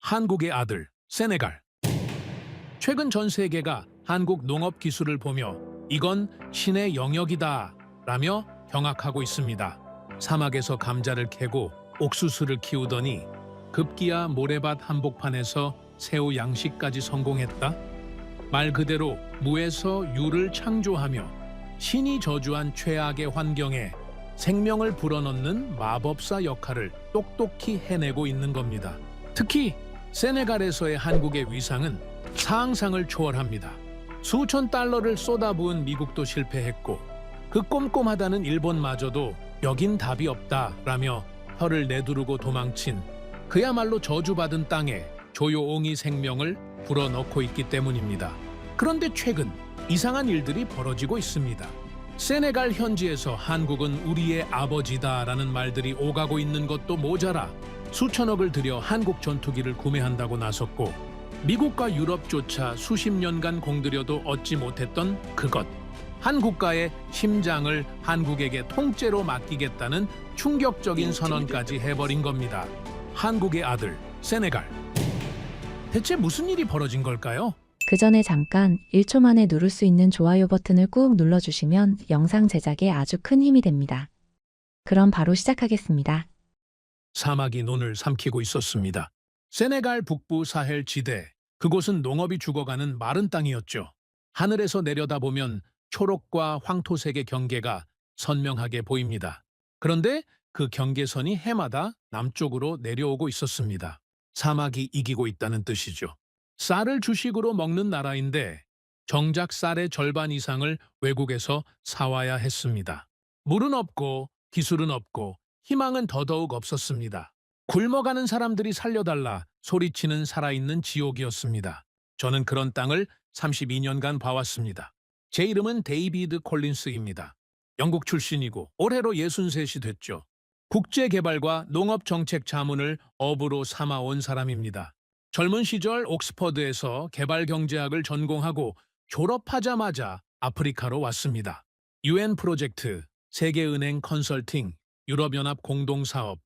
한국의 아들, 세네갈. 최근 전 세계가 한국 농업 기술을 보며 이건 신의 영역이다 라며 경악하고 있습니다. 사막에서 감자를 캐고 옥수수를 키우더니 급기야 모래밭 한복판에서 새우 양식까지 성공했다? 말 그대로 무에서 유를 창조하며 신이 저주한 최악의 환경에 생명을 불어넣는 마법사 역할을 똑똑히 해내고 있는 겁니다. 특히 세네갈에서의 한국의 위상은 상상을 초월합니다. 수천 달러를 쏟아부은 미국도 실패했고 그 꼼꼼하다는 일본마저도 여긴 답이 없다라며 혀를 내두르고 도망친 그야말로 저주받은 땅에 조용히 생명을 불어넣고 있기 때문입니다. 그런데 최근 이상한 일들이 벌어지고 있습니다. 세네갈 현지에서 한국은 우리의 아버지다라는 말들이 오가고 있는 것도 모자라 수천억을 들여 한국 전투기를 구매한다고 나섰고 미국과 유럽조차 수십 년간 공들여도 얻지 못했던 그것. 한 국가의 심장을 한국에게 통째로 맡기겠다는 충격적인 선언까지 해버린 겁니다. 한국의 아들, 세네갈. 대체 무슨 일이 벌어진 걸까요? 그 전에 잠깐 1초 만에 누를 수 있는 좋아요 버튼을 꾹 눌러주시면 영상 제작에 아주 큰 힘이 됩니다. 그럼 바로 시작하겠습니다. 사막이 눈을 삼키고 있었습니다. 세네갈 북부 사헬 지대, 그곳은 농업이 죽어가는 마른 땅이었죠. 하늘에서 내려다보면 초록과 황토색의 경계가 선명하게 보입니다. 그런데 그 경계선이 해마다 남쪽으로 내려오고 있었습니다. 사막이 이기고 있다는 뜻이죠. 쌀을 주식으로 먹는 나라인데 정작 쌀의 절반 이상을 외국에서 사와야 했습니다. 물은 없고 기술은 없고 희망은 더더욱 없었습니다. 굶어가는 사람들이 살려달라 소리치는 살아있는 지옥이었습니다. 저는 그런 땅을 32년간 봐왔습니다. 제 이름은 데이비드 콜린스입니다. 영국 출신이고 올해로 63이 됐죠. 국제개발과 농업정책 자문을 업으로 삼아온 사람입니다. 젊은 시절 옥스퍼드에서 개발경제학을 전공하고 졸업하자마자 아프리카로 왔습니다. UN 프로젝트, 세계은행 컨설팅, 유럽연합 공동사업,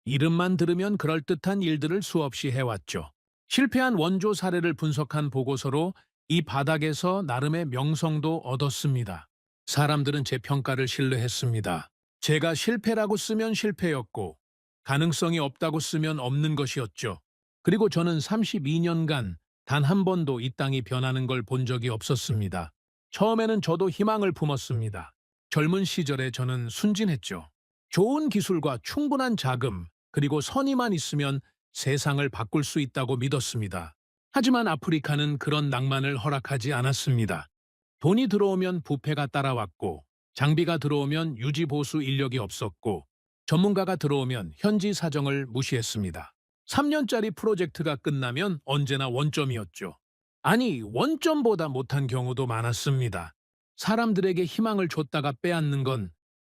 이름만 들으면 그럴듯한 일들을 수없이 해왔죠. 실패한 원조 사례를 분석한 보고서로 이 바닥에서 나름의 명성도 얻었습니다. 사람들은 제 평가를 신뢰했습니다. 제가 실패라고 쓰면 실패였고 가능성이 없다고 쓰면 없는 것이었죠. 그리고 저는 32년간 단 한 번도 이 땅이 변하는 걸 본 적이 없었습니다. 처음에는 저도 희망을 품었습니다. 젊은 시절에 저는 순진했죠. 좋은 기술과 충분한 자금, 그리고 선의만 있으면 세상을 바꿀 수 있다고 믿었습니다. 하지만 아프리카는 그런 낭만을 허락하지 않았습니다. 돈이 들어오면 부패가 따라왔고, 장비가 들어오면 유지보수 인력이 없었고, 전문가가 들어오면 현지 사정을 무시했습니다. 3년짜리 프로젝트가 끝나면 언제나 원점이었죠. 아니, 원점보다 못한 경우도 많았습니다. 사람들에게 희망을 줬다가 빼앗는 건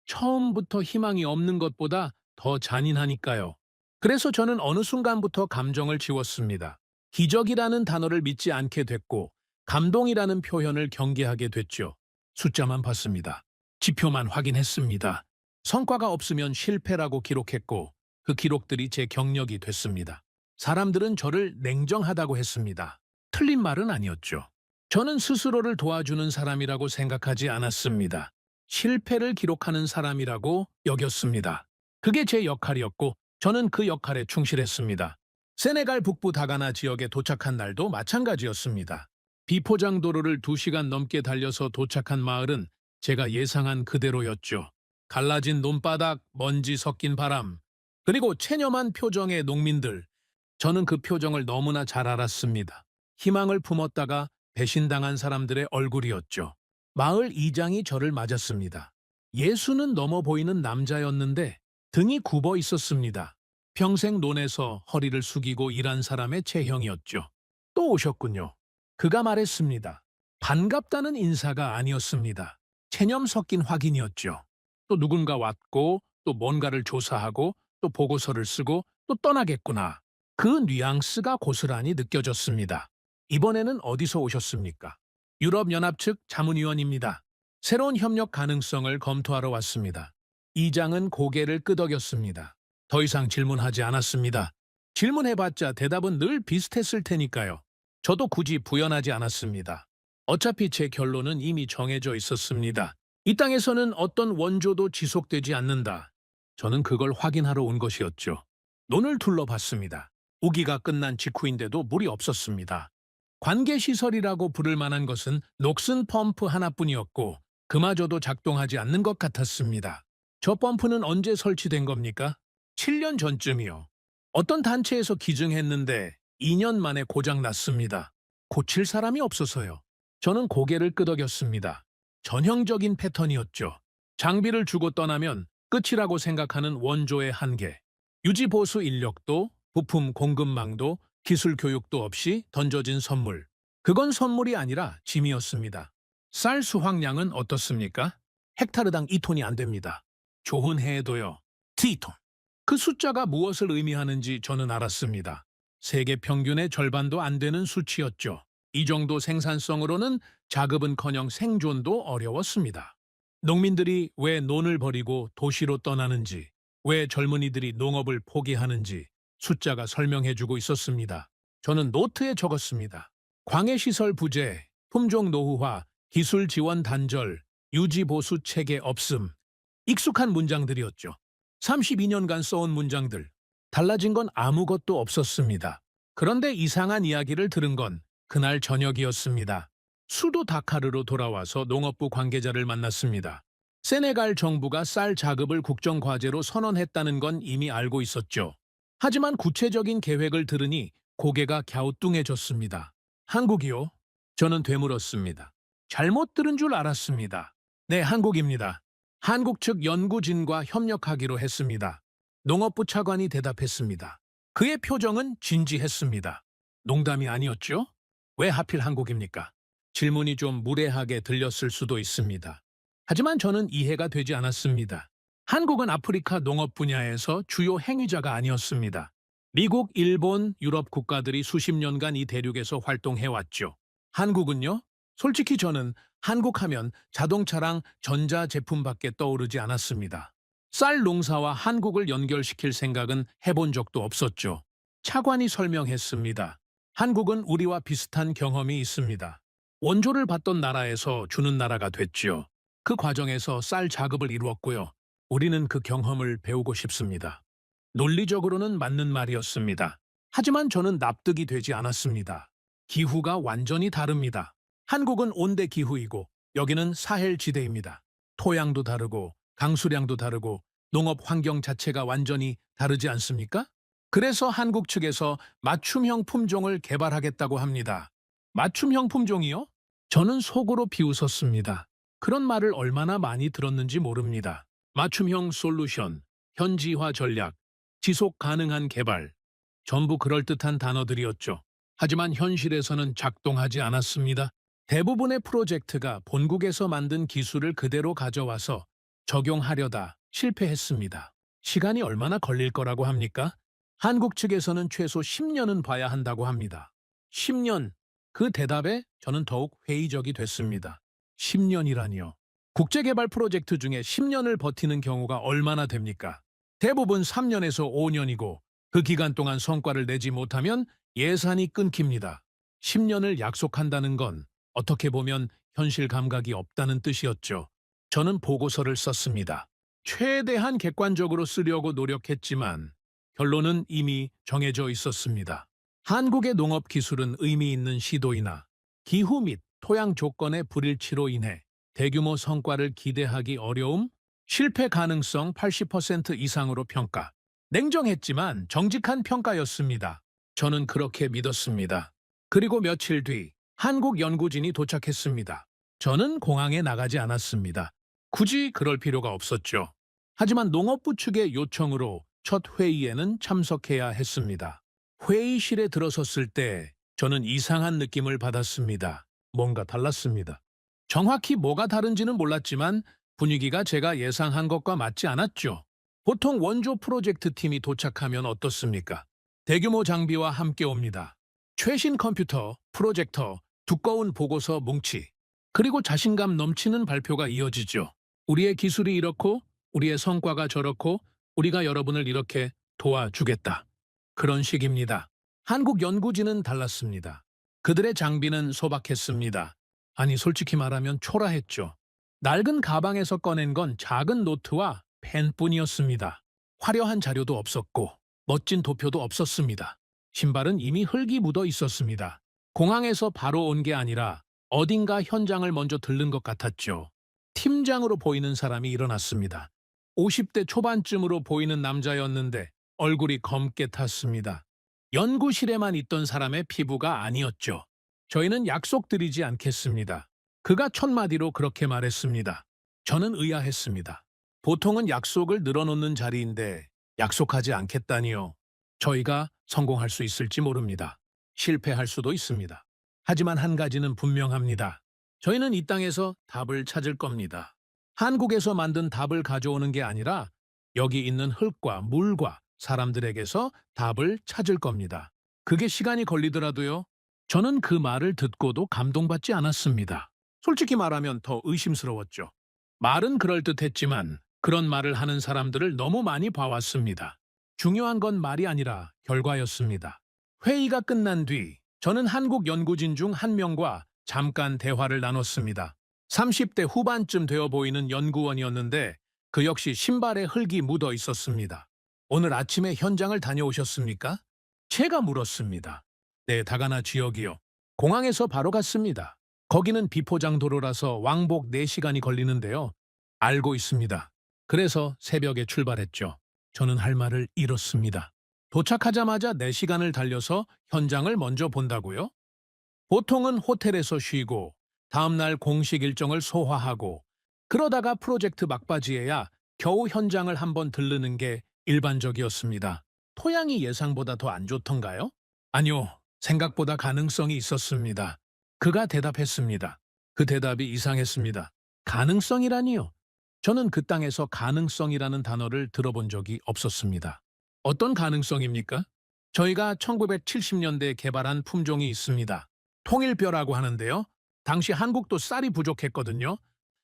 처음부터 희망이 없는 것보다 더 잔인하니까요. 그래서 저는 어느 순간부터 감정을 지웠습니다. 기적이라는 단어를 믿지 않게 됐고 감동이라는 표현을 경계하게 됐죠. 숫자만 봤습니다. 지표만 확인했습니다. 성과가 없으면 실패라고 기록했고 그 기록들이 제 경력이 됐습니다. 사람들은 저를 냉정하다고 했습니다. 틀린 말은 아니었죠. 저는 스스로를 도와주는 사람이라고 생각하지 않았습니다. 실패를 기록하는 사람이라고 여겼습니다. 그게 제 역할이었고 저는 그 역할에 충실했습니다. 세네갈 북부 다가나 지역에 도착한 날도 마찬가지였습니다. 비포장 도로를 2시간 넘게 달려서 도착한 마을은 제가 예상한 그대로였죠. 갈라진 논바닥, 먼지 섞인 바람, 그리고 체념한 표정의 농민들. 저는 그 표정을 너무나 잘 알았습니다. 희망을 품었다가 배신당한 사람들의 얼굴이었죠. 마을 이장이 저를 맞았습니다. 예수는 넘어 보이는 남자였는데 등이 굽어 있었습니다. 평생 논에서 허리를 숙이고 일한 사람의 체형이었죠. 또 오셨군요. 그가 말했습니다. 반갑다는 인사가 아니었습니다. 체념 섞인 확인이었죠. 또 누군가 왔고 또 뭔가를 조사하고 또 보고서를 쓰고 또 떠나겠구나. 그 뉘앙스가 고스란히 느껴졌습니다. 이번에는 어디서 오셨습니까? 유럽연합 측 자문위원입니다. 새로운 협력 가능성을 검토하러 왔습니다. 이장은 고개를 끄덕였습니다. 더 이상 질문하지 않았습니다. 질문해봤자 대답은 늘 비슷했을 테니까요. 저도 굳이 부연하지 않았습니다. 어차피 제 결론은 이미 정해져 있었습니다. 이 땅에서는 어떤 원조도 지속되지 않는다. 저는 그걸 확인하러 온 것이었죠. 논을 둘러봤습니다. 우기가 끝난 직후인데도 물이 없었습니다. 관계시설이라고 부를 만한 것은 녹슨 펌프 하나뿐이었고 그마저도 작동하지 않는 것 같았습니다. 저 펌프는 언제 설치된 겁니까? 7년 전쯤이요. 어떤 단체에서 기증했는데 2년 만에 고장났습니다. 고칠 사람이 없어서요. 저는 고개를 끄덕였습니다. 전형적인 패턴이었죠. 장비를 주고 떠나면 끝이라고 생각하는 원조의 한계. 유지보수 인력도, 부품 공급망도, 기술 교육도 없이 던져진 선물. 그건 선물이 아니라 짐이었습니다. 쌀 수확량은 어떻습니까? 헥타르당 2톤이 안 됩니다. 좋은 해에도요. T톤. 그 숫자가 무엇을 의미하는지 저는 알았습니다. 세계 평균의 절반도 안 되는 수치였죠. 이 정도 생산성으로는 자급은커녕 생존도 어려웠습니다. 농민들이 왜 논을 버리고 도시로 떠나는지, 왜 젊은이들이 농업을 포기하는지 숫자가 설명해주고 있었습니다. 저는 노트에 적었습니다. 광해시설 부재, 품종 노후화, 기술 지원 단절, 유지 보수 체계 없음. 익숙한 문장들이었죠. 32년간 써온 문장들. 달라진 건 아무것도 없었습니다. 그런데 이상한 이야기를 들은 건 그날 저녁이었습니다. 수도 다카르로 돌아와서 농업부 관계자를 만났습니다. 세네갈 정부가 쌀 자급을 국정과제로 선언했다는 건 이미 알고 있었죠. 하지만 구체적인 계획을 들으니 고개가 갸우뚱해졌습니다. 한국이요? 저는 되물었습니다. 잘못 들은 줄 알았습니다. 네, 한국입니다. 한국 측 연구진과 협력하기로 했습니다. 농업부 차관이 대답했습니다. 그의 표정은 진지했습니다. 농담이 아니었죠? 왜 하필 한국입니까? 질문이 좀 무례하게 들렸을 수도 있습니다. 하지만 저는 이해가 되지 않았습니다. 한국은 아프리카 농업 분야에서 주요 행위자가 아니었습니다. 미국, 일본, 유럽 국가들이 수십 년간 이 대륙에서 활동해왔죠. 한국은요? 솔직히 저는 한국하면 자동차랑 전자제품밖에 떠오르지 않았습니다. 쌀 농사와 한국을 연결시킬 생각은 해본 적도 없었죠. 차관이 설명했습니다. 한국은 우리와 비슷한 경험이 있습니다. 원조를 받던 나라에서 주는 나라가 됐죠. 그 과정에서 쌀 자급을 이루었고요. 우리는 그 경험을 배우고 싶습니다. 논리적으로는 맞는 말이었습니다. 하지만 저는 납득이 되지 않았습니다. 기후가 완전히 다릅니다. 한국은 온대 기후이고 여기는 사헬 지대입니다. 토양도 다르고 강수량도 다르고 농업 환경 자체가 완전히 다르지 않습니까? 그래서 한국 측에서 맞춤형 품종을 개발하겠다고 합니다. 맞춤형 품종이요? 저는 속으로 비웃었습니다. 그런 말을 얼마나 많이 들었는지 모릅니다. 맞춤형 솔루션, 현지화 전략, 지속 가능한 개발. 전부 그럴듯한 단어들이었죠. 하지만 현실에서는 작동하지 않았습니다. 대부분의 프로젝트가 본국에서 만든 기술을 그대로 가져와서 적용하려다 실패했습니다. 시간이 얼마나 걸릴 거라고 합니까? 한국 측에서는 최소 10년은 봐야 한다고 합니다. 10년. 그 대답에 저는 더욱 회의적이 됐습니다. 10년이라니요. 국제개발 프로젝트 중에 10년을 버티는 경우가 얼마나 됩니까? 대부분 3년에서 5년이고 그 기간 동안 성과를 내지 못하면 예산이 끊깁니다. 10년을 약속한다는 건 어떻게 보면 현실 감각이 없다는 뜻이었죠. 저는 보고서를 썼습니다. 최대한 객관적으로 쓰려고 노력했지만 결론은 이미 정해져 있었습니다. 한국의 농업 기술은 의미 있는 시도이나 기후 및 토양 조건의 불일치로 인해 대규모 성과를 기대하기 어려움, 실패 가능성 80% 이상으로 평가. 냉정했지만 정직한 평가였습니다. 저는 그렇게 믿었습니다. 그리고 며칠 뒤 한국 연구진이 도착했습니다. 저는 공항에 나가지 않았습니다. 굳이 그럴 필요가 없었죠. 하지만 농업부 측의 요청으로 첫 회의에는 참석해야 했습니다. 회의실에 들어섰을 때 저는 이상한 느낌을 받았습니다. 뭔가 달랐습니다. 정확히 뭐가 다른지는 몰랐지만 분위기가 제가 예상한 것과 맞지 않았죠. 보통 원조 프로젝트 팀이 도착하면 어떻습니까? 대규모 장비와 함께 옵니다. 최신 컴퓨터, 프로젝터, 두꺼운 보고서 뭉치, 그리고 자신감 넘치는 발표가 이어지죠. 우리의 기술이 이렇고, 우리의 성과가 저렇고, 우리가 여러분을 이렇게 도와주겠다. 그런 식입니다. 한국 연구진은 달랐습니다. 그들의 장비는 소박했습니다. 아니, 솔직히 말하면 초라했죠. 낡은 가방에서 꺼낸 건 작은 노트와 펜뿐이었습니다. 화려한 자료도 없었고 멋진 도표도 없었습니다. 신발은 이미 흙이 묻어 있었습니다. 공항에서 바로 온 게 아니라 어딘가 현장을 먼저 들른 것 같았죠. 팀장으로 보이는 사람이 일어났습니다. 50대 초반쯤으로 보이는 남자였는데 얼굴이 검게 탔습니다. 연구실에만 있던 사람의 피부가 아니었죠. 저희는 약속드리지 않겠습니다. 그가 첫마디로 그렇게 말했습니다. 저는 의아했습니다. 보통은 약속을 늘어놓는 자리인데 약속하지 않겠다니요. 저희가 성공할 수 있을지 모릅니다. 실패할 수도 있습니다. 하지만 한 가지는 분명합니다. 저희는 이 땅에서 답을 찾을 겁니다. 한국에서 만든 답을 가져오는 게 아니라 여기 있는 흙과 물과 사람들에게서 답을 찾을 겁니다. 그게 시간이 걸리더라도요. 저는 그 말을 듣고도 감동받지 않았습니다. 솔직히 말하면 더 의심스러웠죠. 말은 그럴듯했지만 그런 말을 하는 사람들을 너무 많이 봐왔습니다. 중요한 건 말이 아니라 결과였습니다. 회의가 끝난 뒤 저는 한국 연구진 중 한 명과 잠깐 대화를 나눴습니다. 30대 후반쯤 되어 보이는 연구원이었는데 그 역시 신발에 흙이 묻어 있었습니다. 오늘 아침에 현장을 다녀오셨습니까? 제가 물었습니다. 네, 다가나 지역이요. 공항에서 바로 갔습니다. 거기는 비포장 도로라서 왕복 4시간이 걸리는데요. 알고 있습니다. 그래서 새벽에 출발했죠. 저는 할 말을 잃었습니다. 도착하자마자 4시간을 달려서 현장을 먼저 본다고요? 보통은 호텔에서 쉬고 다음날 공식 일정을 소화하고 그러다가 프로젝트 막바지에야 겨우 현장을 한번 들르는 게 일반적이었습니다. 토양이 예상보다 더 안 좋던가요? 아니요, 생각보다 가능성이 있었습니다. 그가 대답했습니다. 그 대답이 이상했습니다. 가능성이라니요? 저는 그 땅에서 가능성이라는 단어를 들어본 적이 없었습니다. 어떤 가능성입니까? 저희가 1970년대에 개발한 품종이 있습니다. 통일벼라고 하는데요. 당시 한국도 쌀이 부족했거든요.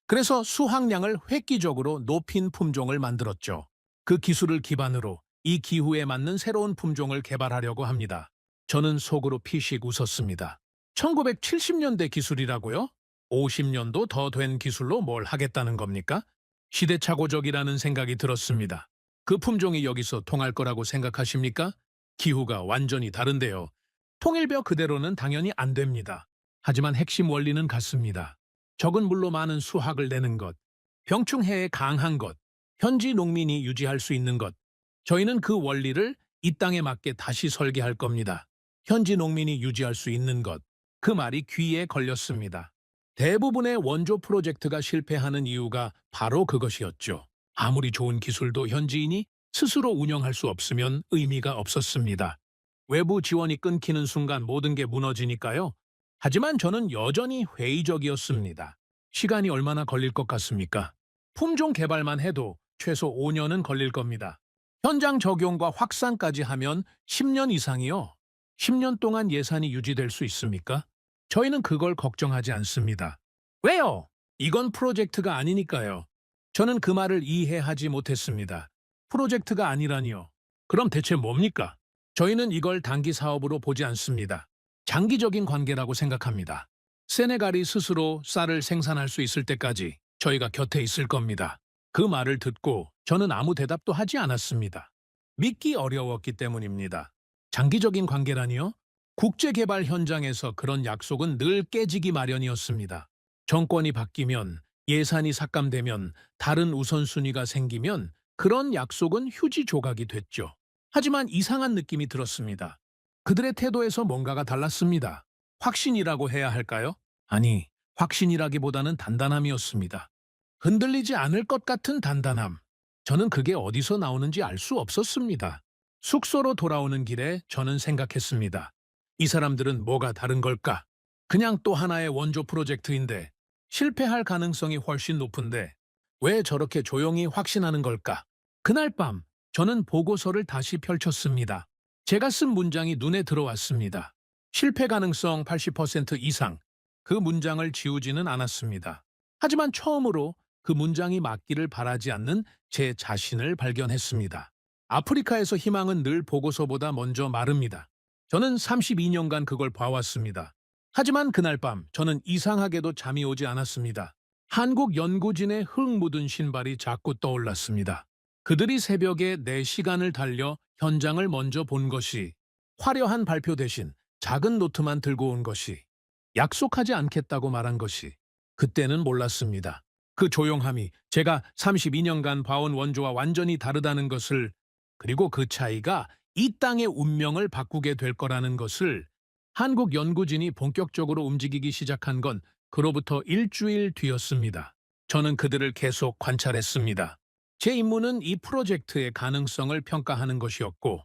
그래서 수확량을 획기적으로 높인 품종을 만들었죠. 그 기술을 기반으로 이 기후에 맞는 새로운 품종을 개발하려고 합니다. 저는 속으로 피식 웃었습니다. 1970년대 기술이라고요? 50년도 더 된 기술로 뭘 하겠다는 겁니까? 시대착오적이라는 생각이 들었습니다. 그 품종이 여기서 통할 거라고 생각하십니까? 기후가 완전히 다른데요. 통일벼 그대로는 당연히 안 됩니다. 하지만 핵심 원리는 같습니다. 적은 물로 많은 수확을 내는 것, 병충해에 강한 것, 현지 농민이 유지할 수 있는 것. 저희는 그 원리를 이 땅에 맞게 다시 설계할 겁니다. 현지 농민이 유지할 수 있는 것. 그 말이 귀에 걸렸습니다. 대부분의 원조 프로젝트가 실패하는 이유가 바로 그것이었죠. 아무리 좋은 기술도 현지인이 스스로 운영할 수 없으면 의미가 없었습니다. 외부 지원이 끊기는 순간 모든 게 무너지니까요. 하지만 저는 여전히 회의적이었습니다. 시간이 얼마나 걸릴 것 같습니까? 품종 개발만 해도 최소 5년은 걸릴 겁니다. 현장 적용과 확산까지 하면 10년 이상이요. 10년 동안 예산이 유지될 수 있습니까? 저희는 그걸 걱정하지 않습니다. 왜요? 이건 프로젝트가 아니니까요. 저는 그 말을 이해하지 못했습니다. 프로젝트가 아니라니요. 그럼 대체 뭡니까? 저희는 이걸 단기 사업으로 보지 않습니다. 장기적인 관계라고 생각합니다. 세네갈이 스스로 쌀을 생산할 수 있을 때까지 저희가 곁에 있을 겁니다. 그 말을 듣고 저는 아무 대답도 하지 않았습니다. 믿기 어려웠기 때문입니다. 장기적인 관계라니요? 국제개발 현장에서 그런 약속은 늘 깨지기 마련이었습니다. 정권이 바뀌면, 예산이 삭감되면, 다른 우선순위가 생기면 그런 약속은 휴지 조각이 됐죠. 하지만 이상한 느낌이 들었습니다. 그들의 태도에서 뭔가가 달랐습니다. 확신이라고 해야 할까요? 아니, 확신이라기보다는 단단함이었습니다. 흔들리지 않을 것 같은 단단함. 저는 그게 어디서 나오는지 알 수 없었습니다. 숙소로 돌아오는 길에 저는 생각했습니다. 이 사람들은 뭐가 다른 걸까? 그냥 또 하나의 원조 프로젝트인데 실패할 가능성이 훨씬 높은데 왜 저렇게 조용히 확신하는 걸까? 그날 밤 저는 보고서를 다시 펼쳤습니다. 제가 쓴 문장이 눈에 들어왔습니다. 실패 가능성 80% 이상. 그 문장을 지우지는 않았습니다. 하지만 처음으로 그 문장이 맞기를 바라지 않는 제 자신을 발견했습니다. 아프리카에서 희망은 늘 보고서보다 먼저 마릅니다. 저는 32년간 그걸 봐왔습니다. 하지만 그날 밤 저는 이상하게도 잠이 오지 않았습니다. 한국 연구진의 흙 묻은 신발이 자꾸 떠올랐습니다. 그들이 새벽에 내 시간을 달려 현장을 먼저 본 것이, 화려한 발표 대신 작은 노트만 들고 온 것이, 약속하지 않겠다고 말한 것이, 그때는 몰랐습니다. 그 조용함이 제가 32년간 봐온 원조와 완전히 다르다는 것을, 그리고 그 차이가 이 땅의 운명을 바꾸게 될 거라는 것을, 한국 연구진이 본격적으로 움직이기 시작한 건 그로부터 일주일 뒤였습니다. 저는 그들을 계속 관찰했습니다. 제 임무는 이 프로젝트의 가능성을 평가하는 것이었고,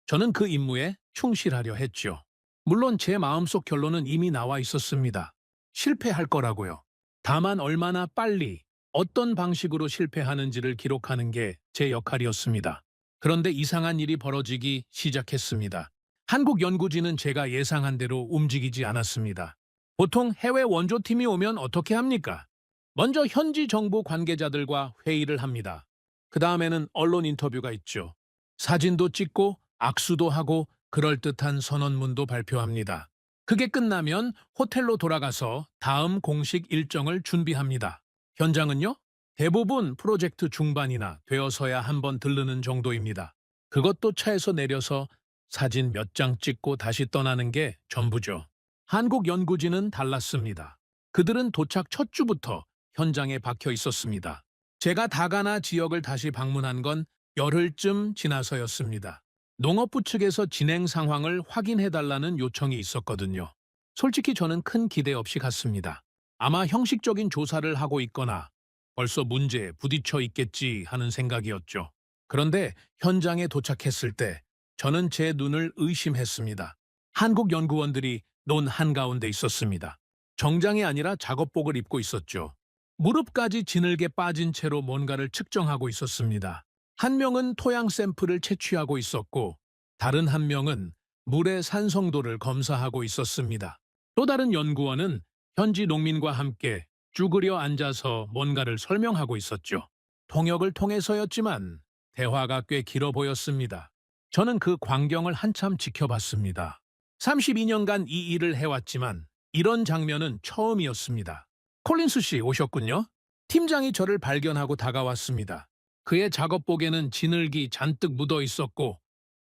저는 그 임무에 충실하려 했죠. 물론 제 마음속 결론은 이미 나와 있었습니다. 실패할 거라고요. 다만 얼마나 빨리, 어떤 방식으로 실패하는지를 기록하는 게 제 역할이었습니다. 그런데 이상한 일이 벌어지기 시작했습니다. 한국 연구진은 제가 예상한 대로 움직이지 않았습니다. 보통 해외 원조팀이 오면 어떻게 합니까? 먼저 현지 정부 관계자들과 회의를 합니다. 그 다음에는 언론 인터뷰가 있죠. 사진도 찍고 악수도 하고 그럴듯한 선언문도 발표합니다. 그게 끝나면 호텔로 돌아가서 다음 공식 일정을 준비합니다. 현장은요? 대부분 프로젝트 중반이나 되어서야 한번 들르는 정도입니다. 그것도 차에서 내려서 사진 몇 장 찍고 다시 떠나는 게 전부죠. 한국 연구진은 달랐습니다. 그들은 도착 첫 주부터 현장에 박혀 있었습니다. 제가 다가나 지역을 다시 방문한 건 열흘쯤 지나서였습니다. 농업부 측에서 진행 상황을 확인해달라는 요청이 있었거든요. 솔직히 저는 큰 기대 없이 갔습니다. 아마 형식적인 조사를 하고 있거나 벌써 문제에 부딪혀 있겠지 하는 생각이었죠. 그런데 현장에 도착했을 때 저는 제 눈을 의심했습니다. 한국 연구원들이 논 한가운데 있었습니다. 정장이 아니라 작업복을 입고 있었죠. 무릎까지 지늘게 빠진 채로 뭔가를 측정하고 있었습니다. 한 명은 토양 샘플을 채취하고 있었고, 다른 한 명은 물의 산성도를 검사하고 있었습니다. 또 다른 연구원은 현지 농민과 함께 쭈그려 앉아서 뭔가를 설명하고 있었죠. 통역을 통해서였지만 대화가 꽤 길어 보였습니다. 저는 그 광경을 한참 지켜봤습니다. 32년간 이 일을 해왔지만 이런 장면은 처음이었습니다. 콜린스 씨 오셨군요. 팀장이 저를 발견하고 다가왔습니다. 그의 작업복에는 진흙이 잔뜩 묻어 있었고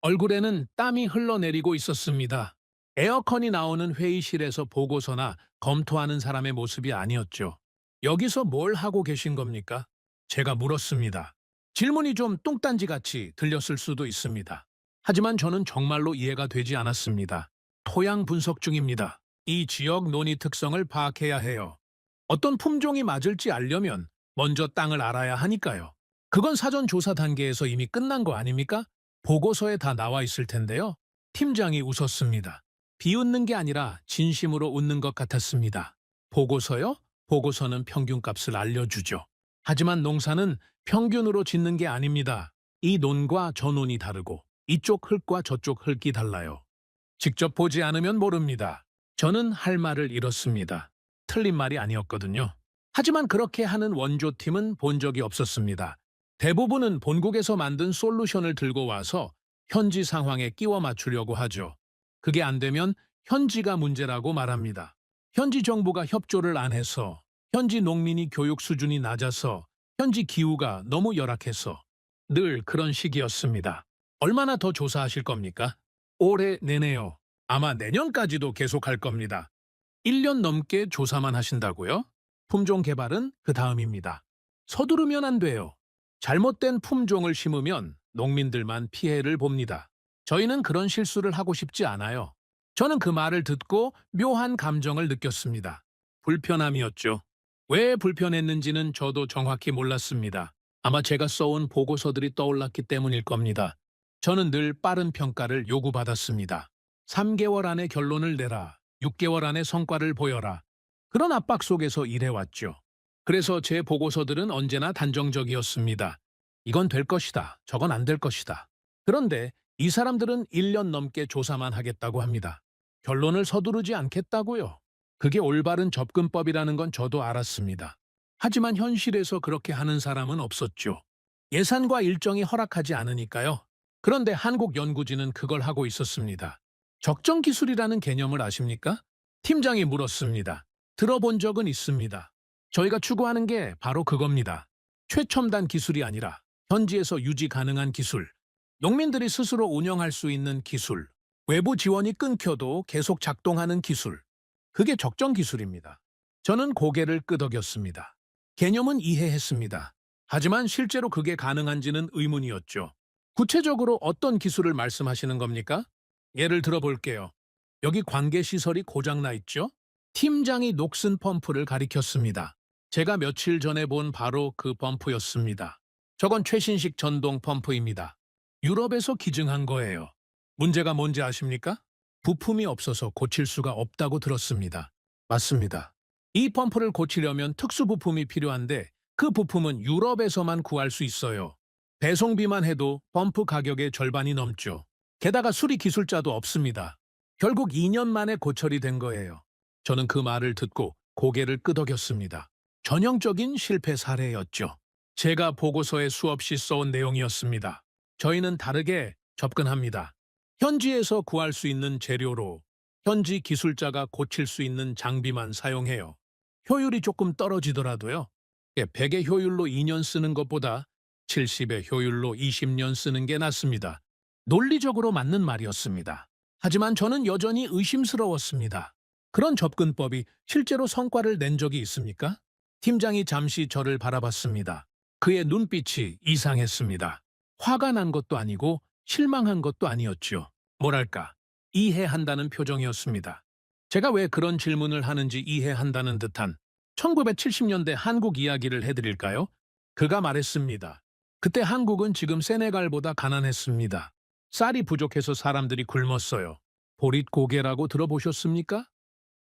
얼굴에는 땀이 흘러내리고 있었습니다. 에어컨이 나오는 회의실에서 보고서나 검토하는 사람의 모습이 아니었죠. 여기서 뭘 하고 계신 겁니까? 제가 물었습니다. 질문이 좀 뚱딴지같이 들렸을 수도 있습니다. 하지만 저는 정말로 이해가 되지 않았습니다. 토양 분석 중입니다. 이 지역 논이 특성을 파악해야 해요. 어떤 품종이 맞을지 알려면 먼저 땅을 알아야 하니까요. 그건 사전 조사 단계에서 이미 끝난 거 아닙니까? 보고서에 다 나와 있을 텐데요. 팀장이 웃었습니다. 비웃는 게 아니라 진심으로 웃는 것 같았습니다. 보고서요? 보고서는 평균값을 알려주죠. 하지만 농사는 평균으로 짓는 게 아닙니다. 이 논과 저 논이 다르고 이쪽 흙과 저쪽 흙이 달라요. 직접 보지 않으면 모릅니다. 저는 할 말을 잃었습니다. 틀린 말이 아니었거든요. 하지만 그렇게 하는 원조팀은 본 적이 없었습니다. 대부분은 본국에서 만든 솔루션을 들고 와서 현지 상황에 끼워 맞추려고 하죠. 그게 안 되면 현지가 문제라고 말합니다. 현지 정부가 협조를 안 해서, 현지 농민이 교육 수준이 낮아서, 현지 기후가 너무 열악해서 늘 그런 식이었습니다. 얼마나 더 조사하실 겁니까? 올해 내내요. 아마 내년까지도 계속할 겁니다. 1년 넘게 조사만 하신다고요? 품종 개발은 그 다음입니다. 서두르면 안 돼요. 잘못된 품종을 심으면 농민들만 피해를 봅니다. 저희는 그런 실수를 하고 싶지 않아요. 저는 그 말을 듣고 묘한 감정을 느꼈습니다. 불편함이었죠. 왜 불편했는지는 저도 정확히 몰랐습니다. 아마 제가 써온 보고서들이 떠올랐기 때문일 겁니다. 저는 늘 빠른 평가를 요구받았습니다. 3개월 안에 결론을 내라. 6개월 안에 성과를 보여라. 그런 압박 속에서 일해왔죠. 그래서 제 보고서들은 언제나 단정적이었습니다. 이건 될 것이다. 저건 안 될 것이다. 그런데 이 사람들은 1년 넘게 조사만 하겠다고 합니다. 결론을 서두르지 않겠다고요. 그게 올바른 접근법이라는 건 저도 알았습니다. 하지만 현실에서 그렇게 하는 사람은 없었죠. 예산과 일정이 허락하지 않으니까요. 그런데 한국 연구진은 그걸 하고 있었습니다. 적정 기술이라는 개념을 아십니까? 팀장이 물었습니다. 들어본 적은 있습니다. 저희가 추구하는 게 바로 그겁니다. 최첨단 기술이 아니라 현지에서 유지 가능한 기술, 농민들이 스스로 운영할 수 있는 기술, 외부 지원이 끊겨도 계속 작동하는 기술. 그게 적정 기술입니다. 저는 고개를 끄덕였습니다. 개념은 이해했습니다. 하지만 실제로 그게 가능한지는 의문이었죠. 구체적으로 어떤 기술을 말씀하시는 겁니까? 예를 들어 볼게요. 여기 관계시설이 고장나 있죠? 팀장이 녹슨 펌프를 가리켰습니다. 제가 며칠 전에 본 바로 그 펌프였습니다. 저건 최신식 전동 펌프입니다. 유럽에서 기증한 거예요. 문제가 뭔지 아십니까? 부품이 없어서 고칠 수가 없다고 들었습니다. 맞습니다. 이 펌프를 고치려면 특수 부품이 필요한데 그 부품은 유럽에서만 구할 수 있어요. 배송비만 해도 펌프 가격의 절반이 넘죠. 게다가 수리 기술자도 없습니다. 결국 2년 만에 고철이 된 거예요. 저는 그 말을 듣고 고개를 끄덕였습니다. 전형적인 실패 사례였죠. 제가 보고서에 수없이 써온 내용이었습니다. 저희는 다르게 접근합니다. 현지에서 구할 수 있는 재료로 현지 기술자가 고칠 수 있는 장비만 사용해요. 효율이 조금 떨어지더라도요. 100의 효율로 2년 쓰는 것보다 70의 효율로 20년 쓰는 게 낫습니다. 논리적으로 맞는 말이었습니다. 하지만 저는 여전히 의심스러웠습니다. 그런 접근법이 실제로 성과를 낸 적이 있습니까? 팀장이 잠시 저를 바라봤습니다. 그의 눈빛이 이상했습니다. 화가 난 것도 아니고 실망한 것도 아니었죠. 뭐랄까, 이해한다는 표정이었습니다. 제가 왜 그런 질문을 하는지 이해한다는 듯한 1970년대 한국 이야기를 해드릴까요? 그가 말했습니다. 그때 한국은 지금 세네갈보다 가난했습니다. 쌀이 부족해서 사람들이 굶었어요. 보릿고개라고 들어보셨습니까?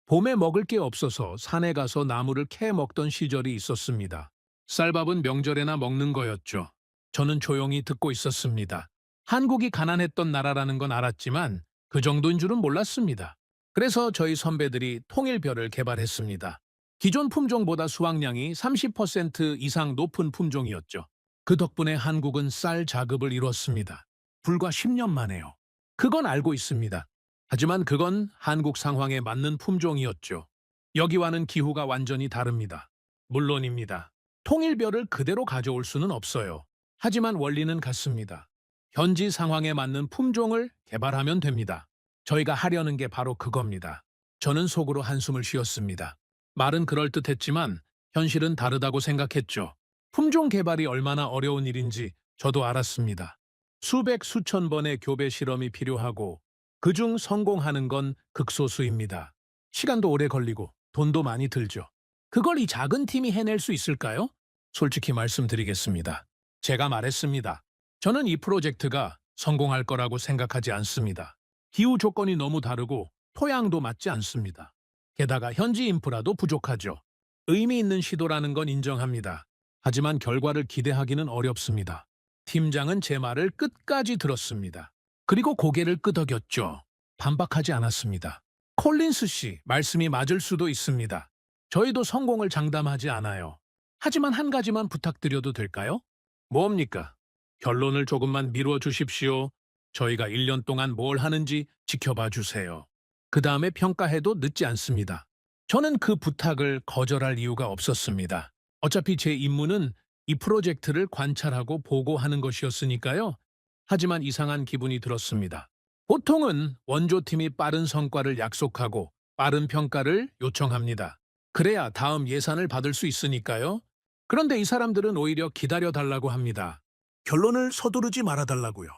봄에 먹을 게 없어서 산에 가서 나무를 캐 먹던 시절이 있었습니다. 쌀밥은 명절에나 먹는 거였죠. 저는 조용히 듣고 있었습니다. 한국이 가난했던 나라라는 건 알았지만 그 정도인 줄은 몰랐습니다. 그래서 저희 선배들이 통일벼를 개발했습니다. 기존 품종보다 수확량이 30% 이상 높은 품종이었죠. 그 덕분에 한국은 쌀 자급을 이뤘습니다. 불과 10년 만에요. 그건 알고 있습니다. 하지만 그건 한국 상황에 맞는 품종이었죠. 여기와는 기후가 완전히 다릅니다. 물론입니다. 통일벼를 그대로 가져올 수는 없어요. 하지만 원리는 같습니다. 현지 상황에 맞는 품종을 개발하면 됩니다. 저희가 하려는 게 바로 그겁니다. 저는 속으로 한숨을 쉬었습니다. 말은 그럴듯했지만 현실은 다르다고 생각했죠. 품종 개발이 얼마나 어려운 일인지 저도 알았습니다. 수백 수천 번의 교배 실험이 필요하고 그중 성공하는 건 극소수입니다. 시간도 오래 걸리고 돈도 많이 들죠. 그걸 이 작은 팀이 해낼 수 있을까요? 솔직히 말씀드리겠습니다. 제가 말했습니다. 저는 이 프로젝트가 성공할 거라고 생각하지 않습니다. 기후 조건이 너무 다르고 토양도 맞지 않습니다. 게다가 현지 인프라도 부족하죠. 의미 있는 시도라는 건 인정합니다. 하지만 결과를 기대하기는 어렵습니다. 팀장은 제 말을 끝까지 들었습니다. 그리고 고개를 끄덕였죠. 반박하지 않았습니다. 콜린스 씨, 말씀이 맞을 수도 있습니다. 저희도 성공을 장담하지 않아요. 하지만 한 가지만 부탁드려도 될까요? 뭡니까? 결론을 조금만 미뤄 주십시오. 저희가 1년 동안 뭘 하는지 지켜봐 주세요. 그 다음에 평가해도 늦지 않습니다. 저는 그 부탁을 거절할 이유가 없었습니다. 어차피 제 임무는 이 프로젝트를 관찰하고 보고하는 것이었으니까요. 하지만 이상한 기분이 들었습니다. 보통은 원조팀이 빠른 성과를 약속하고 빠른 평가를 요청합니다. 그래야 다음 예산을 받을 수 있으니까요. 그런데 이 사람들은 오히려 기다려달라고 합니다. 결론을 서두르지 말아달라고요.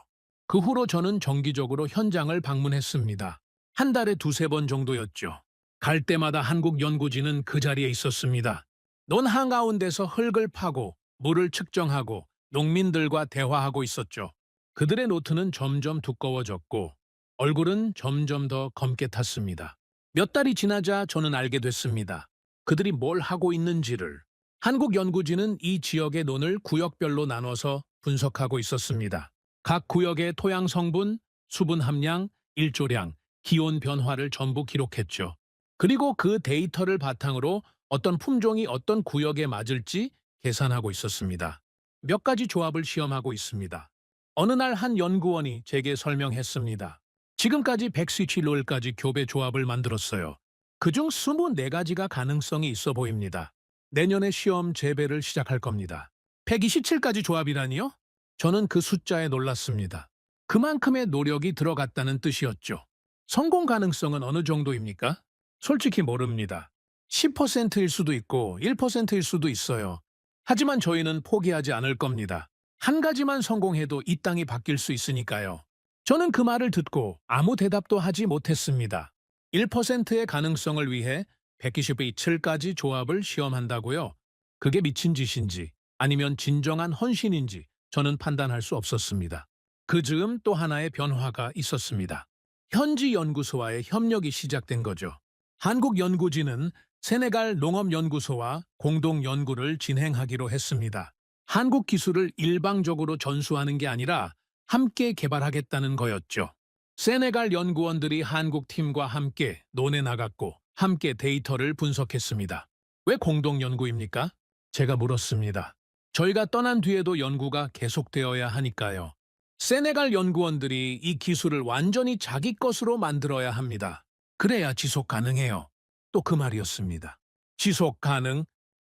그 후로 저는 정기적으로 현장을 방문했습니다. 한 달에 2~3번 정도였죠. 갈 때마다 한국 연구진은 그 자리에 있었습니다. 논 한가운데서 흙을 파고 물을 측정하고 농민들과 대화하고 있었죠. 그들의 노트는 점점 두꺼워졌고 얼굴은 점점 더 검게 탔습니다. 몇 달이 지나자 저는 알게 됐습니다. 그들이 뭘 하고 있는지를. 한국 연구진은 이 지역의 논을 구역별로 나눠서 분석하고 있었습니다. 각 구역의 토양 성분, 수분 함량, 일조량, 기온 변화를 전부 기록했죠. 그리고 그 데이터를 바탕으로 어떤 품종이 어떤 구역에 맞을지 계산하고 있었습니다. 몇 가지 조합을 시험하고 있습니다. 어느 날 한 연구원이 제게 설명했습니다. 지금까지 100스위치롤까지 교배 조합을 만들었어요. 그중 24가지가 가능성이 있어 보입니다. 내년에 시험 재배를 시작할 겁니다. 127가지 조합이라니요? 저는 그 숫자에 놀랐습니다. 그만큼의 노력이 들어갔다는 뜻이었죠. 성공 가능성은 어느 정도입니까? 솔직히 모릅니다. 10%일 수도 있고 1%일 수도 있어요. 하지만 저희는 포기하지 않을 겁니다. 한 가지만 성공해도 이 땅이 바뀔 수 있으니까요. 저는 그 말을 듣고 아무 대답도 하지 못했습니다. 1%의 가능성을 위해 127가지 조합을 시험한다고요? 그게 미친 짓인지 아니면 진정한 헌신인지 저는 판단할 수 없었습니다. 그 즈음 또 하나의 변화가 있었습니다. 현지 연구소와의 협력이 시작된 거죠. 한국 연구진은 세네갈 농업연구소와 공동 연구를 진행하기로 했습니다. 한국 기술을 일방적으로 전수하는 게 아니라 함께 개발하겠다는 거였죠. 세네갈 연구원들이 한국 팀과 함께 논에 나갔고 함께 데이터를 분석했습니다. 왜 공동 연구입니까? 제가 물었습니다. 저희가 떠난 뒤에도 연구가 계속되어야 하니까요. 세네갈 연구원들이 이 기술을 완전히 자기 것으로 만들어야 합니다. 그래야 지속 가능해요. 또 그 말이었습니다. 지속 가능,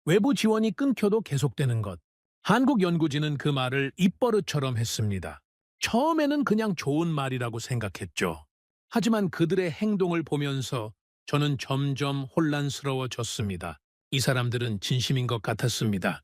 외부 지원이 끊겨도 계속되는 것. 한국 연구진은 그 말을 입버릇처럼 했습니다. 처음에는 그냥 좋은 말이라고 생각했죠. 하지만 그들의 행동을 보면서 저는 점점 혼란스러워졌습니다. 이 사람들은 진심인 것 같았습니다.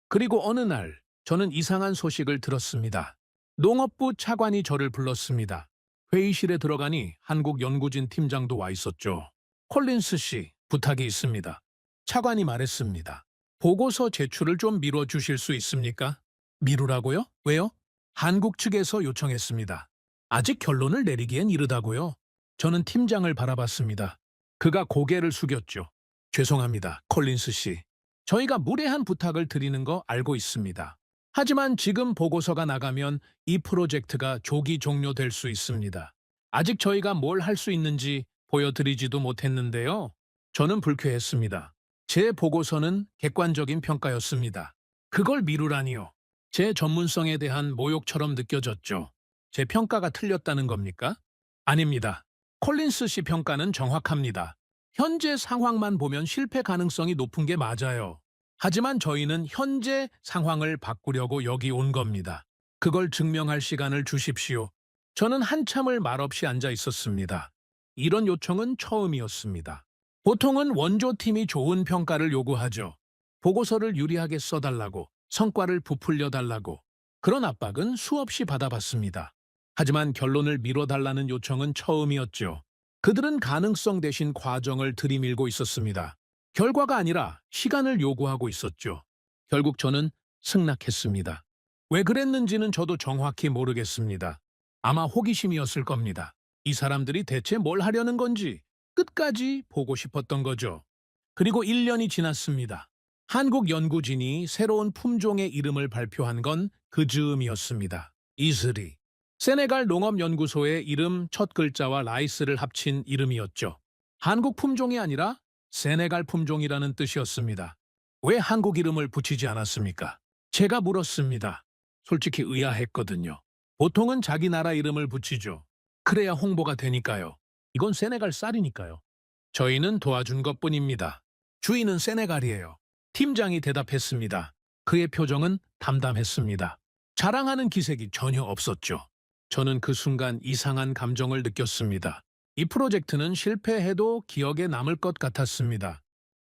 그리고 어느 날 저는 이상한 소식을 들었습니다. 농업부 차관이 저를 불렀습니다. 회의실에 들어가니 한국 연구진 팀장도 와 있었죠. 콜린스 씨, 부탁이 있습니다. 차관이 말했습니다. 보고서 제출을 좀 미뤄주실 수 있습니까? 미루라고요? 왜요? 한국 측에서 요청했습니다. 아직 결론을 내리기엔 이르다고요. 저는 팀장을 바라봤습니다. 그가 고개를 숙였죠. 죄송합니다, 콜린스 씨. 저희가 무례한 부탁을 드리는 거 알고 있습니다. 하지만 지금 보고서가 나가면 이 프로젝트가 조기 종료될 수 있습니다. 아직 저희가 뭘 할 수 있는지 보여드리지도 못했는데요. 저는 불쾌했습니다. 제 보고서는 객관적인 평가였습니다. 그걸 미루라니요. 제 전문성에 대한 모욕처럼 느껴졌죠. 제 평가가 틀렸다는 겁니까? 아닙니다. 콜린스 씨 평가는 정확합니다. 현재 상황만 보면 실패 가능성이 높은 게 맞아요. 하지만 저희는 현재 상황을 바꾸려고 여기 온 겁니다. 그걸 증명할 시간을 주십시오. 저는 한참을 말없이 앉아 있었습니다. 이런 요청은 처음이었습니다. 보통은 원조팀이 좋은 평가를 요구하죠. 보고서를 유리하게 써달라고, 성과를 부풀려 달라고. 그런 압박은 수없이 받아봤습니다. 하지만 결론을 미뤄달라는 요청은 처음이었죠. 그들은 가능성 대신 과정을 들이밀고 있었습니다. 결과가 아니라 시간을 요구하고 있었죠. 결국 저는 승낙했습니다. 왜 그랬는지는 저도 정확히 모르겠습니다. 아마 호기심이었을 겁니다. 이 사람들이 대체 뭘 하려는 건지 끝까지 보고 싶었던 거죠. 그리고 1년이 지났습니다. 한국 연구진이 새로운 품종의 이름을 발표한 건 그 즈음이었습니다. 이슬이. 세네갈 농업연구소의 이름 첫 글자와 라이스를 합친 이름이었죠. 한국 품종이 아니라 세네갈 품종이라는 뜻이었습니다. 왜 한국 이름을 붙이지 않았습니까? 제가 물었습니다. 솔직히 의아했거든요. 보통은 자기 나라 이름을 붙이죠. 그래야 홍보가 되니까요. 이건 세네갈 쌀이니까요. 저희는 도와준 것뿐입니다. 주인은 세네갈이에요. 팀장이 대답했습니다. 그의 표정은 담담했습니다. 자랑하는 기색이 전혀 없었죠. 저는 그 순간 이상한 감정을 느꼈습니다. 이 프로젝트는 실패해도 기억에 남을 것 같았습니다.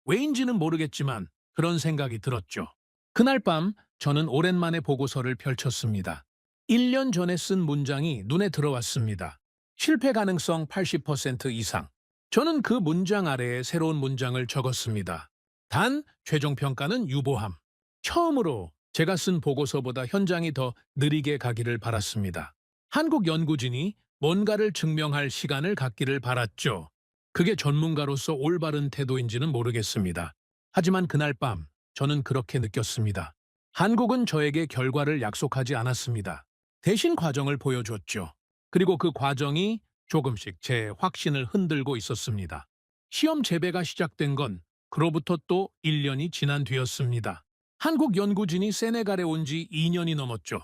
왜인지는 모르겠지만 그런 생각이 들었죠. 그날 밤 저는 오랜만에 보고서를 펼쳤습니다. 1년 전에 쓴 문장이 눈에 들어왔습니다. 실패 가능성 80% 이상. 저는 그 문장 아래에 새로운 문장을 적었습니다. 단, 최종 평가는 유보함. 처음으로 제가 쓴 보고서보다 현장이 더 느리게 가기를 바랐습니다. 한국 연구진이 뭔가를 증명할 시간을 갖기를 바랐죠. 그게 전문가로서 올바른 태도인지는 모르겠습니다. 하지만 그날 밤 저는 그렇게 느꼈습니다. 한국은 저에게 결과를 약속하지 않았습니다. 대신 과정을 보여줬죠. 그리고 그 과정이 조금씩 제 확신을 흔들고 있었습니다. 시험 재배가 시작된 건 그로부터 또 1년이 지난 뒤였습니다. 한국 연구진이 세네갈에 온 지 2년이 넘었죠.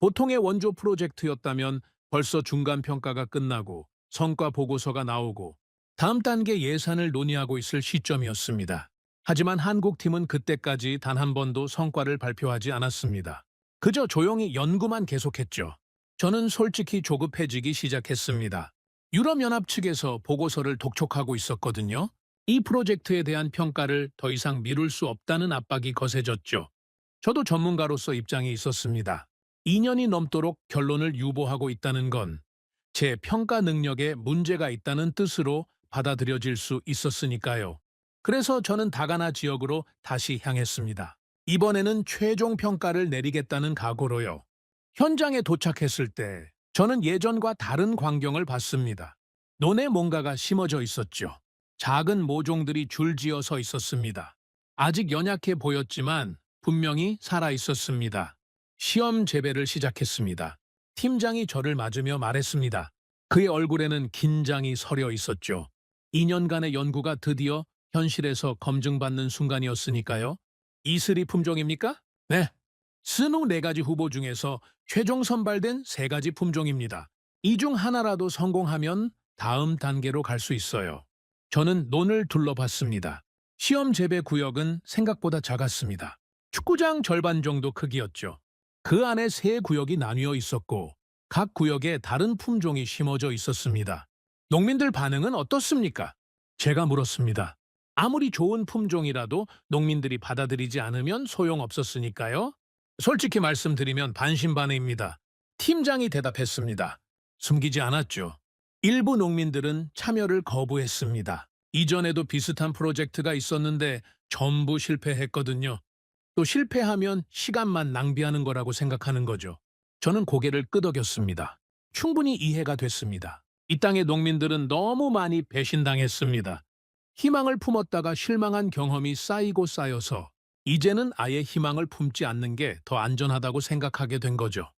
보통의 원조 프로젝트였다면 벌써 중간 평가가 끝나고 성과 보고서가 나오고 다음 단계 예산을 논의하고 있을 시점이었습니다. 하지만 한국팀은 그때까지 단 한 번도 성과를 발표하지 않았습니다. 그저 조용히 연구만 계속했죠. 저는 솔직히 조급해지기 시작했습니다. 유럽연합 측에서 보고서를 독촉하고 있었거든요. 이 프로젝트에 대한 평가를 더 이상 미룰 수 없다는 압박이 거세졌죠. 저도 전문가로서 입장이 있었습니다. 2년이 넘도록 결론을 유보하고 있다는 건 제 평가 능력에 문제가 있다는 뜻으로 받아들여질 수 있었으니까요. 그래서 저는 다가나 지역으로 다시 향했습니다. 이번에는 최종 평가를 내리겠다는 각오로요. 현장에 도착했을 때 저는 예전과 다른 광경을 봤습니다. 논에 뭔가가 심어져 있었죠. 작은 모종들이 줄지어 서 있었습니다. 아직 연약해 보였지만 분명히 살아 있었습니다. 시험 재배를 시작했습니다. 팀장이 저를 맞으며 말했습니다. 그의 얼굴에는 긴장이 서려 있었죠. 2년간의 연구가 드디어 현실에서 검증받는 순간이었으니까요. 이슬이 품종입니까? 네. 스누 4가지 후보 중에서 최종 선발된 3가지 품종입니다. 이 중 하나라도 성공하면 다음 단계로 갈 수 있어요. 저는 논을 둘러봤습니다. 시험 재배 구역은 생각보다 작았습니다. 축구장 절반 정도 크기였죠. 그 안에 3구역이 나뉘어 있었고 각 구역에 다른 품종이 심어져 있었습니다. 농민들 반응은 어떻습니까? 제가 물었습니다. 아무리 좋은 품종이라도 농민들이 받아들이지 않으면 소용없었으니까요. 솔직히 말씀드리면 반신반의입니다. 팀장이 대답했습니다. 숨기지 않았죠. 일부 농민들은 참여를 거부했습니다. 이전에도 비슷한 프로젝트가 있었는데 전부 실패했거든요. 또 실패하면 시간만 낭비하는 거라고 생각하는 거죠. 저는 고개를 끄덕였습니다. 충분히 이해가 됐습니다. 이 땅의 농민들은 너무 많이 배신당했습니다. 희망을 품었다가 실망한 경험이 쌓이고 쌓여서 이제는 아예 희망을 품지 않는 게 더 안전하다고 생각하게 된 거죠.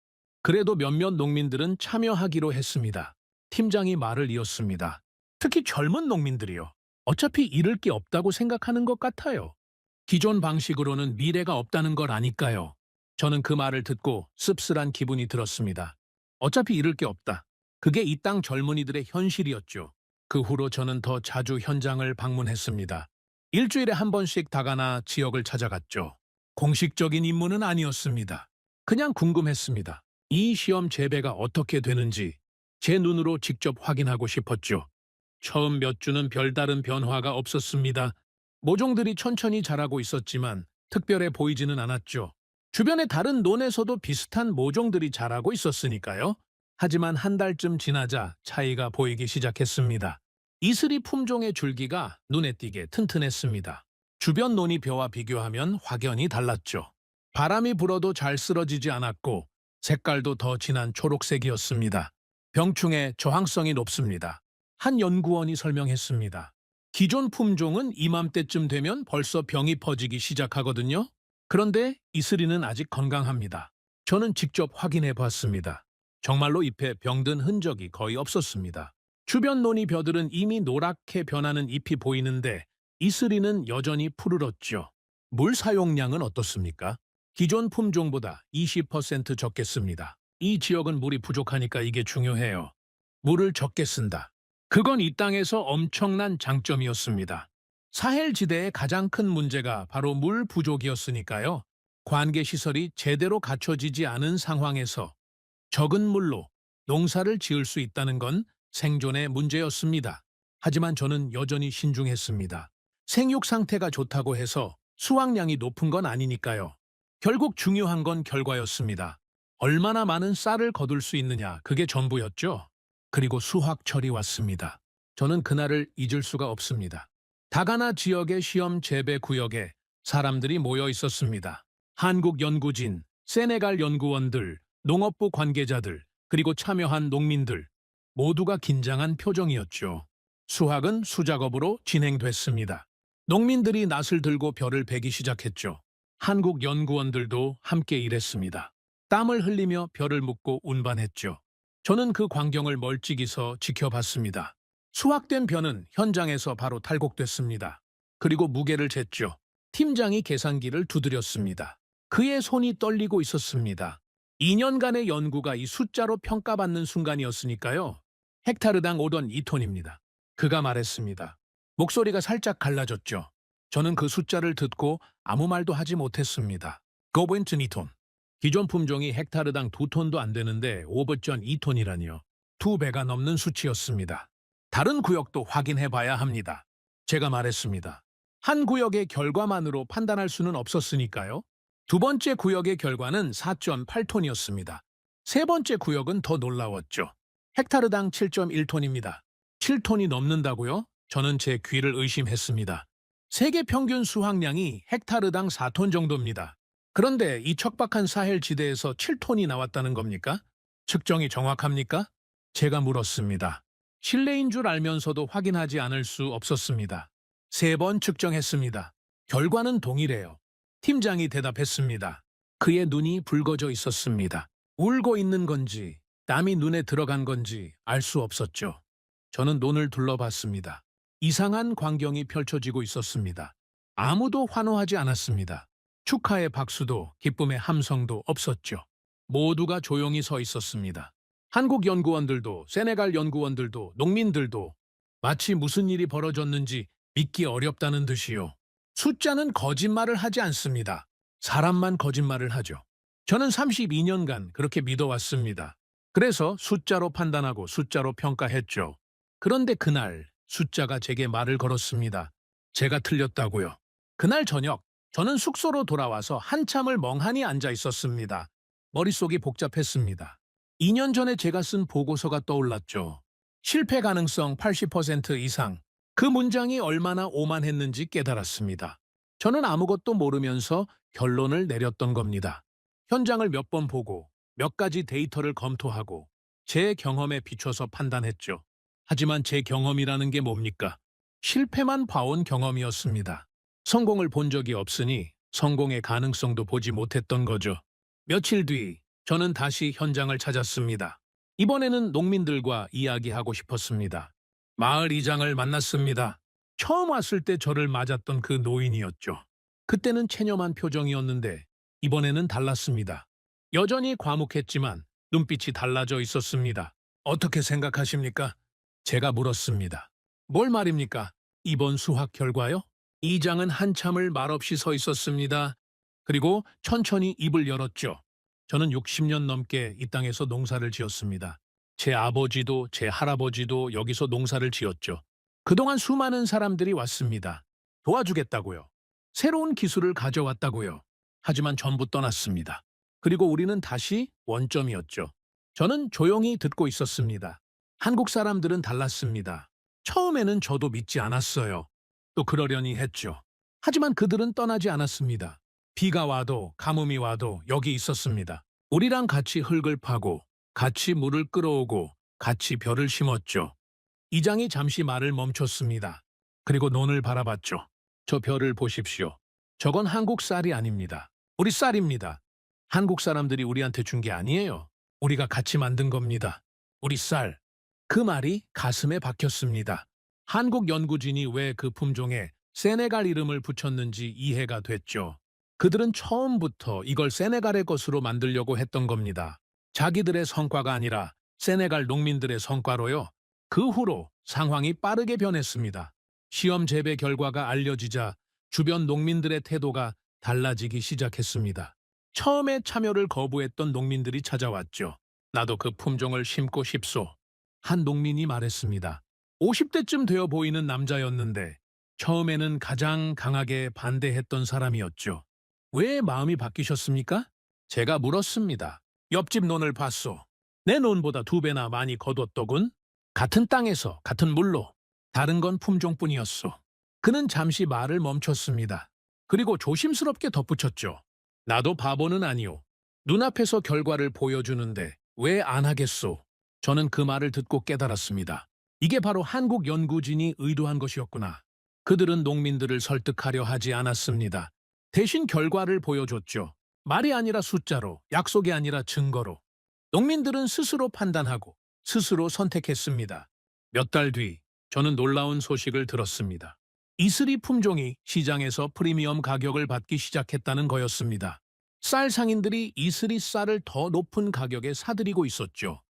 그래도 몇몇 농민들은 참여하기로 했습니다. 팀장이 말을 이었습니다. 특히 젊은 농민들이요. 어차피 잃을 게 없다고 생각하는 것 같아요. 기존 방식으로는 미래가 없다는 걸 아니까요. 저는 그 말을 듣고 씁쓸한 기분이 들었습니다. 어차피 잃을 게 없다. 그게 이 땅 젊은이들의 현실이었죠. 그 후로 저는 더 자주 현장을 방문했습니다. 일주일에 한 번씩 다가나 지역을 찾아갔죠. 공식적인 임무는 아니었습니다. 그냥 궁금했습니다. 이 시험 재배가 어떻게 되는지 제 눈으로 직접 확인하고 싶었죠. 처음 몇 주는 별다른 변화가 없었습니다. 모종들이 천천히 자라고 있었지만 특별해 보이지는 않았죠. 주변의 다른 논에서도 비슷한 모종들이 자라고 있었으니까요. 하지만 한 달쯤 지나자 차이가 보이기 시작했습니다. 이슬이 품종의 줄기가 눈에 띄게 튼튼했습니다. 주변 논이 벼와 비교하면 확연히 달랐죠. 바람이 불어도 잘 쓰러지지 않았고 색깔도 더 진한 초록색이었습니다. 병충해 저항성이 높습니다. 한 연구원이 설명했습니다. 기존 품종은 이맘때쯤 되면 벌써 병이 퍼지기 시작하거든요. 그런데 이슬이는 아직 건강합니다. 저는 직접 확인해 봤습니다. 정말로 잎에 병든 흔적이 거의 없었습니다. 주변 논이 벼들은 이미 노랗게 변하는 잎이 보이는데 이슬이는 여전히 푸르렀죠. 물 사용량은 어떻습니까? 기존 품종보다 20% 적겠습니다. 이 지역은 물이 부족하니까 이게 중요해요. 물을 적게 쓴다. 그건 이 땅에서 엄청난 장점이었습니다. 사헬 지대의 가장 큰 문제가 바로 물 부족이었으니까요. 관계 시설이 제대로 갖춰지지 않은 상황에서 적은 물로 농사를 지을 수 있다는 건 생존의 문제였습니다. 하지만 저는 여전히 신중했습니다. 생육 상태가 좋다고 해서 수확량이 높은 건 아니니까요. 결국 중요한 건 결과였습니다. 얼마나 많은 쌀을 거둘 수 있느냐, 그게 전부였죠. 그리고 수확철이 왔습니다. 저는 그날을 잊을 수가 없습니다. 다가나 지역의 시험 재배 구역에 사람들이 모여 있었습니다. 한국 연구진, 세네갈 연구원들, 농업부 관계자들, 그리고 참여한 농민들, 모두가 긴장한 표정이었죠. 수확은 수작업으로 진행됐습니다. 농민들이 낫을 들고 벼를 베기 시작했죠. 한국 연구원들도 함께 일했습니다. 땀을 흘리며 벼를 묶고 운반했죠. 저는 그 광경을 멀찍이서 지켜봤습니다. 수확된 벼는 현장에서 바로 탈곡됐습니다. 그리고 무게를 쟀죠. 팀장이 계산기를 두드렸습니다. 그의 손이 떨리고 있었습니다. 2년간의 연구가 이 숫자로 평가받는 순간이었으니까요. 헥타르당 오던 2톤입니다. 그가 말했습니다. 목소리가 살짝 갈라졌죠. 저는 그 숫자를 듣고 아무 말도 하지 못했습니다. 고벤트 2톤. 기존 품종이 헥타르당 2톤도 안 되는데 오버전 2톤이라니요. 2배가 넘는 수치였습니다. 다른 구역도 확인해 봐야 합니다. 제가 말했습니다. 한 구역의 결과만으로 판단할 수는 없었으니까요. 두 번째 구역의 결과는 4.8톤이었습니다. 세 번째 구역은 더 놀라웠죠. 헥타르당 7.1톤입니다. 7톤이 넘는다고요? 저는 제 귀를 의심했습니다. 세계 평균 수확량이 헥타르당 4톤 정도입니다. 그런데 이 척박한 사헬 지대에서 7톤이 나왔다는 겁니까? 측정이 정확합니까? 제가 물었습니다. 실내인 줄 알면서도 확인하지 않을 수 없었습니다. 3번 측정했습니다. 결과는 동일해요. 팀장이 대답했습니다. 그의 눈이 붉어져 있었습니다. 울고 있는 건지 땀이 눈에 들어간 건지 알 수 없었죠. 저는 논을 둘러봤습니다. 이상한 광경이 펼쳐지고 있었습니다. 아무도 환호하지 않았습니다. 축하의 박수도 기쁨의 함성도 없었죠. 모두가 조용히 서 있었습니다. 한국 연구원들도 세네갈 연구원들도 농민들도 마치 무슨 일이 벌어졌는지 믿기 어렵다는 듯이요. 숫자는 거짓말을 하지 않습니다. 사람만 거짓말을 하죠. 저는 32년간 그렇게 믿어왔습니다. 그래서 숫자로 판단하고 숫자로 평가했죠. 그런데 그날 숫자가 제게 말을 걸었습니다. 제가 틀렸다고요. 그날 저녁 저는 숙소로 돌아와서 한참을 멍하니 앉아 있었습니다. 머릿속이 복잡했습니다. 2년 전에 제가 쓴 보고서가 떠올랐죠. 실패 가능성 80% 이상. 그 문장이 얼마나 오만했는지 깨달았습니다. 저는 아무것도 모르면서 결론을 내렸던 겁니다. 현장을 몇 번 보고 몇 가지 데이터를 검토하고 제 경험에 비춰서 판단했죠. 하지만 제 경험이라는 게 뭡니까? 실패만 봐온 경험이었습니다. 성공을 본 적이 없으니 성공의 가능성도 보지 못했던 거죠. 며칠 뒤 저는 다시 현장을 찾았습니다. 이번에는 농민들과 이야기하고 싶었습니다. 마을 이장을 만났습니다. 처음 왔을 때 저를 맞았던 그 노인이었죠. 그때는 체념한 표정이었는데 이번에는 달랐습니다. 여전히 과묵했지만 눈빛이 달라져 있었습니다. 어떻게 생각하십니까? 제가 물었습니다. 뭘 말입니까? 이번 수학 결과요? 이장은 한참을 말없이 서 있었습니다. 그리고 천천히 입을 열었죠. 저는 60년 넘게 이 땅에서 농사를 지었습니다. 제 아버지도 제 할아버지도 여기서 농사를 지었죠. 그동안 수많은 사람들이 왔습니다. 도와주겠다고요. 새로운 기술을 가져왔다고요. 하지만 전부 떠났습니다. 그리고 우리는 다시 원점이었죠. 저는 조용히 듣고 있었습니다. 한국 사람들은 달랐습니다. 처음에는 저도 믿지 않았어요. 또 그러려니 했죠. 하지만 그들은 떠나지 않았습니다. 비가 와도 가뭄이 와도 여기 있었습니다. 우리랑 같이 흙을 파고 같이 물을 끌어오고 같이 벼를 심었죠. 이장이 잠시 말을 멈췄습니다. 그리고 논을 바라봤죠. 저 벼를 보십시오. 저건 한국 쌀이 아닙니다. 우리 쌀입니다. 한국 사람들이 우리한테 준 게 아니에요. 우리가 같이 만든 겁니다. 우리 쌀. 그 말이 가슴에 박혔습니다. 한국 연구진이 왜 그 품종에 세네갈 이름을 붙였는지 이해가 됐죠. 그들은 처음부터 이걸 세네갈의 것으로 만들려고 했던 겁니다. 자기들의 성과가 아니라 세네갈 농민들의 성과로요. 그 후로 상황이 빠르게 변했습니다. 시험 재배 결과가 알려지자 주변 농민들의 태도가 달라지기 시작했습니다. 처음에 참여를 거부했던 농민들이 찾아왔죠. 나도 그 품종을 심고 싶소. 한 농민이 말했습니다. 50대쯤 되어 보이는 남자였는데 처음에는 가장 강하게 반대했던 사람이었죠. 왜 마음이 바뀌셨습니까? 제가 물었습니다. 옆집 논을 봤소. 내 논보다 2배나 많이 거뒀더군. 같은 땅에서 같은 물로 다른 건 품종뿐이었소. 그는 잠시 말을 멈췄습니다. 그리고 조심스럽게 덧붙였죠. 나도 바보는 아니오. 눈앞에서 결과를 보여주는데 왜 안 하겠소? 저는 그 말을 듣고 깨달았습니다. 이게 바로 한국 연구진이 의도한 것이었구나. 그들은 농민들을 설득하려 하지 않았습니다. 대신 결과를 보여줬죠. 말이 아니라 숫자로, 약속이 아니라 증거로. 농민들은 스스로 판단하고 스스로 선택했습니다. 몇 달 뒤 저는 놀라운 소식을 들었습니다. 이슬이 품종이 시장에서 프리미엄 가격을 받기 시작했다는 거였습니다. 쌀 상인들이 이슬이 쌀을 더 높은 가격에 사들이고 있었죠.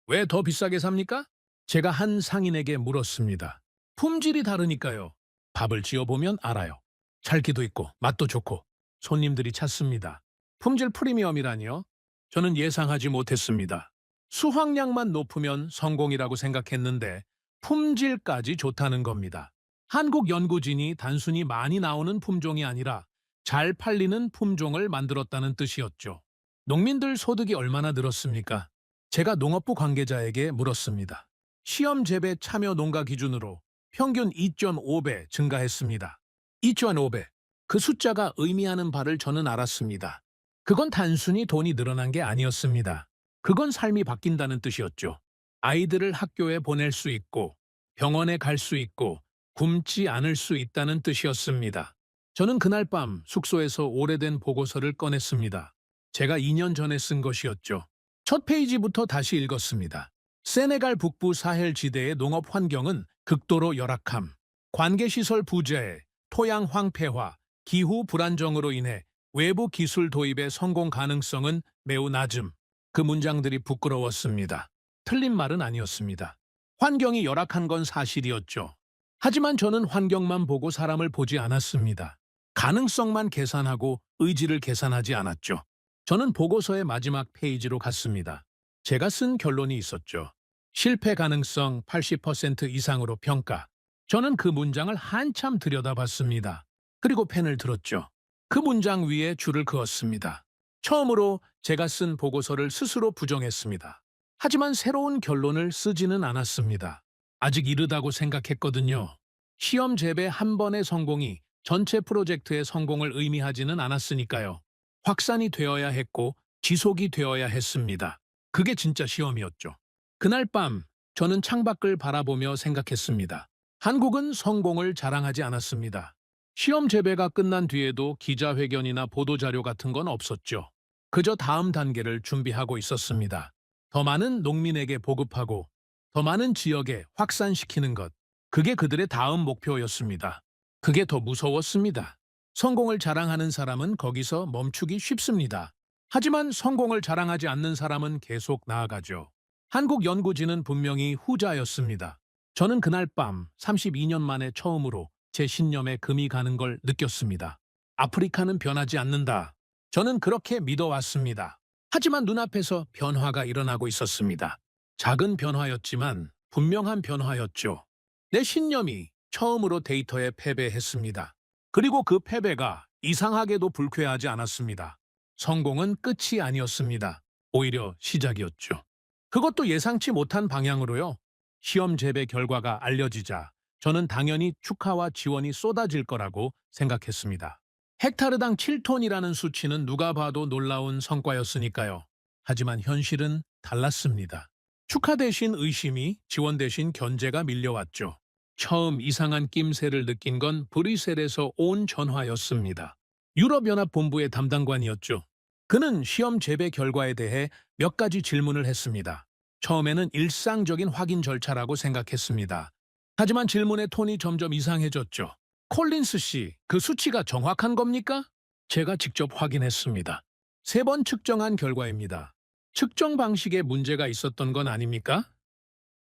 왜 더 비싸게 삽니까? 제가 한 상인에게 물었습니다. 품질이 다르니까요. 밥을 지어보면 알아요. 찰기도 있고 맛도 좋고 손님들이 찾습니다. 품질 프리미엄이라니요? 저는 예상하지 못했습니다. 수확량만 높으면 성공이라고 생각했는데 품질까지 좋다는 겁니다. 한국 연구진이 단순히 많이 나오는 품종이 아니라 잘 팔리는 품종을 만들었다는 뜻이었죠. 농민들 소득이 얼마나 늘었습니까? 제가 농업부 관계자에게 물었습니다. 시험 재배 참여 농가 기준으로 평균 2.5배 증가했습니다. 2.5배. 그 숫자가 의미하는 바를 저는 알았습니다. 그건 단순히 돈이 늘어난 게 아니었습니다. 그건 삶이 바뀐다는 뜻이었죠. 아이들을 학교에 보낼 수 있고 병원에 갈 수 있고 굶지 않을 수 있다는 뜻이었습니다. 저는 그날 밤 숙소에서 오래된 보고서를 꺼냈습니다. 제가 2년 전에 쓴 것이었죠. 첫 페이지부터 다시 읽었습니다. 세네갈 북부 사헬 지대의 농업 환경은 극도로 열악함, 관계시설 부재, 토양 황폐화, 기후 불안정으로 인해 외부 기술 도입의 성공 가능성은 매우 낮음. 그 문장들이 부끄러웠습니다. 틀린 말은 아니었습니다. 환경이 열악한 건 사실이었죠. 하지만 저는 환경만 보고 사람을 보지 않았습니다. 가능성만 계산하고 의지를 계산하지 않았죠. 저는 보고서의 마지막 페이지로 갔습니다. 제가 쓴 결론이 있었죠. 실패 가능성 80% 이상으로 평가. 저는 그 문장을 한참 들여다봤습니다. 그리고 펜을 들었죠. 그 문장 위에 줄을 그었습니다. 처음으로 제가 쓴 보고서를 스스로 부정했습니다. 하지만 새로운 결론을 쓰지는 않았습니다. 아직 이르다고 생각했거든요. 시험 재배 한 번의 성공이 전체 프로젝트의 성공을 의미하지는 않았으니까요. 확산이 되어야 했고 지속이 되어야 했습니다. 그게 진짜 시험이었죠. 그날 밤 저는 창밖을 바라보며 생각했습니다. 한국은 성공을 자랑하지 않았습니다. 시험 재배가 끝난 뒤에도 기자회견이나 보도자료 같은 건 없었죠. 그저 다음 단계를 준비하고 있었습니다. 더 많은 농민에게 보급하고 더 많은 지역에 확산시키는 것. 그게 그들의 다음 목표였습니다. 그게 더 무서웠습니다. 성공을 자랑하는 사람은 거기서 멈추기 쉽습니다. 하지만 성공을 자랑하지 않는 사람은 계속 나아가죠. 한국 연구진은 분명히 후자였습니다. 저는 그날 밤 32년 만에 처음으로 제 신념에 금이 가는 걸 느꼈습니다. 아프리카는 변하지 않는다. 저는 그렇게 믿어왔습니다. 하지만 눈앞에서 변화가 일어나고 있었습니다. 작은 변화였지만 분명한 변화였죠. 내 신념이 처음으로 데이터에 패배했습니다. 그리고 그 패배가 이상하게도 불쾌하지 않았습니다. 성공은 끝이 아니었습니다. 오히려 시작이었죠. 그것도 예상치 못한 방향으로요. 시험 재배 결과가 알려지자 저는 당연히 축하와 지원이 쏟아질 거라고 생각했습니다. 헥타르당 7톤이라는 수치는 누가 봐도 놀라운 성과였으니까요. 하지만 현실은 달랐습니다. 축하 대신 의심이, 지원 대신 견제가 밀려왔죠. 처음 이상한 낌새를 느낀 건 브뤼셀에서 온 전화였습니다. 유럽연합본부의 담당관이었죠. 그는 시험 재배 결과에 대해 몇 가지 질문을 했습니다. 처음에는 일상적인 확인 절차라고 생각했습니다. 하지만 질문의 톤이 점점 이상해졌죠. 콜린스 씨, 그 수치가 정확한 겁니까? 제가 직접 확인했습니다. 3번 측정한 결과입니다. 측정 방식에 문제가 있었던 건 아닙니까?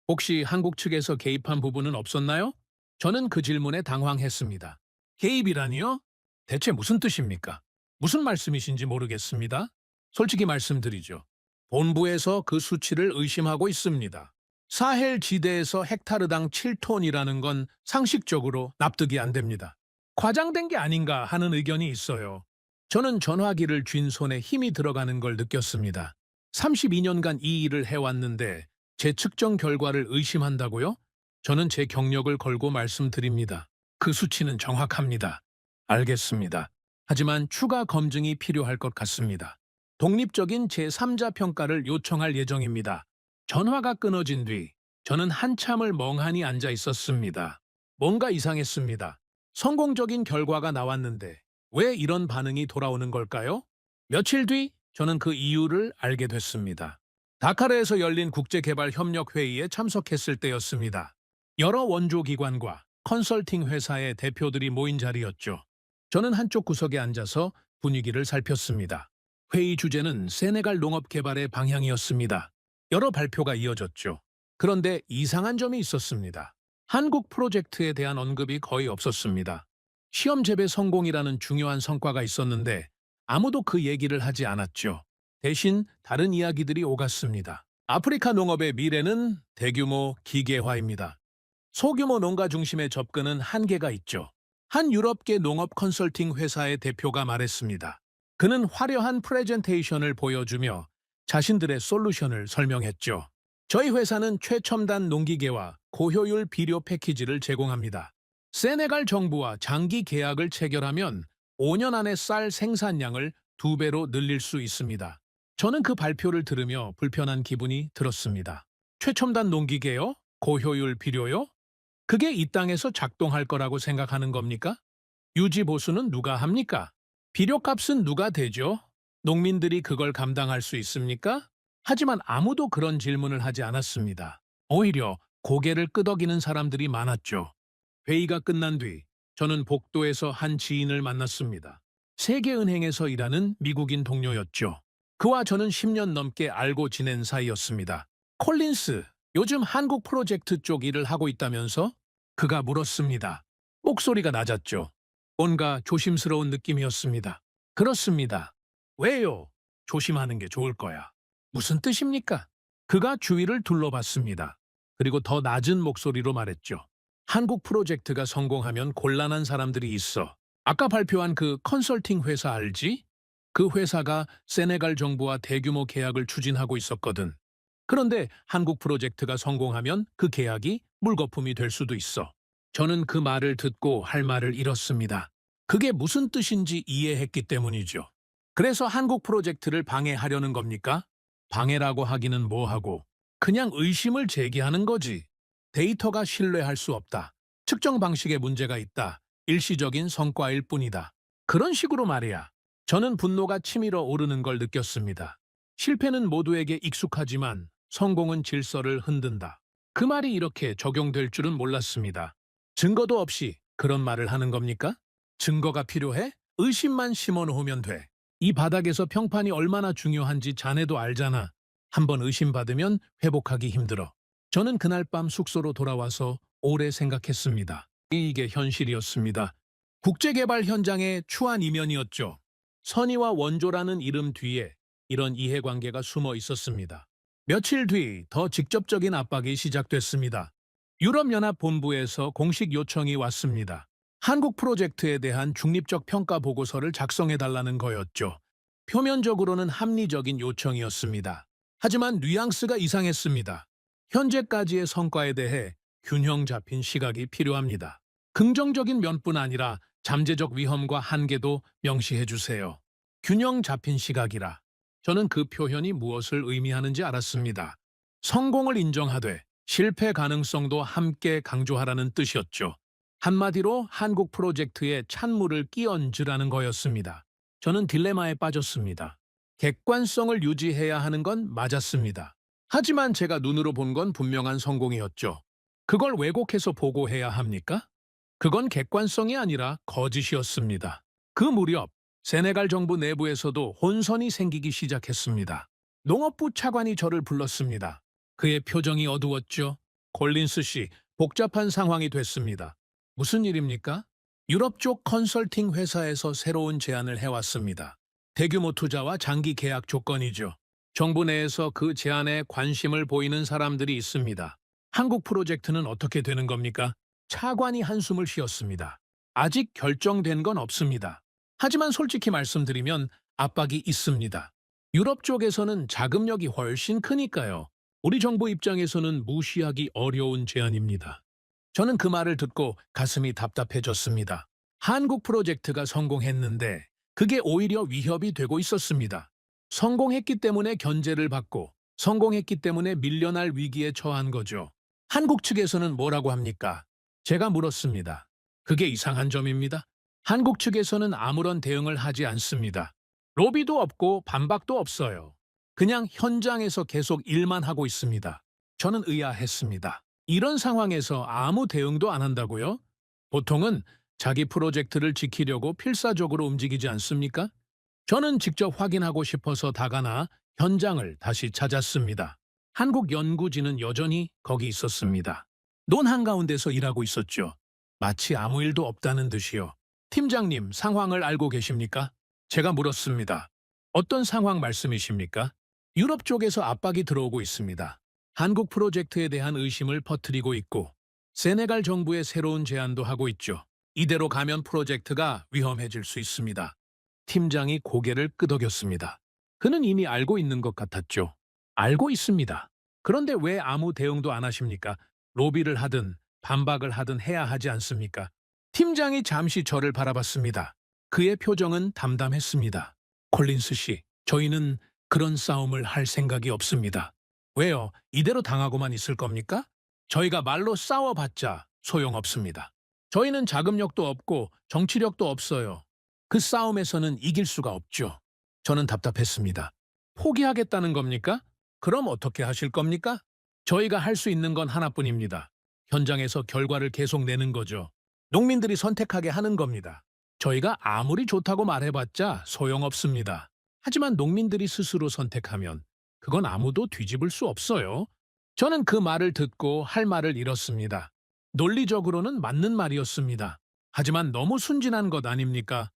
혹시 한국 측에서 개입한 부분은 없었나요? 저는 그 질문에 당황했습니다. 개입이라니요? 대체 무슨 뜻입니까? 무슨 말씀이신지 모르겠습니다. 솔직히 말씀드리죠. 본부에서 그 수치를 의심하고 있습니다. 사헬 지대에서 헥타르당 7톤이라는 건 상식적으로 납득이 안 됩니다. 과장된 게 아닌가 하는 의견이 있어요. 저는 전화기를 쥔 손에 힘이 들어가는 걸 느꼈습니다. 32년간 이 일을 해왔는데 제 측정 결과를 의심한다고요? 저는 제 경력을 걸고 말씀드립니다. 그 수치는 정확합니다. 알겠습니다. 하지만 추가 검증이 필요할 것 같습니다. 독립적인 제3자 평가를 요청할 예정입니다. 전화가 끊어진 뒤 저는 한참을 멍하니 앉아 있었습니다. 뭔가 이상했습니다. 성공적인 결과가 나왔는데 왜 이런 반응이 돌아오는 걸까요? 며칠 뒤 저는 그 이유를 알게 됐습니다. 다카르에서 열린 국제개발협력회의에 참석했을 때였습니다. 여러 원조기관과 컨설팅 회사의 대표들이 모인 자리였죠. 저는 한쪽 구석에 앉아서 분위기를 살폈습니다. 회의 주제는 세네갈 농업 개발의 방향이었습니다. 여러 발표가 이어졌죠. 그런데 이상한 점이 있었습니다. 한국 프로젝트에 대한 언급이 거의 없었습니다. 시험 재배 성공이라는 중요한 성과가 있었는데 아무도 그 얘기를 하지 않았죠. 대신 다른 이야기들이 오갔습니다. 아프리카 농업의 미래는 대규모 기계화입니다. 소규모 농가 중심의 접근은 한계가 있죠. 한 유럽계 농업 컨설팅 회사의 대표가 말했습니다. 그는 화려한 프레젠테이션을 보여주며 자신들의 솔루션을 설명했죠. 저희 회사는 최첨단 농기계와 고효율 비료 패키지를 제공합니다. 세네갈 정부와 장기 계약을 체결하면 5년 안에 쌀 생산량을 2배로 늘릴 수 있습니다. 저는 그 발표를 들으며 불편한 기분이 들었습니다. 최첨단 농기계요? 고효율 비료요? 그게 이 땅에서 작동할 거라고 생각하는 겁니까? 유지 보수는 누가 합니까? 비료값은 누가 대죠? 농민들이 그걸 감당할 수 있습니까? 하지만 아무도 그런 질문을 하지 않았습니다. 오히려 고개를 끄덕이는 사람들이 많았죠. 회의가 끝난 뒤 저는 복도에서 한 지인을 만났습니다. 세계은행에서 일하는 미국인 동료였죠. 그와 저는 10년 넘게 알고 지낸 사이였습니다. 콜린스, 요즘 한국 프로젝트 쪽 일을 하고 있다면서? 그가 물었습니다. 목소리가 낮았죠. 뭔가 조심스러운 느낌이었습니다. 그렇습니다. 왜요? 조심하는 게 좋을 거야. 무슨 뜻입니까? 그가 주위를 둘러봤습니다. 그리고 더 낮은 목소리로 말했죠. 한국 프로젝트가 성공하면 곤란한 사람들이 있어. 아까 발표한 그 컨설팅 회사 알지? 그 회사가 세네갈 정부와 대규모 계약을 추진하고 있었거든. 그런데 한국 프로젝트가 성공하면 그 계약이 물거품이 될 수도 있어. 저는 그 말을 듣고 할 말을 잃었습니다. 그게 무슨 뜻인지 이해했기 때문이죠. 그래서 한국 프로젝트를 방해하려는 겁니까? 방해라고 하기는 뭐하고 그냥 의심을 제기하는 거지. 데이터가 신뢰할 수 없다. 측정 방식에 문제가 있다. 일시적인 성과일 뿐이다. 그런 식으로 말이야. 저는 분노가 치밀어 오르는 걸 느꼈습니다. 실패는 모두에게 익숙하지만 성공은 질서를 흔든다. 그 말이 이렇게 적용될 줄은 몰랐습니다. 증거도 없이 그런 말을 하는 겁니까? 증거가 필요해? 의심만 심어놓으면 돼. 이 바닥에서 평판이 얼마나 중요한지 자네도 알잖아. 한번 의심받으면 회복하기 힘들어. 저는 그날 밤 숙소로 돌아와서 오래 생각했습니다. 이게 현실이었습니다. 국제개발 현장의 추한 이면이었죠. 선의와 원조라는 이름 뒤에 이런 이해관계가 숨어 있었습니다. 며칠 뒤 더 직접적인 압박이 시작됐습니다. 유럽연합 본부에서 공식 요청이 왔습니다. 한국 프로젝트에 대한 중립적 평가 보고서를 작성해달라는 거였죠. 표면적으로는 합리적인 요청이었습니다. 하지만 뉘앙스가 이상했습니다. 현재까지의 성과에 대해 균형 잡힌 시각이 필요합니다. 긍정적인 면뿐 아니라 잠재적 위험과 한계도 명시해 주세요. 균형 잡힌 시각이라. 저는 그 표현이 무엇을 의미하는지 알았습니다. 성공을 인정하되 실패 가능성도 함께 강조하라는 뜻이었죠. 한마디로 한국 프로젝트에 찬물을 끼얹으라는 거였습니다. 저는 딜레마에 빠졌습니다. 객관성을 유지해야 하는 건 맞았습니다. 하지만 제가 눈으로 본 건 분명한 성공이었죠. 그걸 왜곡해서 보고해야 합니까? 그건 객관성이 아니라 거짓이었습니다. 그 무렵 세네갈 정부 내부에서도 혼선이 생기기 시작했습니다. 농업부 차관이 저를 불렀습니다. 그의 표정이 어두웠죠. 콜린스 씨, 복잡한 상황이 됐습니다. 무슨 일입니까? 유럽 쪽 컨설팅 회사에서 새로운 제안을 해왔습니다. 대규모 투자와 장기 계약 조건이죠. 정부 내에서 그 제안에 관심을 보이는 사람들이 있습니다. 한국 프로젝트는 어떻게 되는 겁니까? 차관이 한숨을 쉬었습니다. 아직 결정된 건 없습니다. 하지만 솔직히 말씀드리면 압박이 있습니다. 유럽 쪽에서는 자금력이 훨씬 크니까요. 우리 정부 입장에서는 무시하기 어려운 제안입니다. 저는 그 말을 듣고 가슴이 답답해졌습니다. 한국 프로젝트가 성공했는데 그게 오히려 위협이 되고 있었습니다. 성공했기 때문에 견제를 받고 성공했기 때문에 밀려날 위기에 처한 거죠. 한국 측에서는 뭐라고 합니까? 제가 물었습니다. 그게 이상한 점입니다. 한국 측에서는 아무런 대응을 하지 않습니다. 로비도 없고 반박도 없어요. 그냥 현장에서 계속 일만 하고 있습니다. 저는 의아했습니다. 이런 상황에서 아무 대응도 안 한다고요? 보통은 자기 프로젝트를 지키려고 필사적으로 움직이지 않습니까? 저는 직접 확인하고 싶어서 다가나 현장을 다시 찾았습니다. 한국 연구진은 여전히 거기 있었습니다. 논 한가운데서 일하고 있었죠. 마치 아무 일도 없다는 듯이요. 팀장님, 상황을 알고 계십니까? 제가 물었습니다. 어떤 상황 말씀이십니까? 유럽 쪽에서 압박이 들어오고 있습니다. 한국 프로젝트에 대한 의심을 퍼뜨리고 있고, 세네갈 정부의 새로운 제안도 하고 있죠. 이대로 가면 프로젝트가 위험해질 수 있습니다. 팀장이 고개를 끄덕였습니다. 그는 이미 알고 있는 것 같았죠. 알고 있습니다. 그런데 왜 아무 대응도 안 하십니까? 로비를 하든 반박을 하든 해야 하지 않습니까? 팀장이 잠시 저를 바라봤습니다. 그의 표정은 담담했습니다. 콜린스 씨, 저희는 그런 싸움을 할 생각이 없습니다. 왜요? 이대로 당하고만 있을 겁니까? 저희가 말로 싸워봤자 소용없습니다. 저희는 자금력도 없고 정치력도 없어요. 그 싸움에서는 이길 수가 없죠. 저는 답답했습니다. 포기하겠다는 겁니까? 그럼 어떻게 하실 겁니까? 저희가 할 수 있는 건 하나뿐입니다. 현장에서 결과를 계속 내는 거죠. 농민들이 선택하게 하는 겁니다. 저희가 아무리 좋다고 말해봤자 소용없습니다. 하지만 농민들이 스스로 선택하면 그건 아무도 뒤집을 수 없어요. 저는 그 말을 듣고 할 말을 잃었습니다. 논리적으로는 맞는 말이었습니다. 하지만 너무 순진한 것 아닙니까?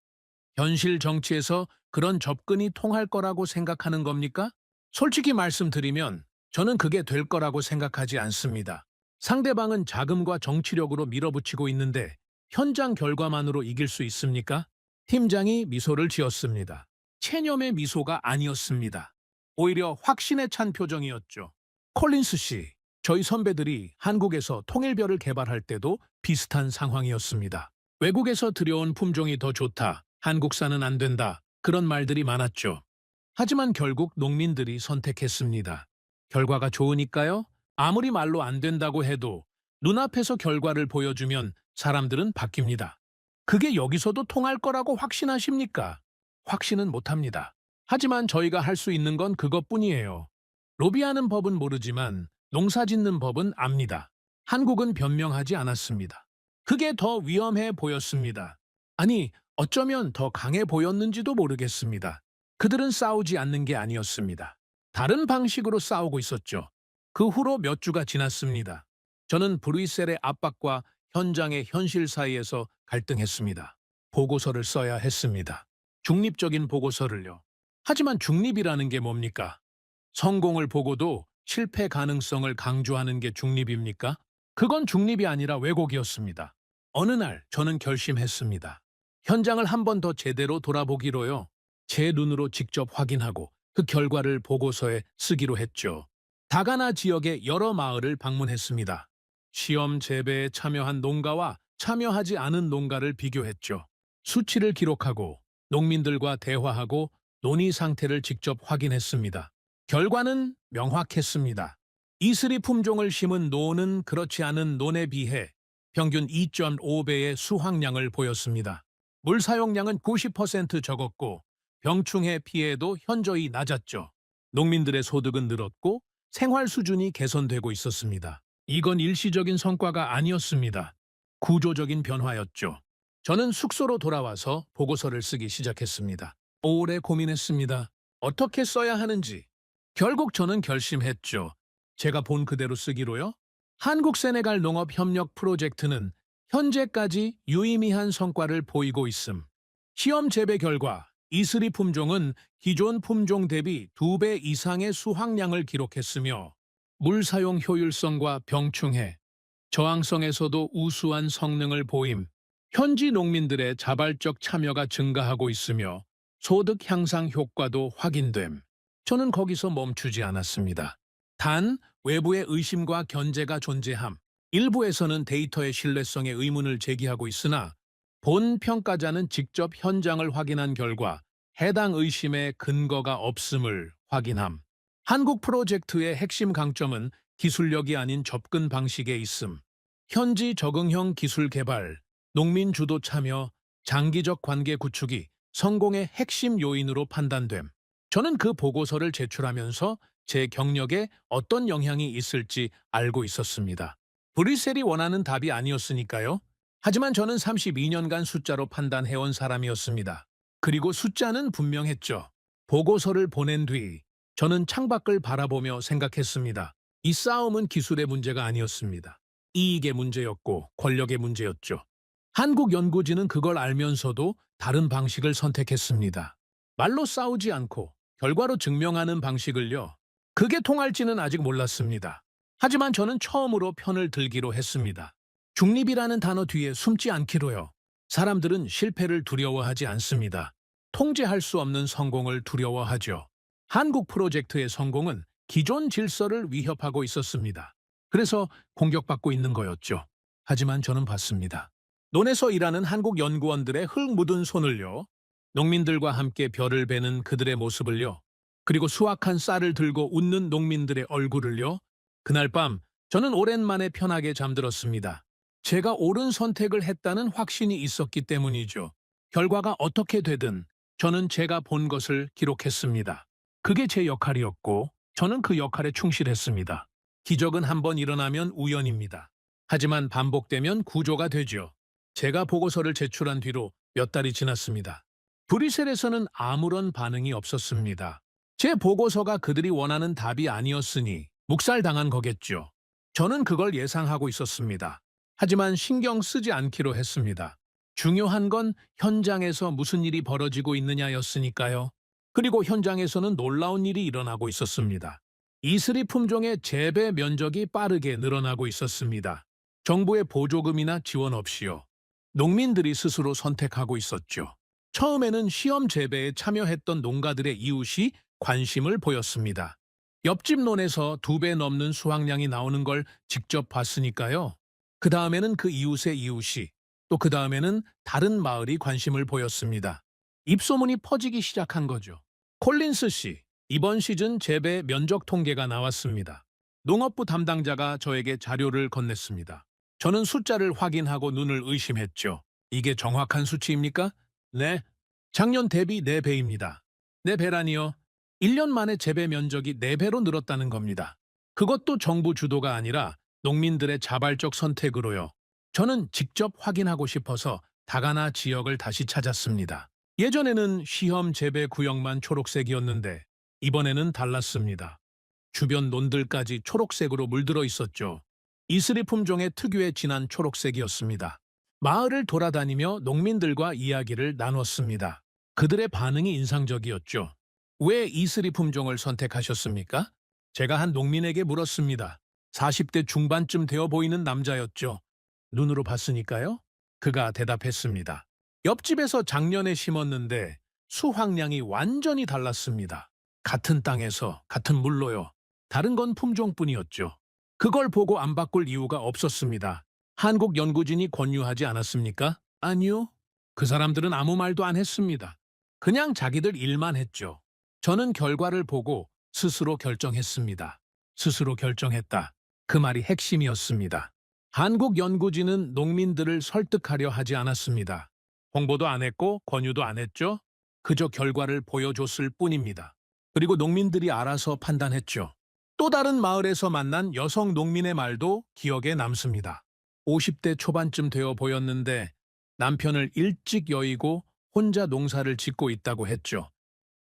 현실 정치에서 그런 접근이 통할 거라고 생각하는 겁니까? 솔직히 말씀드리면 저는 그게 될 거라고 생각하지 않습니다. 상대방은 자금과 정치력으로 밀어붙이고 있는데 현장 결과만으로 이길 수 있습니까? 팀장이 미소를 지었습니다. 체념의 미소가 아니었습니다. 오히려 확신에 찬 표정이었죠. 콜린스 씨, 저희 선배들이 한국에서 통일벼를 개발할 때도 비슷한 상황이었습니다. 외국에서 들여온 품종이 더 좋다, 한국산은 안 된다, 그런 말들이 많았죠. 하지만 결국 농민들이 선택했습니다. 결과가 좋으니까요? 아무리 말로 안 된다고 해도 눈앞에서 결과를 보여주면 사람들은 바뀝니다. 그게 여기서도 통할 거라고 확신하십니까? 확신은 못합니다. 하지만 저희가 할 수 있는 건 그것뿐이에요. 로비하는 법은 모르지만 농사 짓는 법은 압니다. 한국은 변명하지 않았습니다. 그게 더 위험해 보였습니다. 아니, 어쩌면 더 강해 보였는지도 모르겠습니다. 그들은 싸우지 않는 게 아니었습니다. 다른 방식으로 싸우고 있었죠. 그 후로 몇 주가 지났습니다. 저는 브뤼셀의 압박과 현장의 현실 사이에서 갈등했습니다. 보고서를 써야 했습니다. 중립적인 보고서를요. 하지만 중립이라는 게 뭡니까? 성공을 보고도 실패 가능성을 강조하는 게 중립입니까? 그건 중립이 아니라 왜곡이었습니다. 어느 날 저는 결심했습니다. 현장을 한 번 더 제대로 돌아보기로요. 제 눈으로 직접 확인하고 그 결과를 보고서에 쓰기로 했죠. 다가나 지역의 여러 마을을 방문했습니다. 시험 재배에 참여한 농가와 참여하지 않은 농가를 비교했죠. 수치를 기록하고 농민들과 대화하고 논의 상태를 직접 확인했습니다. 결과는 명확했습니다. 이슬이 품종을 심은 논은 그렇지 않은 논에 비해 평균 2.5배의 수확량을 보였습니다. 물 사용량은 90% 적었고 병충해 피해도 현저히 낮았죠. 농민들의 소득은 늘었고 생활 수준이 개선되고 있었습니다. 이건 일시적인 성과가 아니었습니다. 구조적인 변화였죠. 저는 숙소로 돌아와서 보고서를 쓰기 시작했습니다. 오래 고민했습니다. 어떻게 써야 하는지. 결국 저는 결심했죠. 제가 본 그대로 쓰기로요. 한국 세네갈 농업 협력 프로젝트는 현재까지 유의미한 성과를 보이고 있음. 시험 재배 결과 이슬이 품종은 기존 품종 대비 2배 이상의 수확량을 기록했으며 물 사용 효율성과 병충해, 저항성에서도 우수한 성능을 보임. 현지 농민들의 자발적 참여가 증가하고 있으며 소득 향상 효과도 확인됨. 저는 거기서 멈추지 않았습니다. 단, 외부의 의심과 견제가 존재함. 일부에서는 데이터의 신뢰성에 의문을 제기하고 있으나 본 평가자는 직접 현장을 확인한 결과 해당 의심에 근거가 없음을 확인함. 한국 프로젝트의 핵심 강점은 기술력이 아닌 접근 방식에 있음. 현지 적응형 기술 개발, 농민 주도 참여, 장기적 관계 구축이 성공의 핵심 요인으로 판단됨. 저는 그 보고서를 제출하면서 제 경력에 어떤 영향이 있을지 알고 있었습니다. 브뤼셀이 원하는 답이 아니었으니까요. 하지만 저는 32년간 숫자로 판단해온 사람이었습니다. 그리고 숫자는 분명했죠. 보고서를 보낸 뒤 저는 창밖을 바라보며 생각했습니다. 이 싸움은 기술의 문제가 아니었습니다. 이익의 문제였고 권력의 문제였죠. 한국 연구진은 그걸 알면서도 다른 방식을 선택했습니다. 말로 싸우지 않고 결과로 증명하는 방식을요. 그게 통할지는 아직 몰랐습니다. 하지만 저는 처음으로 편을 들기로 했습니다. 중립이라는 단어 뒤에 숨지 않기로요. 사람들은 실패를 두려워하지 않습니다. 통제할 수 없는 성공을 두려워하죠. 한국 프로젝트의 성공은 기존 질서를 위협하고 있었습니다. 그래서 공격받고 있는 거였죠. 하지만 저는 봤습니다. 논에서 일하는 한국 연구원들의 흙 묻은 손을요. 농민들과 함께 별을 베는 그들의 모습을요. 그리고 수확한 쌀을 들고 웃는 농민들의 얼굴을요. 그날 밤 저는 오랜만에 편하게 잠들었습니다. 제가 옳은 선택을 했다는 확신이 있었기 때문이죠. 결과가 어떻게 되든 저는 제가 본 것을 기록했습니다. 그게 제 역할이었고 저는 그 역할에 충실했습니다. 기적은 한번 일어나면 우연입니다. 하지만 반복되면 구조가 되죠. 제가 보고서를 제출한 뒤로 몇 달이 지났습니다. 브뤼셀에서는 아무런 반응이 없었습니다. 제 보고서가 그들이 원하는 답이 아니었으니 묵살당한 거겠죠. 저는 그걸 예상하고 있었습니다. 하지만 신경 쓰지 않기로 했습니다. 중요한 건 현장에서 무슨 일이 벌어지고 있느냐였으니까요. 그리고 현장에서는 놀라운 일이 일어나고 있었습니다. 이슬이 품종의 재배 면적이 빠르게 늘어나고 있었습니다. 정부의 보조금이나 지원 없이요. 농민들이 스스로 선택하고 있었죠. 처음에는 시험 재배에 참여했던 농가들의 이웃이 관심을 보였습니다. 옆집 논에서 2배 넘는 수확량이 나오는 걸 직접 봤으니까요. 그 다음에는 그 이웃의 이웃이, 또 그 다음에는 다른 마을이 관심을 보였습니다. 입소문이 퍼지기 시작한 거죠. 콜린스 씨, 이번 시즌 재배 면적 통계가 나왔습니다. 농업부 담당자가 저에게 자료를 건넸습니다. 저는 숫자를 확인하고 눈을 의심했죠. 이게 정확한 수치입니까? 네. 작년 대비 4배입니다. 4배라니요? 1년 만에 재배 면적이 4배로 늘었다는 겁니다. 그것도 정부 주도가 아니라 농민들의 자발적 선택으로요. 저는 직접 확인하고 싶어서 다가나 지역을 다시 찾았습니다. 예전에는 시험 재배 구역만 초록색이었는데 이번에는 달랐습니다. 주변 논들까지 초록색으로 물들어 있었죠. 이슬이 품종의 특유의 진한 초록색이었습니다. 마을을 돌아다니며 농민들과 이야기를 나눴습니다. 그들의 반응이 인상적이었죠. 왜 이슬이 품종을 선택하셨습니까? 제가 한 농민에게 물었습니다. 40대 중반쯤 되어 보이는 남자였죠. 눈으로 봤으니까요. 그가 대답했습니다. 옆집에서 작년에 심었는데 수확량이 완전히 달랐습니다. 같은 땅에서 같은 물로요. 다른 건 품종뿐이었죠. 그걸 보고 안 바꿀 이유가 없었습니다. 한국 연구진이 권유하지 않았습니까? 아니요. 그 사람들은 아무 말도 안 했습니다. 그냥 자기들 일만 했죠. 저는 결과를 보고 스스로 결정했습니다. 스스로 결정했다. 그 말이 핵심이었습니다. 한국 연구진은 농민들을 설득하려 하지 않았습니다. 홍보도 안 했고 권유도 안 했죠. 그저 결과를 보여줬을 뿐입니다. 그리고 농민들이 알아서 판단했죠. 또 다른 마을에서 만난 여성 농민의 말도 기억에 남습니다. 50대 초반쯤 되어 보였는데 남편을 일찍 여의고 혼자 농사를 짓고 있다고 했죠.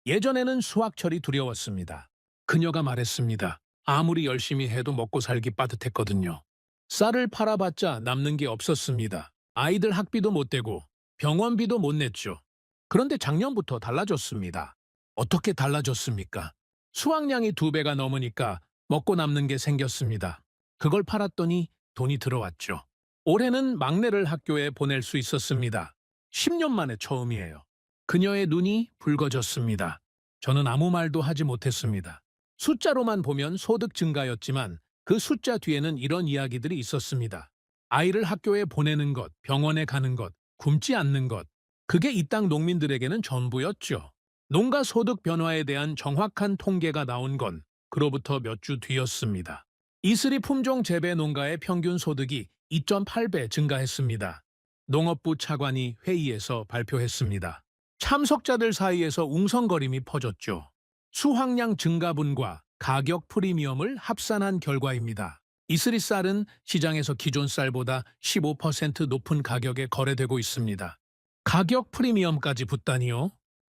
예전에는 수확철이 두려웠습니다. 그녀가 말했습니다. 아무리 열심히 해도 먹고 살기 빠듯했거든요. 쌀을 팔아봤자 남는 게 없었습니다. 아이들 학비도 못 대고 병원비도 못 냈죠. 그런데 작년부터 달라졌습니다. 어떻게 달라졌습니까? 수확량이 2배가 넘으니까 먹고 남는 게 생겼습니다. 그걸 팔았더니 돈이 들어왔죠. 올해는 막내를 학교에 보낼 수 있었습니다. 10년 만에 처음이에요. 그녀의 눈이 붉어졌습니다. 저는 아무 말도 하지 못했습니다. 숫자로만 보면 소득 증가였지만 그 숫자 뒤에는 이런 이야기들이 있었습니다. 아이를 학교에 보내는 것, 병원에 가는 것, 굶지 않는 것. 그게 이 땅 농민들에게는 전부였죠. 농가 소득 변화에 대한 정확한 통계가 나온 건 그로부터 몇 주 뒤였습니다. 이슬이 품종 재배 농가의 평균 소득이 2.8배 증가했습니다. 농업부 차관이 회의에서 발표했습니다. 참석자들 사이에서 웅성거림이 퍼졌죠. 수확량 증가분과 가격 프리미엄을 합산한 결과입니다. 이슬이 쌀은 시장에서 기존 쌀보다 15% 높은 가격에 거래되고 있습니다. 가격 프리미엄까지 붙다니요?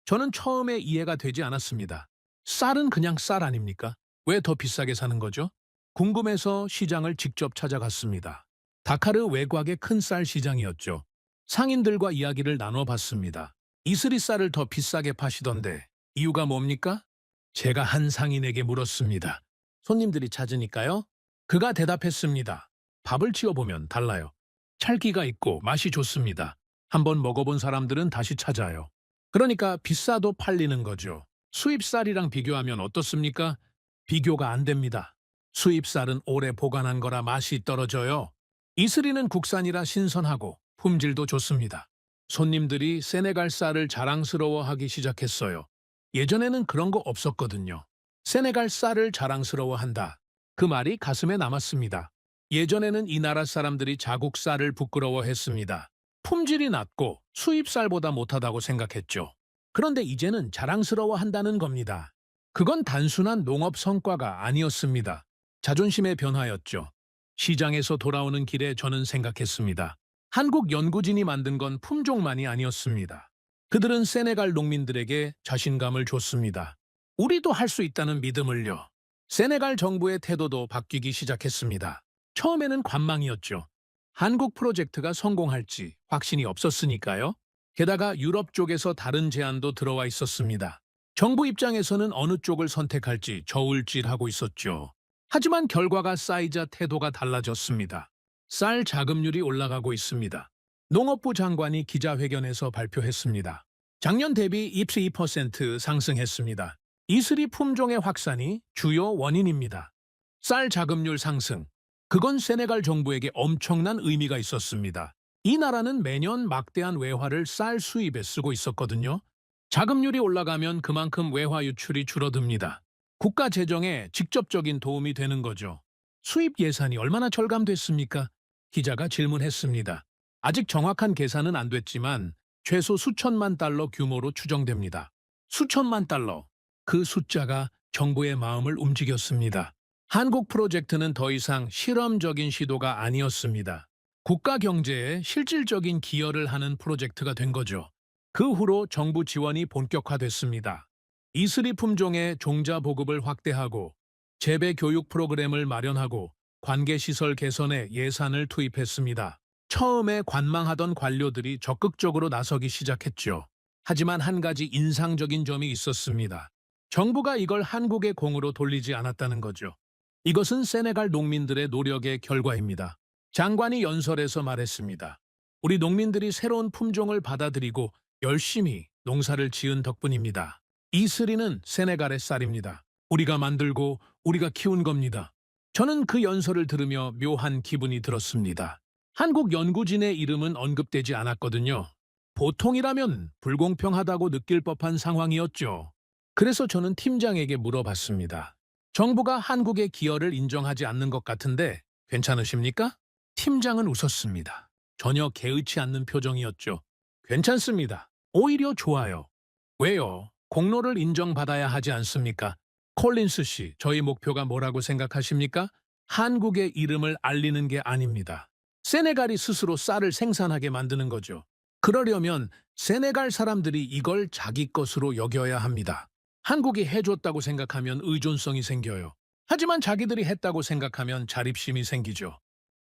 저는 처음에 이해가 되지 않았습니다. 쌀은 그냥 쌀 아닙니까? 왜 더 비싸게 사는 거죠? 궁금해서 시장을 직접 찾아갔습니다. 다카르 외곽의 큰 쌀 시장이었죠. 상인들과 이야기를 나눠봤습니다. 이슬이 쌀을 더 비싸게 파시던데 이유가 뭡니까? 제가 한 상인에게 물었습니다. 손님들이 찾으니까요? 그가 대답했습니다. 밥을 지어보면 달라요. 찰기가 있고 맛이 좋습니다. 한번 먹어본 사람들은 다시 찾아요. 그러니까 비싸도 팔리는 거죠. 수입 쌀이랑 비교하면 어떻습니까? 비교가 안 됩니다. 수입 쌀은 오래 보관한 거라 맛이 떨어져요. 이슬이는 국산이라 신선하고 품질도 좋습니다. 손님들이 세네갈 쌀을 자랑스러워하기 시작했어요. 예전에는 그런 거 없었거든요. 세네갈 쌀을 자랑스러워한다. 그 말이 가슴에 남았습니다. 예전에는 이 나라 사람들이 자국 쌀을 부끄러워했습니다. 품질이 낮고 수입 쌀보다 못하다고 생각했죠. 그런데 이제는 자랑스러워한다는 겁니다. 그건 단순한 농업 성과가 아니었습니다. 자존심의 변화였죠. 시장에서 돌아오는 길에 저는 생각했습니다. 한국 연구진이 만든 건 품종만이 아니었습니다. 그들은 세네갈 농민들에게 자신감을 줬습니다. 우리도 할 수 있다는 믿음을요. 세네갈 정부의 태도도 바뀌기 시작했습니다. 처음에는 관망이었죠. 한국 프로젝트가 성공할지 확신이 없었으니까요. 게다가 유럽 쪽에서 다른 제안도 들어와 있었습니다. 정부 입장에서는 어느 쪽을 선택할지 저울질하고 있었죠. 하지만 결과가 쌓이자 태도가 달라졌습니다. 쌀 자급률이 올라가고 있습니다. 농업부 장관이 기자회견에서 발표했습니다. 작년 대비 22% 상승했습니다. 이슬이 품종의 확산이 주요 원인입니다. 쌀 자급률 상승. 그건 세네갈 정부에게 엄청난 의미가 있었습니다. 이 나라는 매년 막대한 외화를 쌀 수입에 쓰고 있었거든요. 자급률이 올라가면 그만큼 외화 유출이 줄어듭니다. 국가 재정에 직접적인 도움이 되는 거죠. 수입 예산이 얼마나 절감됐습니까? 기자가 질문했습니다. 아직 정확한 계산은 안 됐지만 최소 수천만 달러 규모로 추정됩니다. 수천만 달러. 그 숫자가 정부의 마음을 움직였습니다. 한국 프로젝트는 더 이상 실험적인 시도가 아니었습니다. 국가 경제에 실질적인 기여를 하는 프로젝트가 된 거죠. 그 후로 정부 지원이 본격화됐습니다. 이슬이 품종의 종자 보급을 확대하고 재배 교육 프로그램을 마련하고 관계시설 개선에 예산을 투입했습니다. 처음에 관망하던 관료들이 적극적으로 나서기 시작했죠. 하지만 한 가지 인상적인 점이 있었습니다. 정부가 이걸 한국의 공으로 돌리지 않았다는 거죠. 이것은 세네갈 농민들의 노력의 결과입니다. 장관이 연설에서 말했습니다. 우리 농민들이 새로운 품종을 받아들이고 열심히 농사를 지은 덕분입니다. 이슬이는 세네갈의 쌀입니다. 우리가 만들고 우리가 키운 겁니다. 저는 그 연설을 들으며 묘한 기분이 들었습니다. 한국 연구진의 이름은 언급되지 않았거든요. 보통이라면 불공평하다고 느낄 법한 상황이었죠. 그래서 저는 팀장에게 물어봤습니다. 정부가 한국의 기여를 인정하지 않는 것 같은데 괜찮으십니까? 팀장은 웃었습니다. 전혀 개의치 않는 표정이었죠. 괜찮습니다. 오히려 좋아요. 왜요? 공로를 인정받아야 하지 않습니까? 콜린스 씨, 저희 목표가 뭐라고 생각하십니까? 한국의 이름을 알리는 게 아닙니다. 세네갈이 스스로 쌀을 생산하게 만드는 거죠. 그러려면 세네갈 사람들이 이걸 자기 것으로 여겨야 합니다. 한국이 해줬다고 생각하면 의존성이 생겨요. 하지만 자기들이 했다고 생각하면 자립심이 생기죠.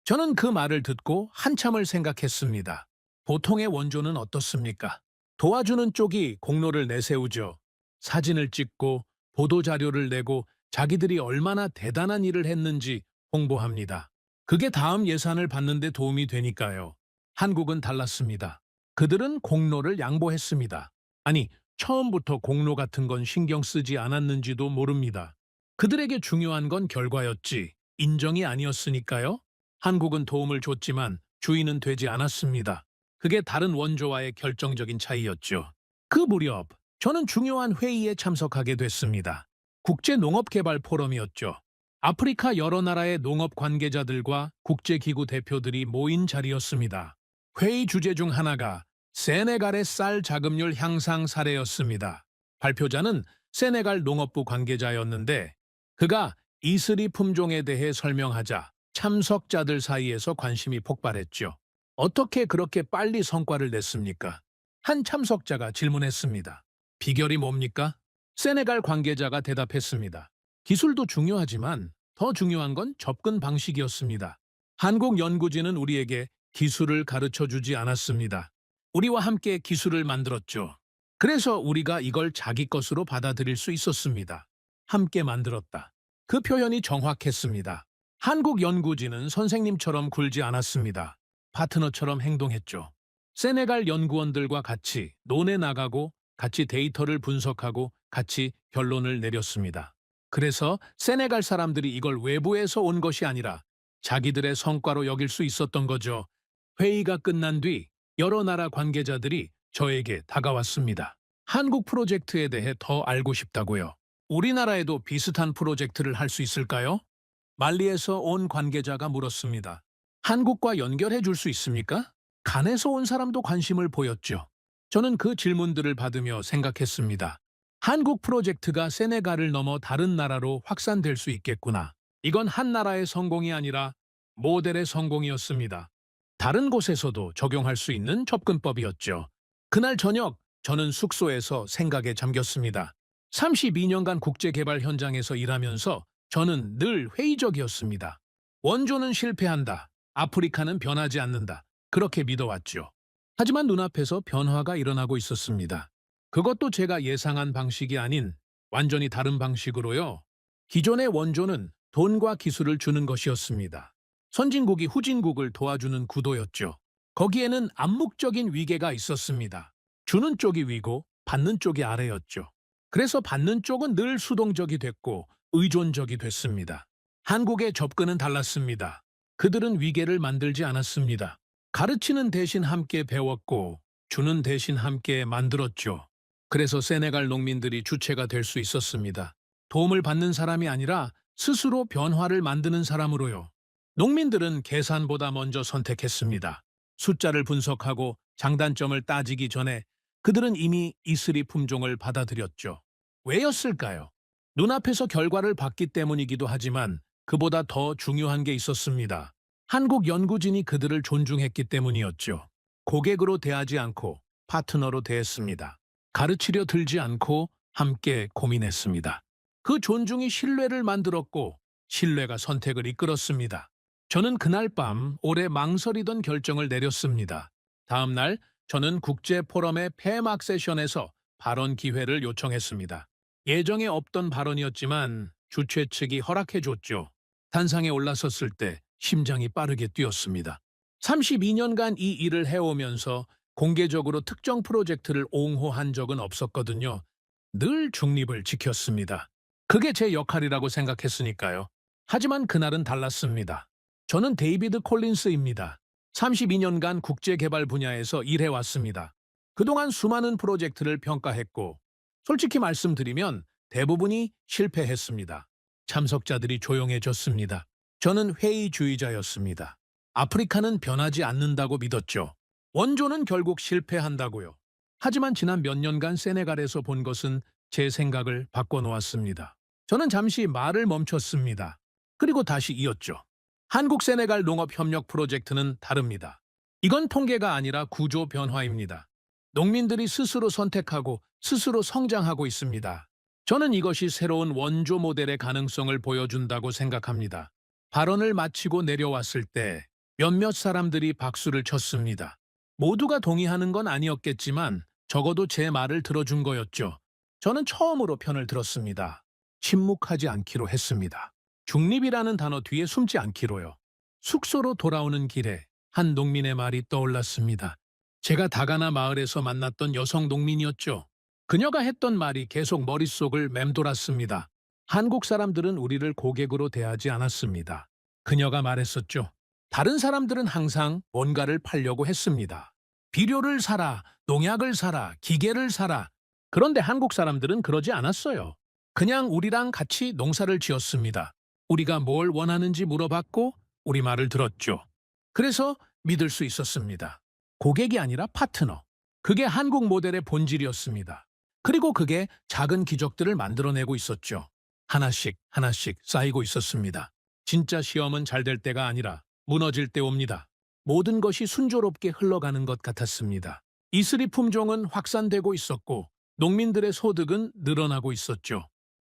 저는 그 말을 듣고 한참을 생각했습니다. 보통의 원조는 어떻습니까? 도와주는 쪽이 공로를 내세우죠. 사진을 찍고 보도자료를 내고 자기들이 얼마나 대단한 일을 했는지 홍보합니다. 그게 다음 예산을 받는 데 도움이 되니까요. 한국은 달랐습니다. 그들은 공로를 양보했습니다. 아니, 처음부터 공로 같은 건 신경 쓰지 않았는지도 모릅니다. 그들에게 중요한 건 결과였지 인정이 아니었으니까요. 한국은 도움을 줬지만 주인은 되지 않았습니다. 그게 다른 원조와의 결정적인 차이였죠. 그 무렵 저는 중요한 회의에 참석하게 됐습니다. 국제농업개발 포럼이었죠. 아프리카 여러 나라의 농업 관계자들과 국제기구 대표들이 모인 자리였습니다. 회의 주제 중 하나가 세네갈의 쌀 자급률 향상 사례였습니다. 발표자는 세네갈 농업부 관계자였는데 그가 이슬이 품종에 대해 설명하자 참석자들 사이에서 관심이 폭발했죠. 어떻게 그렇게 빨리 성과를 냈습니까? 한 참석자가 질문했습니다. 비결이 뭡니까? 세네갈 관계자가 대답했습니다. 기술도 중요하지만 더 중요한 건 접근 방식이었습니다. 한국 연구진은 우리에게 기술을 가르쳐 주지 않았습니다. 우리와 함께 기술을 만들었죠. 그래서 우리가 이걸 자기 것으로 받아들일 수 있었습니다. 함께 만들었다. 그 표현이 정확했습니다. 한국 연구진은 선생님처럼 굴지 않았습니다. 파트너처럼 행동했죠. 세네갈 연구원들과 같이 논에 나가고 같이 데이터를 분석하고 같이 결론을 내렸습니다. 그래서 세네갈 사람들이 이걸 외부에서 온 것이 아니라 자기들의 성과로 여길 수 있었던 거죠. 회의가 끝난 뒤 여러 나라 관계자들이 저에게 다가왔습니다. 한국 프로젝트에 대해 더 알고 싶다고요. 우리나라에도 비슷한 프로젝트를 할 수 있을까요? 말리에서 온 관계자가 물었습니다. 한국과 연결해 줄 수 있습니까? 간에서 온 사람도 관심을 보였죠. 저는 그 질문들을 받으며 생각했습니다. 한국 프로젝트가 세네갈을 넘어 다른 나라로 확산될 수 있겠구나. 이건 한 나라의 성공이 아니라 모델의 성공이었습니다. 다른 곳에서도 적용할 수 있는 접근법이었죠. 그날 저녁 저는 숙소에서 생각에 잠겼습니다. 32년간 국제개발 현장에서 일하면서 저는 늘 회의적이었습니다. 원조는 실패한다. 아프리카는 변하지 않는다. 그렇게 믿어왔죠. 하지만 눈앞에서 변화가 일어나고 있었습니다. 그것도 제가 예상한 방식이 아닌 완전히 다른 방식으로요. 기존의 원조는 돈과 기술을 주는 것이었습니다. 선진국이 후진국을 도와주는 구도였죠. 거기에는 암묵적인 위계가 있었습니다. 주는 쪽이 위고 받는 쪽이 아래였죠. 그래서 받는 쪽은 늘 수동적이 됐고 의존적이 됐습니다. 한국의 접근은 달랐습니다. 그들은 위계를 만들지 않았습니다. 가르치는 대신 함께 배웠고 주는 대신 함께 만들었죠. 그래서 세네갈 농민들이 주체가 될 수 있었습니다. 도움을 받는 사람이 아니라 스스로 변화를 만드는 사람으로요. 농민들은 계산보다 먼저 선택했습니다. 숫자를 분석하고 장단점을 따지기 전에 그들은 이미 이슬이 품종을 받아들였죠. 왜였을까요? 눈앞에서 결과를 봤기 때문이기도 하지만 그보다 더 중요한 게 있었습니다. 한국 연구진이 그들을 존중했기 때문이었죠. 고객으로 대하지 않고 파트너로 대했습니다. 가르치려 들지 않고 함께 고민했습니다. 그 존중이 신뢰를 만들었고 신뢰가 선택을 이끌었습니다. 저는 그날 밤 오래 망설이던 결정을 내렸습니다. 다음 날 저는 국제 포럼의 폐막 세션에서 발언 기회를 요청했습니다. 예정에 없던 발언이었지만 주최 측이 허락해 줬죠. 단상에 올라섰을 때 심장이 빠르게 뛰었습니다. 32년간 이 일을 해오면서 공개적으로 특정 프로젝트를 옹호한 적은 없었거든요. 늘 중립을 지켰습니다. 그게 제 역할이라고 생각했으니까요. 하지만 그날은 달랐습니다. 저는 데이비드 콜린스입니다. 32년간 국제개발 분야에서 일해왔습니다. 그동안 수많은 프로젝트를 평가했고 솔직히 말씀드리면 대부분이 실패했습니다. 참석자들이 조용해졌습니다. 저는 회의주의자였습니다. 아프리카는 변하지 않는다고 믿었죠. 원조는 결국 실패한다고요. 하지만 지난 몇 년간 세네갈에서 본 것은 제 생각을 바꿔놓았습니다. 저는 잠시 말을 멈췄습니다. 그리고 다시 이었죠. 한국 세네갈 농업협력 프로젝트는 다릅니다. 이건 통계가 아니라 구조 변화입니다. 농민들이 스스로 선택하고 스스로 성장하고 있습니다. 저는 이것이 새로운 원조 모델의 가능성을 보여준다고 생각합니다. 발언을 마치고 내려왔을 때 몇몇 사람들이 박수를 쳤습니다. 모두가 동의하는 건 아니었겠지만 적어도 제 말을 들어준 거였죠. 저는 처음으로 편을 들었습니다. 침묵하지 않기로 했습니다. 중립이라는 단어 뒤에 숨지 않기로요. 숙소로 돌아오는 길에 한 농민의 말이 떠올랐습니다. 제가 다가나 마을에서 만났던 여성 농민이었죠. 그녀가 했던 말이 계속 머릿속을 맴돌았습니다. 한국 사람들은 우리를 고객으로 대하지 않았습니다. 그녀가 말했었죠. 다른 사람들은 항상 뭔가를 팔려고 했습니다. 비료를 사라, 농약을 사라, 기계를 사라. 그런데 한국 사람들은 그러지 않았어요. 그냥 우리랑 같이 농사를 지었습니다. 우리가 뭘 원하는지 물어봤고 우리 말을 들었죠. 그래서 믿을 수 있었습니다. 고객이 아니라 파트너. 그게 한국 모델의 본질이었습니다. 그리고 그게 작은 기적들을 만들어내고 있었죠. 하나씩 하나씩 쌓이고 있었습니다. 진짜 시험은 잘 될 때가 아니라 무너질 때 옵니다. 모든 것이 순조롭게 흘러가는 것 같았습니다. 이슬이 품종은 확산되고 있었고 농민들의 소득은 늘어나고 있었죠.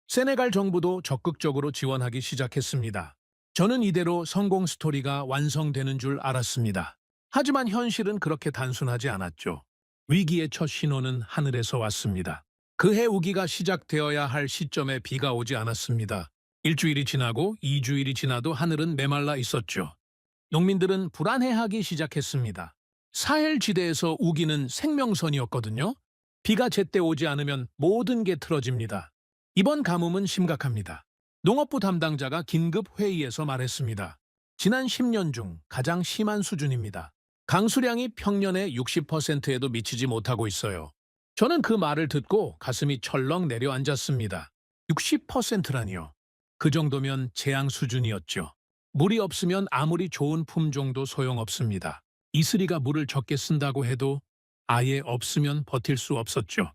세네갈 정부도 적극적으로 지원하기 시작했습니다. 저는 이대로 성공 스토리가 완성되는 줄 알았습니다. 하지만 현실은 그렇게 단순하지 않았죠. 위기의 첫 신호는 하늘에서 왔습니다. 그해 우기가 시작되어야 할 시점에 비가 오지 않았습니다. 일주일이 지나고 2주일이 지나도 하늘은 메말라 있었죠. 농민들은 불안해하기 시작했습니다. 사헬 지대에서 우기는 생명선이었거든요. 비가 제때 오지 않으면 모든 게 틀어집니다. 이번 가뭄은 심각합니다. 농업부 담당자가 긴급 회의에서 말했습니다. 지난 10년 중 가장 심한 수준입니다. 강수량이 평년의 60%에도 미치지 못하고 있어요. 저는 그 말을 듣고 가슴이 철렁 내려앉았습니다. 60%라니요. 그 정도면 재앙 수준이었죠. 물이 없으면 아무리 좋은 품종도 소용없습니다. 이슬이가 물을 적게 쓴다고 해도 아예 없으면 버틸 수 없었죠.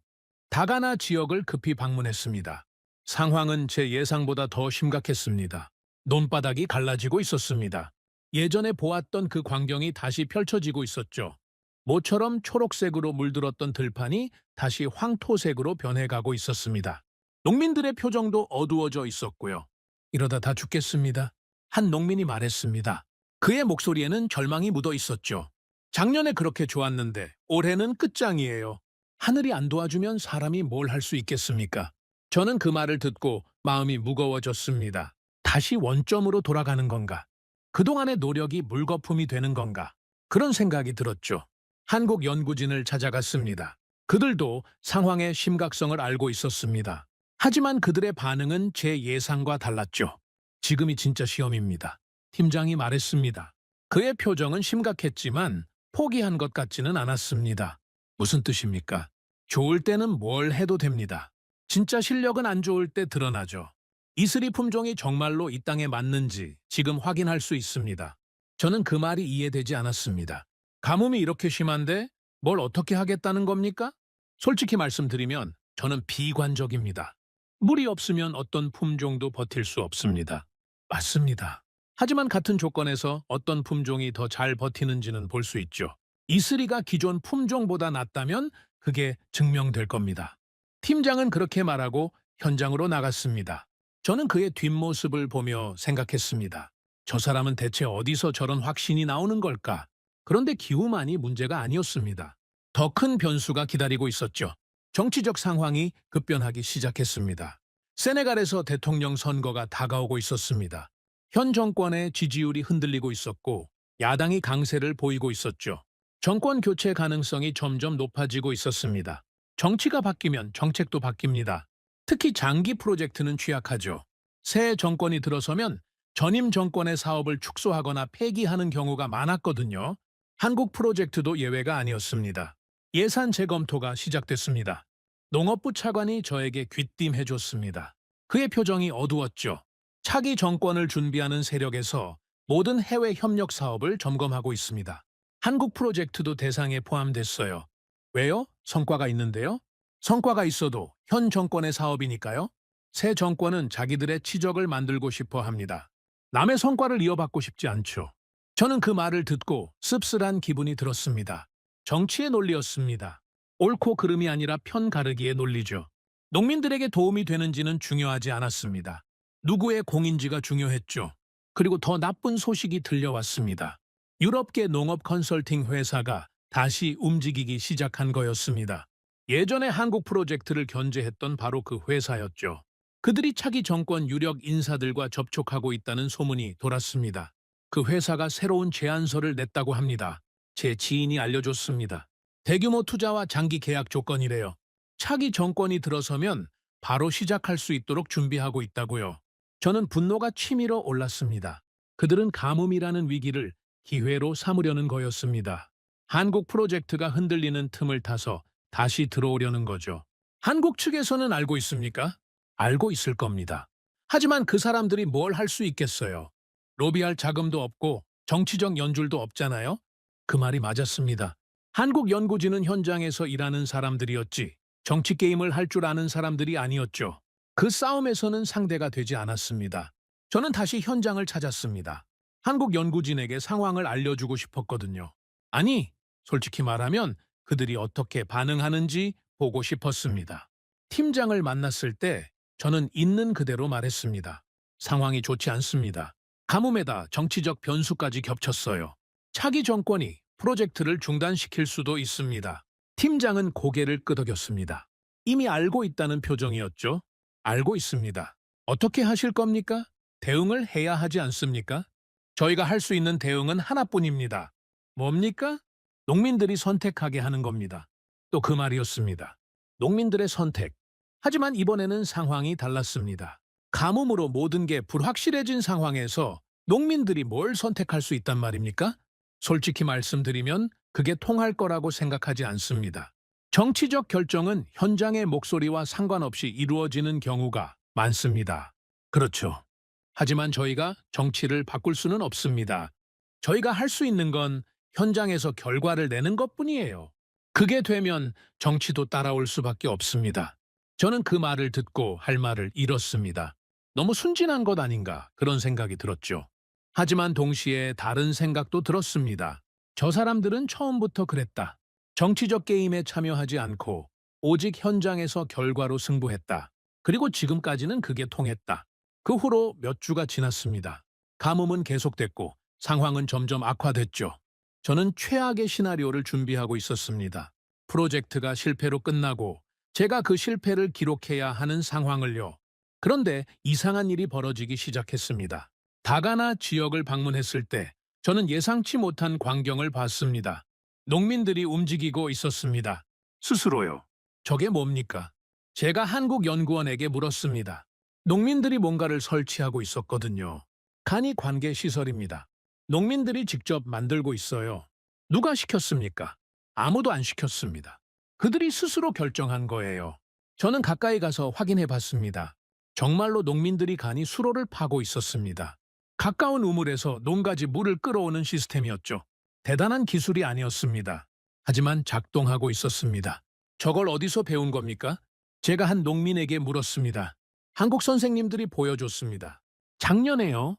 다가나 지역을 급히 방문했습니다. 상황은 제 예상보다 더 심각했습니다. 논바닥이 갈라지고 있었습니다. 예전에 보았던 그 광경이 다시 펼쳐지고 있었죠. 모처럼 초록색으로 물들었던 들판이 다시 황토색으로 변해가고 있었습니다. 농민들의 표정도 어두워져 있었고요. 이러다 다 죽겠습니다. 한 농민이 말했습니다. 그의 목소리에는 절망이 묻어 있었죠. 작년에 그렇게 좋았는데 올해는 끝장이에요. 하늘이 안 도와주면 사람이 뭘 할 수 있겠습니까? 저는 그 말을 듣고 마음이 무거워졌습니다. 다시 원점으로 돌아가는 건가? 그동안의 노력이 물거품이 되는 건가? 그런 생각이 들었죠. 한국 연구진을 찾아갔습니다. 그들도 상황의 심각성을 알고 있었습니다. 하지만 그들의 반응은 제 예상과 달랐죠. 지금이 진짜 시험입니다. 팀장이 말했습니다. 그의 표정은 심각했지만 포기한 것 같지는 않았습니다. 무슨 뜻입니까? 좋을 때는 뭘 해도 됩니다. 진짜 실력은 안 좋을 때 드러나죠. 이슬이 품종이 정말로 이 땅에 맞는지 지금 확인할 수 있습니다. 저는 그 말이 이해되지 않았습니다. 가뭄이 이렇게 심한데 뭘 어떻게 하겠다는 겁니까? 솔직히 말씀드리면 저는 비관적입니다. 물이 없으면 어떤 품종도 버틸 수 없습니다. 맞습니다. 하지만 같은 조건에서 어떤 품종이 더 잘 버티는지는 볼 수 있죠. 이슬이가 기존 품종보다 낫다면 그게 증명될 겁니다. 팀장은 그렇게 말하고 현장으로 나갔습니다. 저는 그의 뒷모습을 보며 생각했습니다. 저 사람은 대체 어디서 저런 확신이 나오는 걸까? 그런데 기후만이 문제가 아니었습니다. 더 큰 변수가 기다리고 있었죠. 정치적 상황이 급변하기 시작했습니다. 세네갈에서 대통령 선거가 다가오고 있었습니다. 현 정권의 지지율이 흔들리고 있었고 야당이 강세를 보이고 있었죠. 정권 교체 가능성이 점점 높아지고 있었습니다. 정치가 바뀌면 정책도 바뀝니다. 특히 장기 프로젝트는 취약하죠. 새 정권이 들어서면 전임 정권의 사업을 축소하거나 폐기하는 경우가 많았거든요. 한국 프로젝트도 예외가 아니었습니다. 예산 재검토가 시작됐습니다. 농업부 차관이 저에게 귀띔해줬습니다. 그의 표정이 어두웠죠. 차기 정권을 준비하는 세력에서 모든 해외 협력 사업을 점검하고 있습니다. 한국 프로젝트도 대상에 포함됐어요. 왜요? 성과가 있는데요? 성과가 있어도 현 정권의 사업이니까요. 새 정권은 자기들의 치적을 만들고 싶어 합니다. 남의 성과를 이어받고 싶지 않죠. 저는 그 말을 듣고 씁쓸한 기분이 들었습니다. 정치의 논리였습니다. 옳고 그름이 아니라 편 가르기의 논리죠. 농민들에게 도움이 되는지는 중요하지 않았습니다. 누구의 공인지가 중요했죠. 그리고 더 나쁜 소식이 들려왔습니다. 유럽계 농업 컨설팅 회사가 다시 움직이기 시작한 거였습니다. 예전에 한국 프로젝트를 견제했던 바로 그 회사였죠. 그들이 차기 정권 유력 인사들과 접촉하고 있다는 소문이 돌았습니다. 그 회사가 새로운 제안서를 냈다고 합니다. 제 지인이 알려줬습니다. 대규모 투자와 장기 계약 조건이래요. 차기 정권이 들어서면 바로 시작할 수 있도록 준비하고 있다고요. 저는 분노가 치밀어 올랐습니다. 그들은 가뭄이라는 위기를 기회로 삼으려는 거였습니다. 한국 프로젝트가 흔들리는 틈을 타서 다시 들어오려는 거죠. 한국 측에서는 알고 있습니까? 알고 있을 겁니다. 하지만 그 사람들이 뭘 할 수 있겠어요? 로비할 자금도 없고 정치적 연줄도 없잖아요? 그 말이 맞았습니다. 한국 연구진은 현장에서 일하는 사람들이었지 정치 게임을 할 줄 아는 사람들이 아니었죠. 그 싸움에서는 상대가 되지 않았습니다. 저는 다시 현장을 찾았습니다. 한국 연구진에게 상황을 알려주고 싶었거든요. 아니, 솔직히 말하면 그들이 어떻게 반응하는지 보고 싶었습니다. 팀장을 만났을 때 저는 있는 그대로 말했습니다. 상황이 좋지 않습니다. 가뭄에다 정치적 변수까지 겹쳤어요. 차기 정권이 프로젝트를 중단시킬 수도 있습니다. 팀장은 고개를 끄덕였습니다. 이미 알고 있다는 표정이었죠. 알고 있습니다. 어떻게 하실 겁니까? 대응을 해야 하지 않습니까? 저희가 할 수 있는 대응은 하나뿐입니다. 뭡니까? 농민들이 선택하게 하는 겁니다. 또 그 말이었습니다. 농민들의 선택. 하지만 이번에는 상황이 달랐습니다. 가뭄으로 모든 게 불확실해진 상황에서 농민들이 뭘 선택할 수 있단 말입니까? 솔직히 말씀드리면 그게 통할 거라고 생각하지 않습니다. 정치적 결정은 현장의 목소리와 상관없이 이루어지는 경우가 많습니다. 그렇죠. 하지만 저희가 정치를 바꿀 수는 없습니다. 저희가 할 수 있는 건 현장에서 결과를 내는 것뿐이에요. 그게 되면 정치도 따라올 수밖에 없습니다. 저는 그 말을 듣고 할 말을 잃었습니다. 너무 순진한 것 아닌가 그런 생각이 들었죠. 하지만 동시에 다른 생각도 들었습니다. 저 사람들은 처음부터 그랬다. 정치적 게임에 참여하지 않고 오직 현장에서 결과로 승부했다. 그리고 지금까지는 그게 통했다. 그 후로 몇 주가 지났습니다. 가뭄은 계속됐고 상황은 점점 악화됐죠. 저는 최악의 시나리오를 준비하고 있었습니다. 프로젝트가 실패로 끝나고 제가 그 실패를 기록해야 하는 상황을요. 그런데 이상한 일이 벌어지기 시작했습니다. 다가나 지역을 방문했을 때 저는 예상치 못한 광경을 봤습니다. 농민들이 움직이고 있었습니다. 스스로요. 저게 뭡니까? 제가 한국연구원에게 물었습니다. 농민들이 뭔가를 설치하고 있었거든요. 간이 관계 시설입니다. 농민들이 직접 만들고 있어요. 누가 시켰습니까? 아무도 안 시켰습니다. 그들이 스스로 결정한 거예요. 저는 가까이 가서 확인해 봤습니다. 정말로 농민들이 간이 수로를 파고 있었습니다. 가까운 우물에서 농가지 물을 끌어오는 시스템이었죠. 대단한 기술이 아니었습니다. 하지만 작동하고 있었습니다. 저걸 어디서 배운 겁니까? 제가 한 농민에게 물었습니다. 한국 선생님들이 보여줬습니다. 작년에요.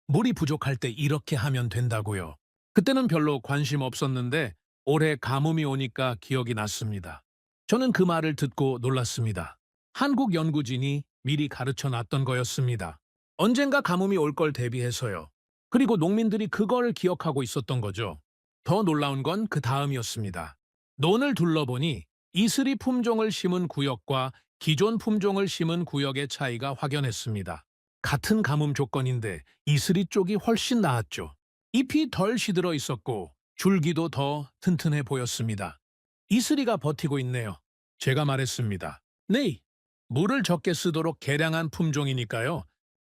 물이 부족할 때 이렇게 하면 된다고요. 그때는 별로 관심 없었는데 올해 가뭄이 오니까 기억이 났습니다. 저는 그 말을 듣고 놀랐습니다. 한국 연구진이 미리 가르쳐 놨던 거였습니다. 언젠가 가뭄이 올 걸 대비해서요. 그리고 농민들이 그걸 기억하고 있었던 거죠. 더 놀라운 건 그 다음이었습니다. 논을 둘러보니 이슬이 품종을 심은 구역과 기존 품종을 심은 구역의 차이가 확연했습니다. 같은 가뭄 조건인데 이슬이 쪽이 훨씬 나았죠. 잎이 덜 시들어 있었고 줄기도 더 튼튼해 보였습니다. 이슬이가 버티고 있네요. 제가 말했습니다. 네, 물을 적게 쓰도록 개량한 품종이니까요.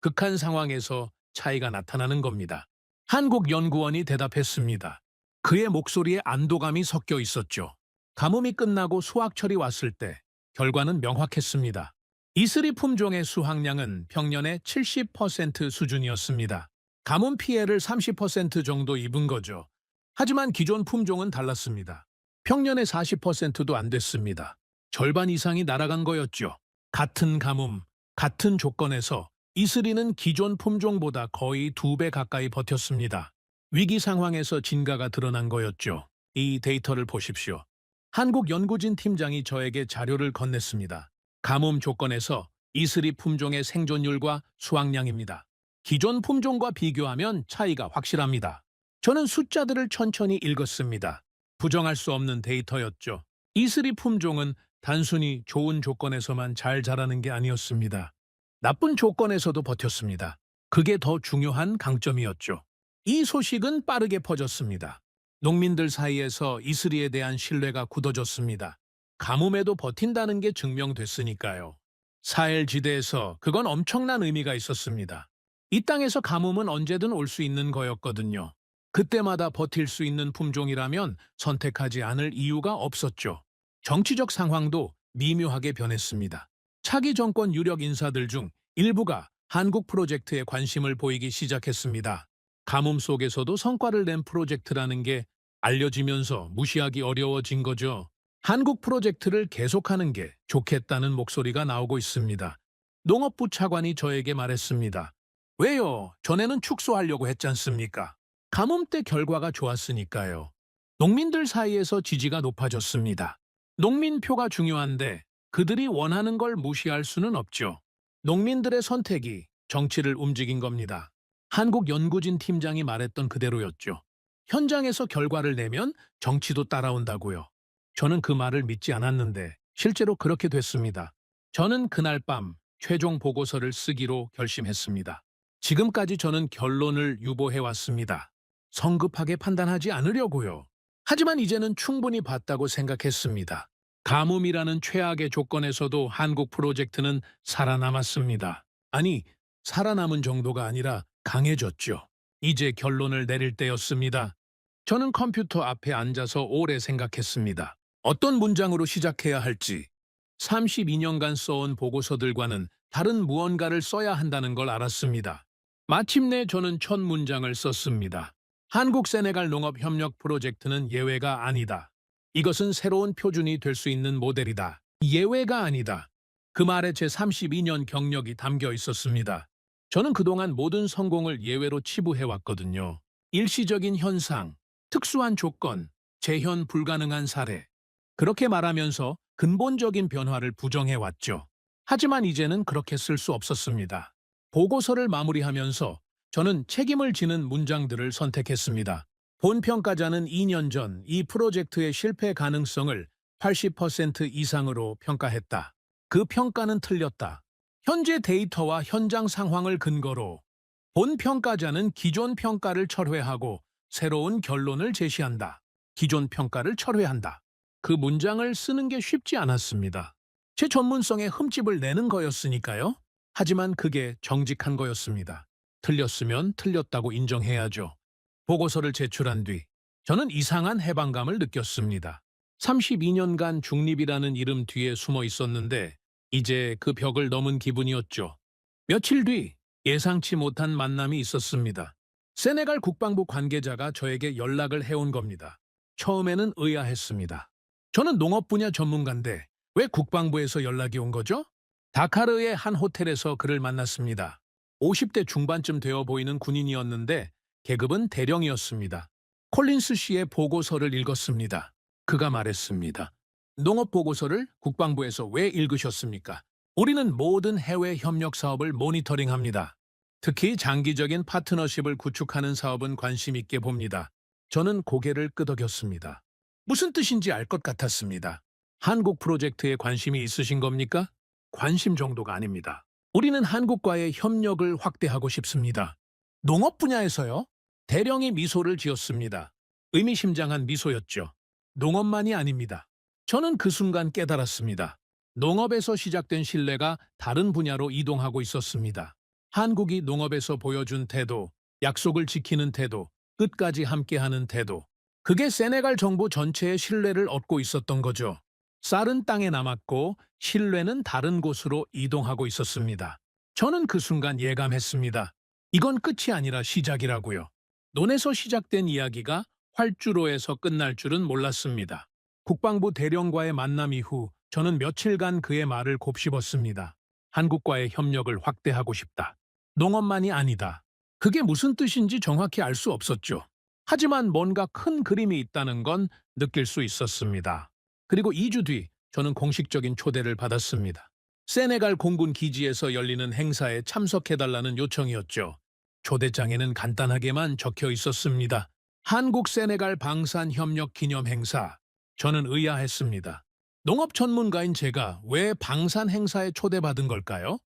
극한 상황에서 차이가 나타나는 겁니다. 한국연구원이 대답했습니다. 그의 목소리에 안도감이 섞여 있었죠. 가뭄이 끝나고 수확철이 왔을 때 결과는 명확했습니다. 이슬이 품종의 수확량은 평년의 70% 수준이었습니다. 가뭄 피해를 30% 정도 입은 거죠. 하지만 기존 품종은 달랐습니다. 평년의 40%도 안 됐습니다. 절반 이상이 날아간 거였죠. 같은 가뭄, 같은 조건에서 이슬이는 기존 품종보다 거의 2배 가까이 버텼습니다. 위기 상황에서 진가가 드러난 거였죠. 이 데이터를 보십시오. 한국연구진 팀장이 저에게 자료를 건넸습니다. 가뭄 조건에서 이슬이 품종의 생존율과 수확량입니다. 기존 품종과 비교하면 차이가 확실합니다. 저는 숫자들을 천천히 읽었습니다. 부정할 수 없는 데이터였죠. 이슬이 품종은 단순히 좋은 조건에서만 잘 자라는 게 아니었습니다. 나쁜 조건에서도 버텼습니다. 그게 더 중요한 강점이었죠. 이 소식은 빠르게 퍼졌습니다. 농민들 사이에서 이슬이에 대한 신뢰가 굳어졌습니다. 가뭄에도 버틴다는 게 증명됐으니까요. 사헬지대에서 그건 엄청난 의미가 있었습니다. 이 땅에서 가뭄은 언제든 올 수 있는 거였거든요. 그때마다 버틸 수 있는 품종이라면 선택하지 않을 이유가 없었죠. 정치적 상황도 미묘하게 변했습니다. 차기 정권 유력 인사들 중 일부가 한국 프로젝트에 관심을 보이기 시작했습니다. 가뭄 속에서도 성과를 낸 프로젝트라는 게 알려지면서 무시하기 어려워진 거죠. 한국 프로젝트를 계속하는 게 좋겠다는 목소리가 나오고 있습니다. 농업부 차관이 저에게 말했습니다. 왜요? 전에는 축소하려고 했지 않습니까? 가뭄 때 결과가 좋았으니까요. 농민들 사이에서 지지가 높아졌습니다. 농민표가 중요한데 그들이 원하는 걸 무시할 수는 없죠. 농민들의 선택이 정치를 움직인 겁니다. 한국연구진 팀장이 말했던 그대로였죠. 현장에서 결과를 내면 정치도 따라온다고요. 저는 그 말을 믿지 않았는데 실제로 그렇게 됐습니다. 저는 그날 밤 최종 보고서를 쓰기로 결심했습니다. 지금까지 저는 결론을 유보해 왔습니다. 성급하게 판단하지 않으려고요. 하지만 이제는 충분히 봤다고 생각했습니다. 가뭄이라는 최악의 조건에서도 한국 프로젝트는 살아남았습니다. 아니, 살아남은 정도가 아니라 강해졌죠. 이제 결론을 내릴 때였습니다. 저는 컴퓨터 앞에 앉아서 오래 생각했습니다. 어떤 문장으로 시작해야 할지. 32년간 써온 보고서들과는 다른 무언가를 써야 한다는 걸 알았습니다. 마침내 저는 첫 문장을 썼습니다. 한국 세네갈 농업 협력 프로젝트는 예외가 아니다. 이것은 새로운 표준이 될 수 있는 모델이다. 예외가 아니다. 그 말에 제 32년 경력이 담겨 있었습니다. 저는 그동안 모든 성공을 예외로 치부해왔거든요. 일시적인 현상, 특수한 조건, 재현 불가능한 사례. 그렇게 말하면서 근본적인 변화를 부정해왔죠. 하지만 이제는 그렇게 쓸 수 없었습니다. 보고서를 마무리하면서 저는 책임을 지는 문장들을 선택했습니다. 본평가자는 2년 전 이 프로젝트의 실패 가능성을 80% 이상으로 평가했다. 그 평가는 틀렸다. 현재 데이터와 현장 상황을 근거로 본평가자는 기존 평가를 철회하고 새로운 결론을 제시한다. 기존 평가를 철회한다. 그 문장을 쓰는 게 쉽지 않았습니다. 제 전문성에 흠집을 내는 거였으니까요. 하지만 그게 정직한 거였습니다. 틀렸으면 틀렸다고 인정해야죠. 보고서를 제출한 뒤 저는 이상한 해방감을 느꼈습니다. 32년간 중립이라는 이름 뒤에 숨어 있었는데 이제 그 벽을 넘은 기분이었죠. 며칠 뒤 예상치 못한 만남이 있었습니다. 세네갈 국방부 관계자가 저에게 연락을 해온 겁니다. 처음에는 의아했습니다. 저는 농업 분야 전문가인데 왜 국방부에서 연락이 온 거죠? 다카르의 한 호텔에서 그를 만났습니다. 50대 중반쯤 되어 보이는 군인이었는데 계급은 대령이었습니다. 콜린스 씨의 보고서를 읽었습니다. 그가 말했습니다. 농업 보고서를 국방부에서 왜 읽으셨습니까? 우리는 모든 해외 협력 사업을 모니터링합니다. 특히 장기적인 파트너십을 구축하는 사업은 관심 있게 봅니다. 저는 고개를 끄덕였습니다. 무슨 뜻인지 알 것 같았습니다. 한국 프로젝트에 관심이 있으신 겁니까? 관심 정도가 아닙니다. 우리는 한국과의 협력을 확대하고 싶습니다. 농업 분야에서요? 대령이 미소를 지었습니다. 의미심장한 미소였죠. 농업만이 아닙니다. 저는 그 순간 깨달았습니다. 농업에서 시작된 신뢰가 다른 분야로 이동하고 있었습니다. 한국이 농업에서 보여준 태도, 약속을 지키는 태도, 끝까지 함께하는 태도. 그게 세네갈 정부 전체의 신뢰를 얻고 있었던 거죠. 쌀은 땅에 남았고 신뢰는 다른 곳으로 이동하고 있었습니다. 저는 그 순간 예감했습니다. 이건 끝이 아니라 시작이라고요. 논에서 시작된 이야기가 활주로에서 끝날 줄은 몰랐습니다. 국방부 대령과의 만남 이후 저는 며칠간 그의 말을 곱씹었습니다. 한국과의 협력을 확대하고 싶다. 농업만이 아니다. 그게 무슨 뜻인지 정확히 알 수 없었죠. 하지만 뭔가 큰 그림이 있다는 건 느낄 수 있었습니다. 그리고 2주 뒤 저는 공식적인 초대를 받았습니다. 세네갈 공군 기지에서 열리는 행사에 참석해달라는 요청이었죠. 초대장에는 간단하게만 적혀 있었습니다. 한국 세네갈 방산협력 기념 행사. 저는 의아했습니다. 농업 전문가인 제가 왜 방산 행사에 초대받은 걸까요?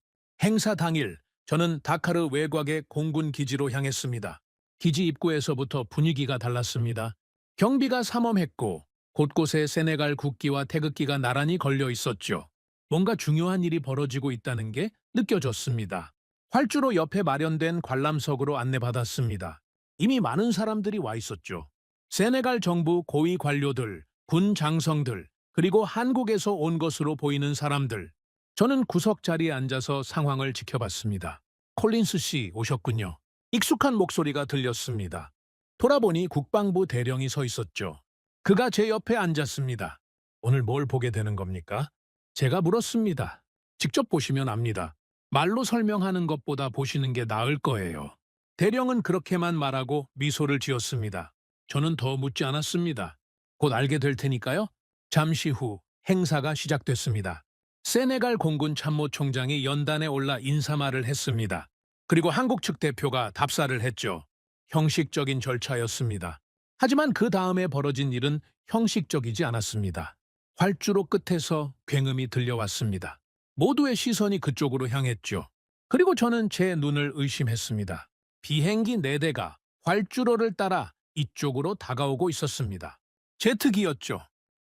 행사 당일 저는 다카르 외곽의 공군 기지로 향했습니다. 기지 입구에서부터 분위기가 달랐습니다. 경비가 삼엄했고 곳곳에 세네갈 국기와 태극기가 나란히 걸려 있었죠. 뭔가 중요한 일이 벌어지고 있다는 게 느껴졌습니다. 활주로 옆에 마련된 관람석으로 안내받았습니다. 이미 많은 사람들이 와 있었죠. 세네갈 정부 고위 관료들, 군 장성들, 그리고 한국에서 온 것으로 보이는 사람들. 저는 구석 자리에 앉아서 상황을 지켜봤습니다. 콜린스 씨 오셨군요. 익숙한 목소리가 들렸습니다. 돌아보니 국방부 대령이 서 있었죠. 그가 제 옆에 앉았습니다. 오늘 뭘 보게 되는 겁니까? 제가 물었습니다. 직접 보시면 압니다. 말로 설명하는 것보다 보시는 게 나을 거예요. 대령은 그렇게만 말하고 미소를 지었습니다. 저는 더 묻지 않았습니다. 곧 알게 될 테니까요. 잠시 후 행사가 시작됐습니다. 세네갈 공군 참모총장이 연단에 올라 인사말을 했습니다. 그리고 한국 측 대표가 답사를 했죠. 형식적인 절차였습니다. 하지만 그 다음에 벌어진 일은 형식적이지 않았습니다. 활주로 끝에서 굉음이 들려왔습니다. 모두의 시선이 그쪽으로 향했죠. 그리고 저는 제 눈을 의심했습니다. 비행기 4대가 활주로를 따라 이쪽으로 다가오고 있었습니다. 제트기였죠.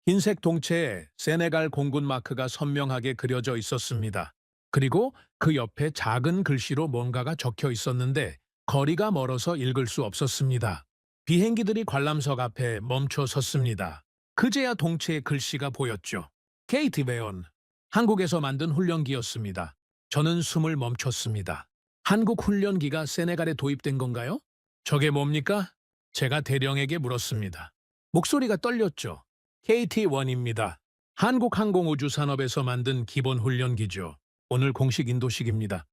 흰색 동체에 세네갈 공군 마크가 선명하게 그려져 있었습니다. 그리고 그 옆에 작은 글씨로 뭔가가 적혀 있었는데 거리가 멀어서 읽을 수 없었습니다. 비행기들이 관람석 앞에 멈춰 섰습니다. 그제야 동체의 글씨가 보였죠. 케이티 베온, 한국에서 만든 훈련기였습니다. 저는 숨을 멈췄습니다. 한국 훈련기가 세네갈에 도입된 건가요? 저게 뭡니까? 제가 대령에게 물었습니다. 목소리가 떨렸죠. KT-1입니다. 한국항공우주산업에서 만든 기본 훈련기죠. 오늘 공식 인도식입니다.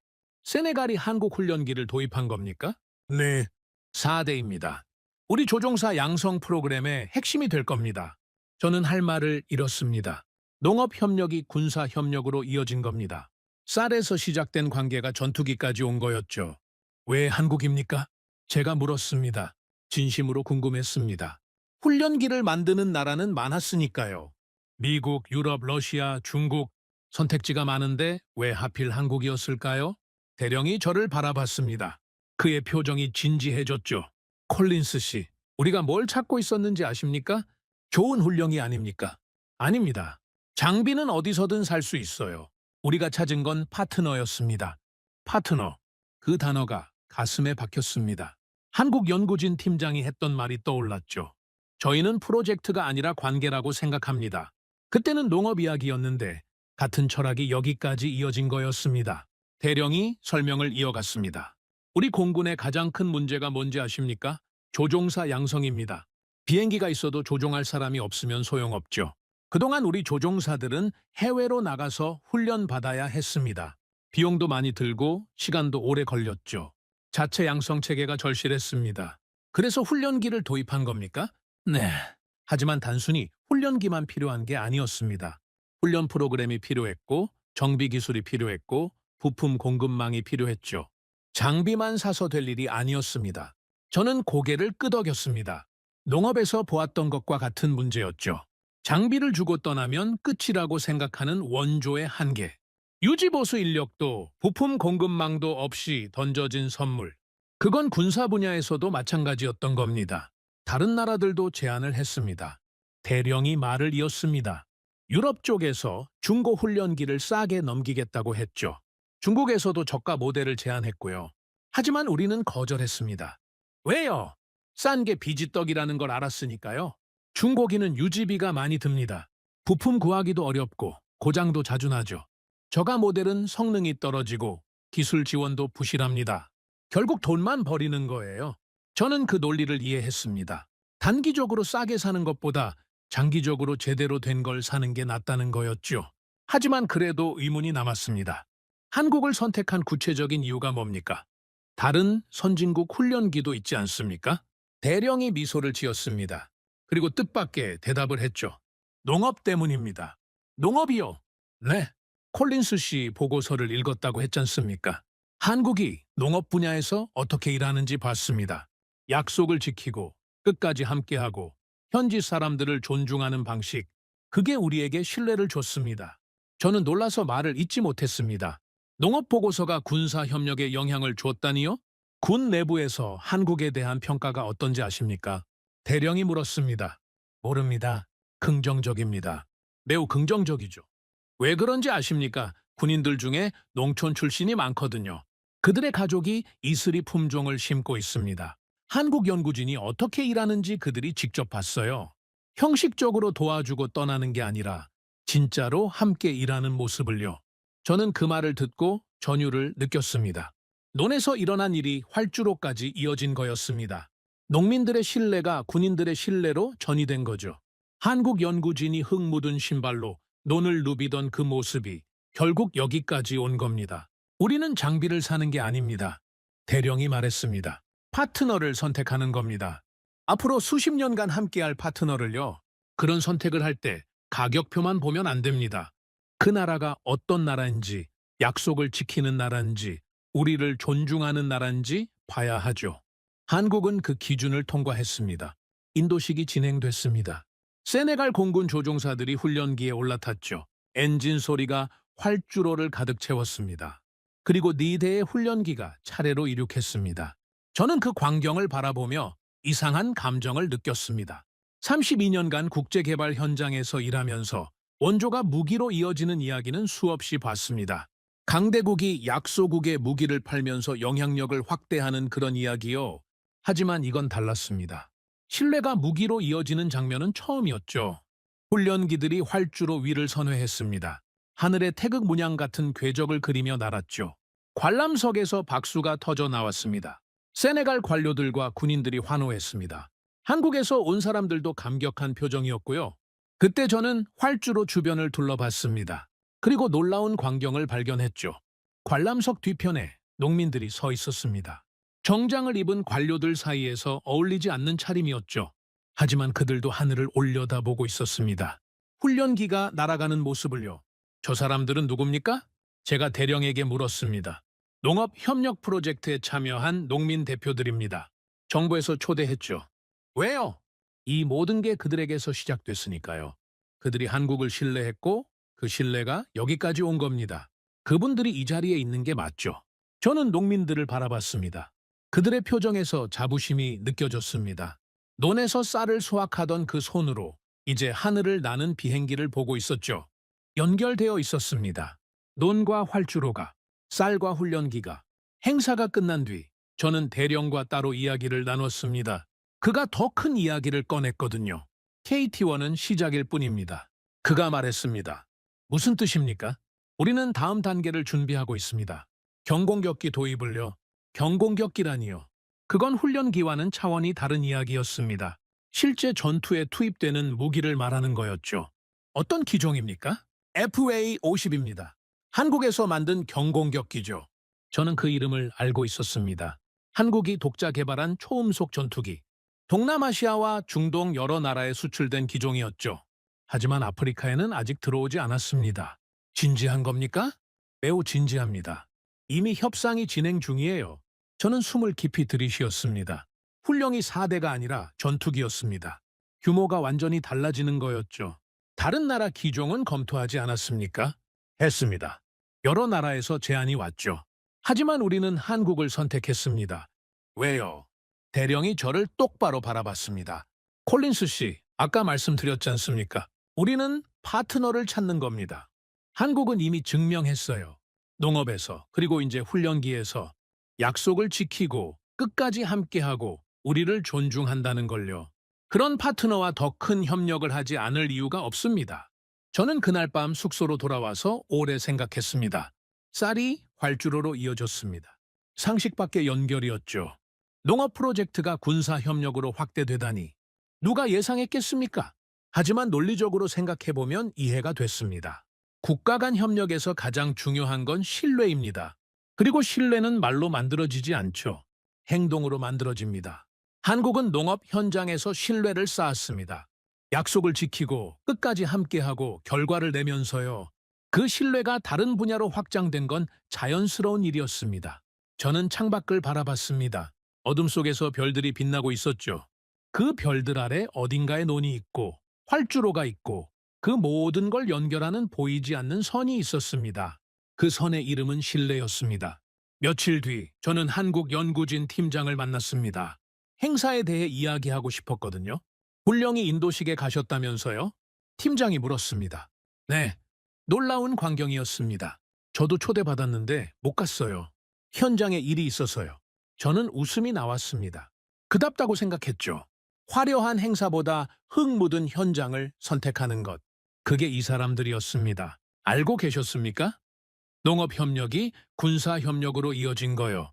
세네갈이 한국 훈련기를 도입한 겁니까? 네. 4대입니다. 우리 조종사 양성 프로그램의 핵심이 될 겁니다. 저는 할 말을 잃었습니다. 농업협력이 군사협력으로 이어진 겁니다. 쌀에서 시작된 관계가 전투기까지 온 거였죠. 왜 한국입니까? 제가 물었습니다. 진심으로 궁금했습니다. 훈련기를 만드는 나라는 많았으니까요. 미국, 유럽, 러시아, 중국, 선택지가 많은데 왜 하필 한국이었을까요? 대령이 저를 바라봤습니다. 그의 표정이 진지해졌죠. 콜린스 씨, 우리가 뭘 찾고 있었는지 아십니까? 좋은 훈련이 아닙니까? 아닙니다. 장비는 어디서든 살 수 있어요. 우리가 찾은 건 파트너였습니다. 파트너. 그 단어가 가슴에 박혔습니다. 한국 연구진 팀장이 했던 말이 떠올랐죠. 저희는 프로젝트가 아니라 관계라고 생각합니다. 그때는 농업 이야기였는데 같은 철학이 여기까지 이어진 거였습니다. 대령이 설명을 이어갔습니다. 우리 공군의 가장 큰 문제가 뭔지 아십니까? 조종사 양성입니다. 비행기가 있어도 조종할 사람이 없으면 소용없죠. 그동안 우리 조종사들은 해외로 나가서 훈련받아야 했습니다. 비용도 많이 들고 시간도 오래 걸렸죠. 자체 양성 체계가 절실했습니다. 그래서 훈련기를 도입한 겁니까? 네. 하지만 단순히 훈련기만 필요한 게 아니었습니다. 훈련 프로그램이 필요했고, 정비 기술이 필요했고, 부품 공급망이 필요했죠. 장비만 사서 될 일이 아니었습니다. 저는 고개를 끄덕였습니다. 농업에서 보았던 것과 같은 문제였죠. 장비를 주고 떠나면 끝이라고 생각하는 원조의 한계. 유지보수 인력도 부품 공급망도 없이 던져진 선물. 그건 군사 분야에서도 마찬가지였던 겁니다. 다른 나라들도 제안을 했습니다. 대령이 말을 이었습니다. 유럽 쪽에서 중고 훈련기를 싸게 넘기겠다고 했죠. 중국에서도 저가 모델을 제안했고요. 하지만 우리는 거절했습니다. 왜요? 싼 게 비지떡이라는 걸 알았으니까요. 중고기는 유지비가 많이 듭니다. 부품 구하기도 어렵고 고장도 자주 나죠. 저가 모델은 성능이 떨어지고 기술 지원도 부실합니다. 결국 돈만 버리는 거예요. 저는 그 논리를 이해했습니다. 단기적으로 싸게 사는 것보다 장기적으로 제대로 된 걸 사는 게 낫다는 거였죠. 하지만 그래도 의문이 남았습니다. 한국을 선택한 구체적인 이유가 뭡니까? 다른 선진국 훈련기도 있지 않습니까? 대령이 미소를 지었습니다. 그리고 뜻밖의 대답을 했죠. 농업 때문입니다. 농업이요? 네. 콜린스 씨 보고서를 읽었다고 했지 않습니까? 한국이 농업 분야에서 어떻게 일하는지 봤습니다. 약속을 지키고 끝까지 함께하고 현지 사람들을 존중하는 방식, 그게 우리에게 신뢰를 줬습니다. 저는 놀라서 말을 잇지 못했습니다. 농업 보고서가 군사 협력에 영향을 줬다니요? 군 내부에서 한국에 대한 평가가 어떤지 아십니까? 대령이 물었습니다. 모릅니다. 긍정적입니다. 매우 긍정적이죠. 왜 그런지 아십니까? 군인들 중에 농촌 출신이 많거든요. 그들의 가족이 이슬이 품종을 심고 있습니다. 한국 연구진이 어떻게 일하는지 그들이 직접 봤어요. 형식적으로 도와주고 떠나는 게 아니라 진짜로 함께 일하는 모습을요. 저는 그 말을 듣고 전율을 느꼈습니다. 논에서 일어난 일이 활주로까지 이어진 거였습니다. 농민들의 신뢰가 군인들의 신뢰로 전이된 거죠. 한국 연구진이 흙 묻은 신발로 논을 누비던 그 모습이 결국 여기까지 온 겁니다. 우리는 장비를 사는 게 아닙니다. 대령이 말했습니다. 파트너를 선택하는 겁니다. 앞으로 수십 년간 함께할 파트너를요. 그런 선택을 할 때 가격표만 보면 안 됩니다. 그 나라가 어떤 나라인지, 약속을 지키는 나라인지, 우리를 존중하는 나라인지 봐야 하죠. 한국은 그 기준을 통과했습니다. 인도식이 진행됐습니다. 세네갈 공군 조종사들이 훈련기에 올라탔죠. 엔진 소리가 활주로를 가득 채웠습니다. 그리고 4대의 훈련기가 차례로 이륙했습니다. 저는 그 광경을 바라보며 이상한 감정을 느꼈습니다. 32년간 국제개발 현장에서 일하면서 원조가 무기로 이어지는 이야기는 수없이 봤습니다. 강대국이 약소국에 무기를 팔면서 영향력을 확대하는 그런 이야기요. 하지만 이건 달랐습니다. 신뢰가 무기로 이어지는 장면은 처음이었죠. 훈련기들이 활주로 위를 선회했습니다. 하늘에 태극 문양 같은 궤적을 그리며 날았죠. 관람석에서 박수가 터져 나왔습니다. 세네갈 관료들과 군인들이 환호했습니다. 한국에서 온 사람들도 감격한 표정이었고요. 그때 저는 활주로 주변을 둘러봤습니다. 그리고 놀라운 광경을 발견했죠. 관람석 뒤편에 농민들이 서 있었습니다. 정장을 입은 관료들 사이에서 어울리지 않는 차림이었죠. 하지만 그들도 하늘을 올려다보고 있었습니다. 훈련기가 날아가는 모습을요. 저 사람들은 누굽니까? 제가 대령에게 물었습니다. 농업 협력 프로젝트에 참여한 농민 대표들입니다. 정부에서 초대했죠. 왜요? 이 모든 게 그들에게서 시작됐으니까요. 그들이 한국을 신뢰했고 그 신뢰가 여기까지 온 겁니다. 그분들이 이 자리에 있는 게 맞죠. 저는 농민들을 바라봤습니다. 그들의 표정에서 자부심이 느껴졌습니다. 논에서 쌀을 수확하던 그 손으로 이제 하늘을 나는 비행기를 보고 있었죠. 연결되어 있었습니다. 논과 활주로가, 쌀과 훈련기가. 행사가 끝난 뒤 저는 대령과 따로 이야기를 나눴습니다. 그가 더 큰 이야기를 꺼냈거든요. KT1은 시작일 뿐입니다. 그가 말했습니다. 무슨 뜻입니까? 우리는 다음 단계를 준비하고 있습니다. 경공격기 도입을요. 경공격기라니요. 그건 훈련기와는 차원이 다른 이야기였습니다. 실제 전투에 투입되는 무기를 말하는 거였죠. 어떤 기종입니까? FA-50입니다. 한국에서 만든 경공격기죠. 저는 그 이름을 알고 있었습니다. 한국이 독자 개발한 초음속 전투기. 동남아시아와 중동 여러 나라에 수출된 기종이었죠. 하지만 아프리카에는 아직 들어오지 않았습니다. 진지한 겁니까? 매우 진지합니다. 이미 협상이 진행 중이에요. 저는 숨을 깊이 들이쉬었습니다. 훈령이 4대가 아니라 전투기였습니다. 규모가 완전히 달라지는 거였죠. 다른 나라 기종은 검토하지 않았습니까? 했습니다. 여러 나라에서 제안이 왔죠. 하지만 우리는 한국을 선택했습니다. 왜요? 대령이 저를 똑바로 바라봤습니다. 콜린스 씨, 아까 말씀드렸지 않습니까? 우리는 파트너를 찾는 겁니다. 한국은 이미 증명했어요. 농업에서, 그리고 이제 훈련기에서 약속을 지키고 끝까지 함께하고 우리를 존중한다는 걸요. 그런 파트너와 더 큰 협력을 하지 않을 이유가 없습니다. 저는 그날 밤 숙소로 돌아와서 오래 생각했습니다. 쌀이 활주로로 이어졌습니다. 상식밖의 연결이었죠. 농업 프로젝트가 군사 협력으로 확대되다니 누가 예상했겠습니까? 하지만 논리적으로 생각해보면 이해가 됐습니다. 국가 간 협력에서 가장 중요한 건 신뢰입니다. 그리고 신뢰는 말로 만들어지지 않죠. 행동으로 만들어집니다. 한국은 농업 현장에서 신뢰를 쌓았습니다. 약속을 지키고 끝까지 함께하고 결과를 내면서요. 그 신뢰가 다른 분야로 확장된 건 자연스러운 일이었습니다. 저는 창밖을 바라봤습니다. 어둠 속에서 별들이 빛나고 있었죠. 그 별들 아래 어딘가에 논이 있고 활주로가 있고 그 모든 걸 연결하는 보이지 않는 선이 있었습니다. 그 선의 이름은 신뢰였습니다. 며칠 뒤 저는 한국 연구진 팀장을 만났습니다. 행사에 대해 이야기하고 싶었거든요. 훈령이 인도식에 가셨다면서요? 팀장이 물었습니다. 네, 놀라운 광경이었습니다. 저도 초대받았는데 못 갔어요. 현장에 일이 있어서요. 저는 웃음이 나왔습니다. 그답다고 생각했죠. 화려한 행사보다 흙 묻은 현장을 선택하는 것. 그게 이 사람들이었습니다. 알고 계셨습니까? 농업협력이 군사협력으로 이어진 거요.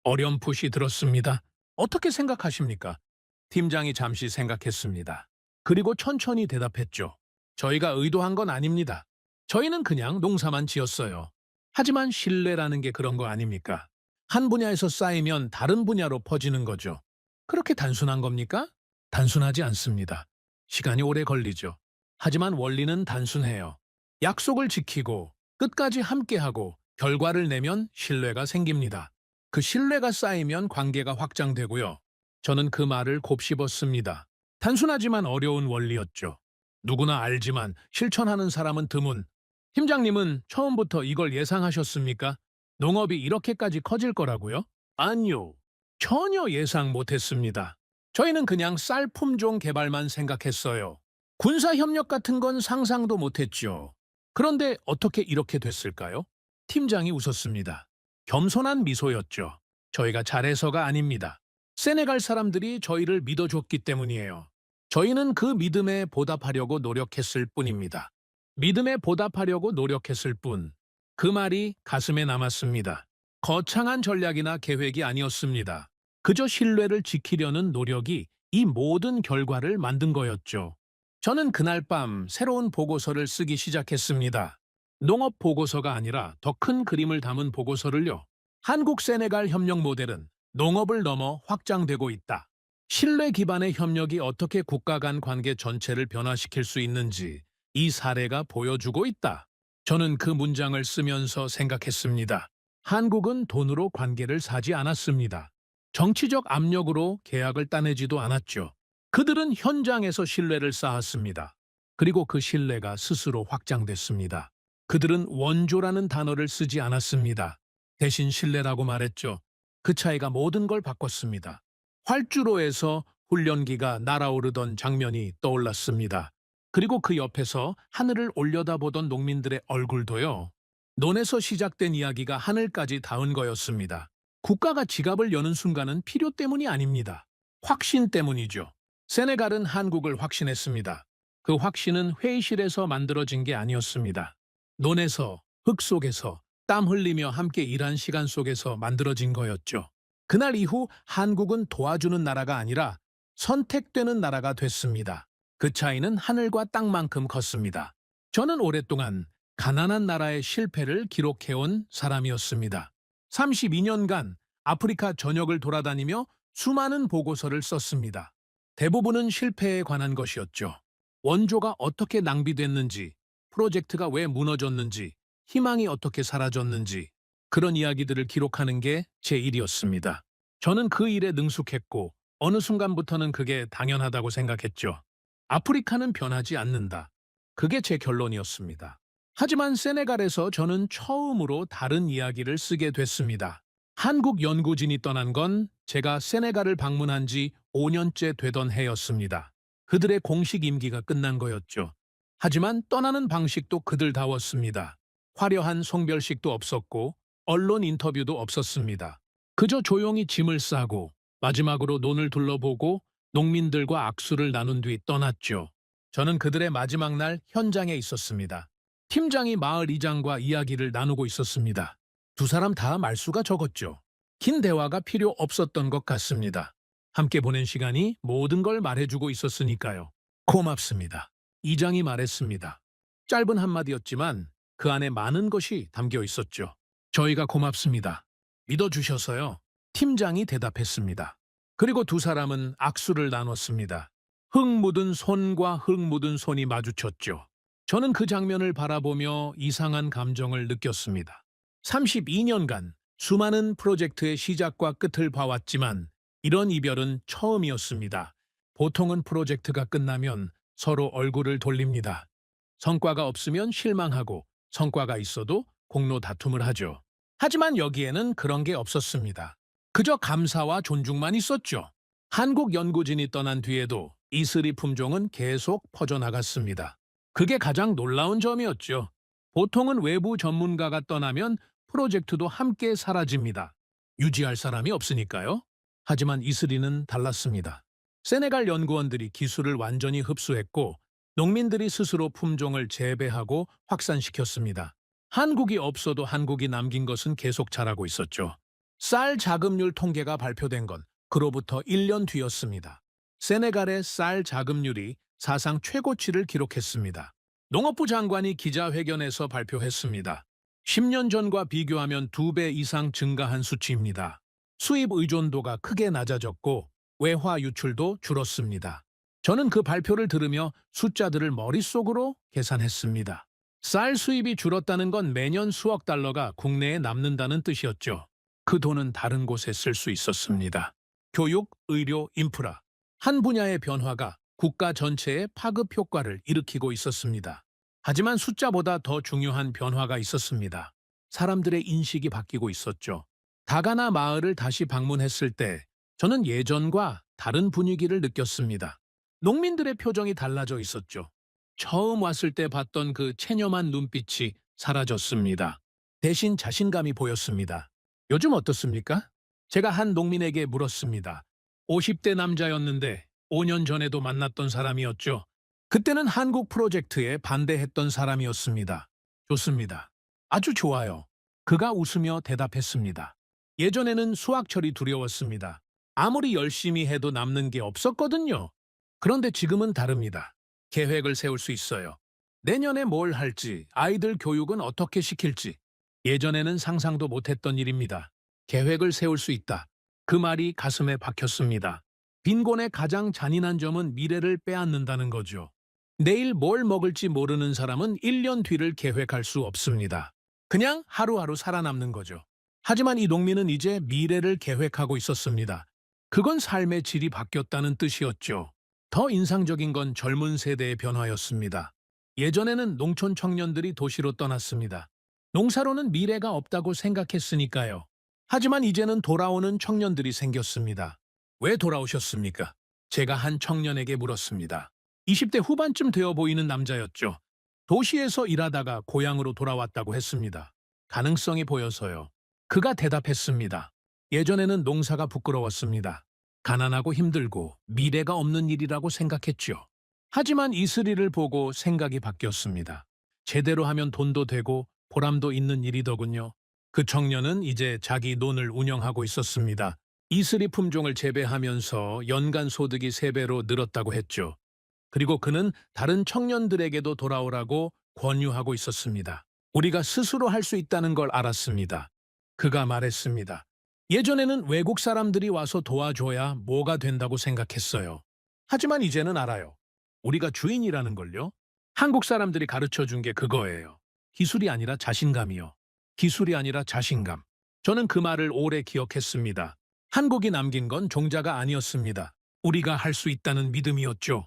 어렴풋이 들었습니다. 어떻게 생각하십니까? 팀장이 잠시 생각했습니다. 그리고 천천히 대답했죠. 저희가 의도한 건 아닙니다. 저희는 그냥 농사만 지었어요. 하지만 신뢰라는 게 그런 거 아닙니까? 한 분야에서 쌓이면 다른 분야로 퍼지는 거죠. 그렇게 단순한 겁니까? 단순하지 않습니다. 시간이 오래 걸리죠. 하지만 원리는 단순해요. 약속을 지키고 끝까지 함께하고 결과를 내면 신뢰가 생깁니다. 그 신뢰가 쌓이면 관계가 확장되고요. 저는 그 말을 곱씹었습니다. 단순하지만 어려운 원리였죠. 누구나 알지만 실천하는 사람은 드문. 팀장님은 처음부터 이걸 예상하셨습니까? 농업이 이렇게까지 커질 거라고요? 아니요. 전혀 예상 못했습니다. 저희는 그냥 쌀 품종 개발만 생각했어요. 군사 협력 같은 건 상상도 못했죠. 그런데 어떻게 이렇게 됐을까요? 팀장이 웃었습니다. 겸손한 미소였죠. 저희가 잘해서가 아닙니다. 세네갈 사람들이 저희를 믿어줬기 때문이에요. 저희는 그 믿음에 보답하려고 노력했을 뿐입니다. 믿음에 보답하려고 노력했을 뿐. 그 말이 가슴에 남았습니다. 거창한 전략이나 계획이 아니었습니다. 그저 신뢰를 지키려는 노력이 이 모든 결과를 만든 거였죠. 저는 그날 밤 새로운 보고서를 쓰기 시작했습니다. 농업 보고서가 아니라 더 큰 그림을 담은 보고서를요. 한국 세네갈 협력 모델은 농업을 넘어 확장되고 있다. 신뢰 기반의 협력이 어떻게 국가 간 관계 전체를 변화시킬 수 있는지 이 사례가 보여주고 있다. 저는 그 문장을 쓰면서 생각했습니다. 한국은 돈으로 관계를 사지 않았습니다. 정치적 압력으로 계약을 따내지도 않았죠. 그들은 현장에서 신뢰를 쌓았습니다. 그리고 그 신뢰가 스스로 확장됐습니다. 그들은 원조라는 단어를 쓰지 않았습니다. 대신 신뢰라고 말했죠. 그 차이가 모든 걸 바꿨습니다. 활주로에서 훈련기가 날아오르던 장면이 떠올랐습니다. 그리고 그 옆에서 하늘을 올려다보던 농민들의 얼굴도요. 논에서 시작된 이야기가 하늘까지 닿은 거였습니다. 국가가 지갑을 여는 순간은 필요 때문이 아닙니다. 확신 때문이죠. 세네갈은 한국을 확신했습니다. 그 확신은 회의실에서 만들어진 게 아니었습니다. 논에서, 흙 속에서, 땀 흘리며 함께 일한 시간 속에서 만들어진 거였죠. 그날 이후 한국은 도와주는 나라가 아니라 선택되는 나라가 됐습니다. 그 차이는 하늘과 땅만큼 컸습니다. 저는 오랫동안 가난한 나라의 실패를 기록해온 사람이었습니다. 32년간 아프리카 전역을 돌아다니며 수많은 보고서를 썼습니다. 대부분은 실패에 관한 것이었죠. 원조가 어떻게 낭비됐는지, 프로젝트가 왜 무너졌는지, 희망이 어떻게 사라졌는지 그런 이야기들을 기록하는 게 제 일이었습니다. 저는 그 일에 능숙했고 어느 순간부터는 그게 당연하다고 생각했죠. 아프리카는 변하지 않는다. 그게 제 결론이었습니다. 하지만 세네갈에서 저는 처음으로 다른 이야기를 쓰게 됐습니다. 한국 연구진이 떠난 건 제가 세네갈을 방문한 지 5년째 되던 해였습니다. 그들의 공식 임기가 끝난 거였죠. 하지만 떠나는 방식도 그들다웠습니다. 화려한 송별식도 없었고 언론 인터뷰도 없었습니다. 그저 조용히 짐을 싸고 마지막으로 논을 둘러보고 농민들과 악수를 나눈 뒤 떠났죠. 저는 그들의 마지막 날 현장에 있었습니다. 팀장이 마을 이장과 이야기를 나누고 있었습니다. 두 사람 다 말수가 적었죠. 긴 대화가 필요 없었던 것 같습니다. 함께 보낸 시간이 모든 걸 말해주고 있었으니까요. 고맙습니다. 이장이 말했습니다. 짧은 한마디였지만 그 안에 많은 것이 담겨 있었죠. 저희가 고맙습니다. 믿어주셔서요. 팀장이 대답했습니다. 그리고 두 사람은 악수를 나눴습니다. 흙 묻은 손과 흙 묻은 손이 마주쳤죠. 저는 그 장면을 바라보며 이상한 감정을 느꼈습니다. 32년간 수많은 프로젝트의 시작과 끝을 봐왔지만 이런 이별은 처음이었습니다. 보통은 프로젝트가 끝나면 서로 얼굴을 돌립니다. 성과가 없으면 실망하고 성과가 있어도 공로 다툼을 하죠. 하지만 여기에는 그런 게 없었습니다. 그저 감사와 존중만 있었죠. 한국 연구진이 떠난 뒤에도 이슬이 품종은 계속 퍼져나갔습니다. 그게 가장 놀라운 점이었죠. 보통은 외부 전문가가 떠나면 프로젝트도 함께 사라집니다. 유지할 사람이 없으니까요. 하지만 이슬이는 달랐습니다. 세네갈 연구원들이 기술을 완전히 흡수했고 농민들이 스스로 품종을 재배하고 확산시켰습니다. 한국이 없어도 한국이 남긴 것은 계속 자라고 있었죠. 쌀 자급률 통계가 발표된 건 그로부터 1년 뒤였습니다. 세네갈의 쌀 자급률이 사상 최고치를 기록했습니다. 농업부 장관이 기자회견에서 발표했습니다. 10년 전과 비교하면 2배 이상 증가한 수치입니다. 수입 의존도가 크게 낮아졌고 외화 유출도 줄었습니다. 저는 그 발표를 들으며 숫자들을 머릿속으로 계산했습니다. 쌀 수입이 줄었다는 건 매년 수억 달러가 국내에 남는다는 뜻이었죠. 그 돈은 다른 곳에 쓸 수 있었습니다. 교육, 의료, 인프라. 한 분야의 변화가 국가 전체에 파급 효과를 일으키고 있었습니다. 하지만 숫자보다 더 중요한 변화가 있었습니다. 사람들의 인식이 바뀌고 있었죠. 다가나 마을을 다시 방문했을 때 저는 예전과 다른 분위기를 느꼈습니다. 농민들의 표정이 달라져 있었죠. 처음 왔을 때 봤던 그 체념한 눈빛이 사라졌습니다. 대신 자신감이 보였습니다. 요즘 어떻습니까? 제가 한 농민에게 물었습니다. 50대 남자였는데 5년 전에도 만났던 사람이었죠. 그때는 한국 프로젝트에 반대했던 사람이었습니다. 좋습니다. 아주 좋아요. 그가 웃으며 대답했습니다. 예전에는 수학철이 두려웠습니다. 아무리 열심히 해도 남는 게 없었거든요. 그런데 지금은 다릅니다. 계획을 세울 수 있어요. 내년에 뭘 할지, 아이들 교육은 어떻게 시킬지. 예전에는 상상도 못했던 일입니다. 계획을 세울 수 있다. 그 말이 가슴에 박혔습니다. 빈곤의 가장 잔인한 점은 미래를 빼앗는다는 거죠. 내일 뭘 먹을지 모르는 사람은 1년 뒤를 계획할 수 없습니다. 그냥 하루하루 살아남는 거죠. 하지만 이 농민은 이제 미래를 계획하고 있었습니다. 그건 삶의 질이 바뀌었다는 뜻이었죠. 더 인상적인 건 젊은 세대의 변화였습니다. 예전에는 농촌 청년들이 도시로 떠났습니다. 농사로는 미래가 없다고 생각했으니까요. 하지만 이제는 돌아오는 청년들이 생겼습니다. 왜 돌아오셨습니까? 제가 한 청년에게 물었습니다. 20대 후반쯤 되어 보이는 남자였죠. 도시에서 일하다가 고향으로 돌아왔다고 했습니다. 가능성이 보여서요. 그가 대답했습니다. 예전에는 농사가 부끄러웠습니다. 가난하고 힘들고 미래가 없는 일이라고 생각했죠. 하지만 이슬이를 보고 생각이 바뀌었습니다. 제대로 하면 돈도 되고 보람도 있는 일이더군요. 그 청년은 이제 자기 논을 운영하고 있었습니다. 이슬이 품종을 재배하면서 연간 소득이 3배로 늘었다고 했죠. 그리고 그는 다른 청년들에게도 돌아오라고 권유하고 있었습니다. 우리가 스스로 할 수 있다는 걸 알았습니다. 그가 말했습니다. 예전에는 외국 사람들이 와서 도와줘야 뭐가 된다고 생각했어요. 하지만 이제는 알아요. 우리가 주인이라는 걸요. 한국 사람들이 가르쳐 준 게 그거예요. 기술이 아니라 자신감이요. 기술이 아니라 자신감. 저는 그 말을 오래 기억했습니다. 한국이 남긴 건 종자가 아니었습니다. 우리가 할 수 있다는 믿음이었죠.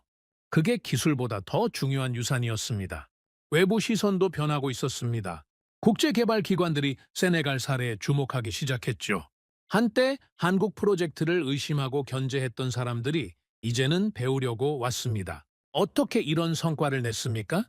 그게 기술보다 더 중요한 유산이었습니다. 외부 시선도 변하고 있었습니다. 국제개발기관들이 세네갈 사례에 주목하기 시작했죠. 한때 한국 프로젝트를 의심하고 견제했던 사람들이 이제는 배우려고 왔습니다. 어떻게 이런 성과를 냈습니까?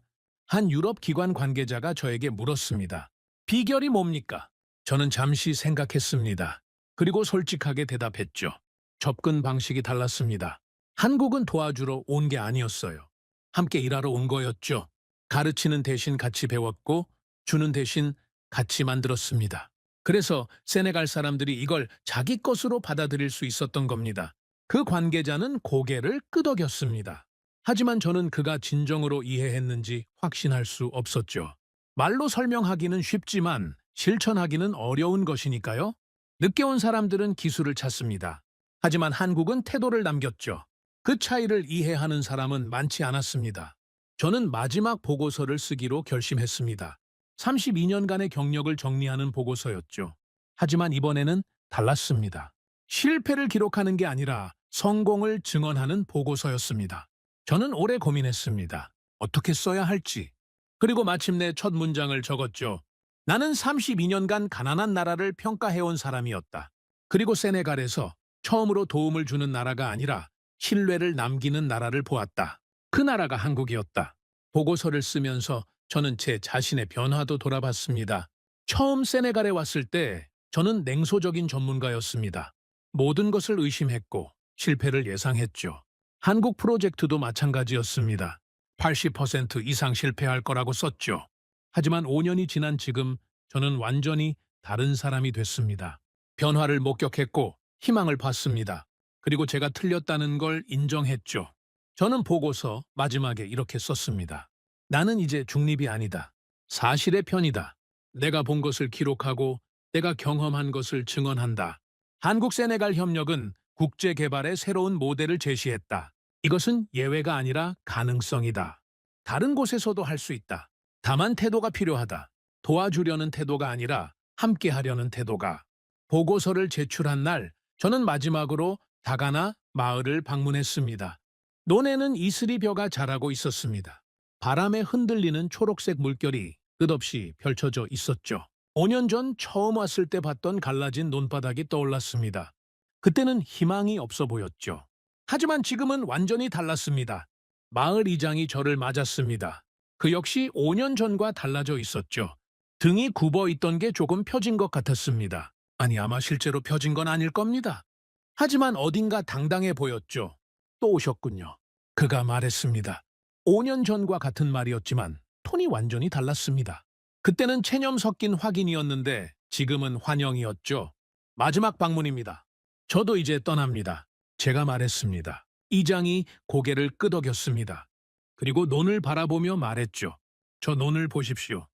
한 유럽 기관 관계자가 저에게 물었습니다. 비결이 뭡니까? 저는 잠시 생각했습니다. 그리고 솔직하게 대답했죠. 접근 방식이 달랐습니다. 한국은 도와주러 온 게 아니었어요. 함께 일하러 온 거였죠. 가르치는 대신 같이 배웠고 주는 대신 같이 만들었습니다. 그래서 세네갈 사람들이 이걸 자기 것으로 받아들일 수 있었던 겁니다. 그 관계자는 고개를 끄덕였습니다. 하지만 저는 그가 진정으로 이해했는지 확신할 수 없었죠. 말로 설명하기는 쉽지만 실천하기는 어려운 것이니까요. 늦게 온 사람들은 기술을 찾습니다. 하지만 한국은 태도를 남겼죠. 그 차이를 이해하는 사람은 많지 않았습니다. 저는 마지막 보고서를 쓰기로 결심했습니다. 32년간의 경력을 정리하는 보고서였죠. 하지만 이번에는 달랐습니다. 실패를 기록하는 게 아니라 성공을 증언하는 보고서였습니다. 저는 오래 고민했습니다. 어떻게 써야 할지. 그리고 마침내 첫 문장을 적었죠. 나는 32년간 가난한 나라를 평가해온 사람이었다. 그리고 세네갈에서 처음으로 도움을 주는 나라가 아니라 신뢰를 남기는 나라를 보았다. 그 나라가 한국이었다. 보고서를 쓰면서 저는 제 자신의 변화도 돌아봤습니다. 처음 세네갈에 왔을 때 저는 냉소적인 전문가였습니다. 모든 것을 의심했고 실패를 예상했죠. 한국 프로젝트도 마찬가지였습니다. 80% 이상 실패할 거라고 썼죠. 하지만 5년이 지난 지금 저는 완전히 다른 사람이 됐습니다. 변화를 목격했고 희망을 봤습니다. 그리고 제가 틀렸다는 걸 인정했죠. 저는 보고서 마지막에 이렇게 썼습니다. 나는 이제 중립이 아니다. 사실의 편이다. 내가 본 것을 기록하고 내가 경험한 것을 증언한다. 한국 세네갈 협력은 국제 개발의 새로운 모델을 제시했다. 이것은 예외가 아니라 가능성이다. 다른 곳에서도 할 수 있다. 다만 태도가 필요하다. 도와주려는 태도가 아니라 함께 하려는 태도가. 보고서를 제출한 날, 저는 마지막으로 다가나 마을을 방문했습니다. 논에는 이슬이벼가 자라고 있었습니다. 바람에 흔들리는 초록색 물결이 끝없이 펼쳐져 있었죠. 5년 전 처음 왔을 때 봤던 갈라진 논바닥이 떠올랐습니다. 그때는 희망이 없어 보였죠. 하지만 지금은 완전히 달랐습니다. 마을 이장이 저를 맞았습니다. 그 역시 5년 전과 달라져 있었죠. 등이 굽어 있던 게 조금 펴진 것 같았습니다. 아니, 아마 실제로 펴진 건 아닐 겁니다. 하지만 어딘가 당당해 보였죠. 또 오셨군요. 그가 말했습니다. 5년 전과 같은 말이었지만 톤이 완전히 달랐습니다. 그때는 체념 섞인 확인이었는데 지금은 환영이었죠. 마지막 방문입니다. 저도 이제 떠납니다. 제가 말했습니다. 이장이 고개를 끄덕였습니다. 그리고 논을 바라보며 말했죠. 저 논을 보십시오.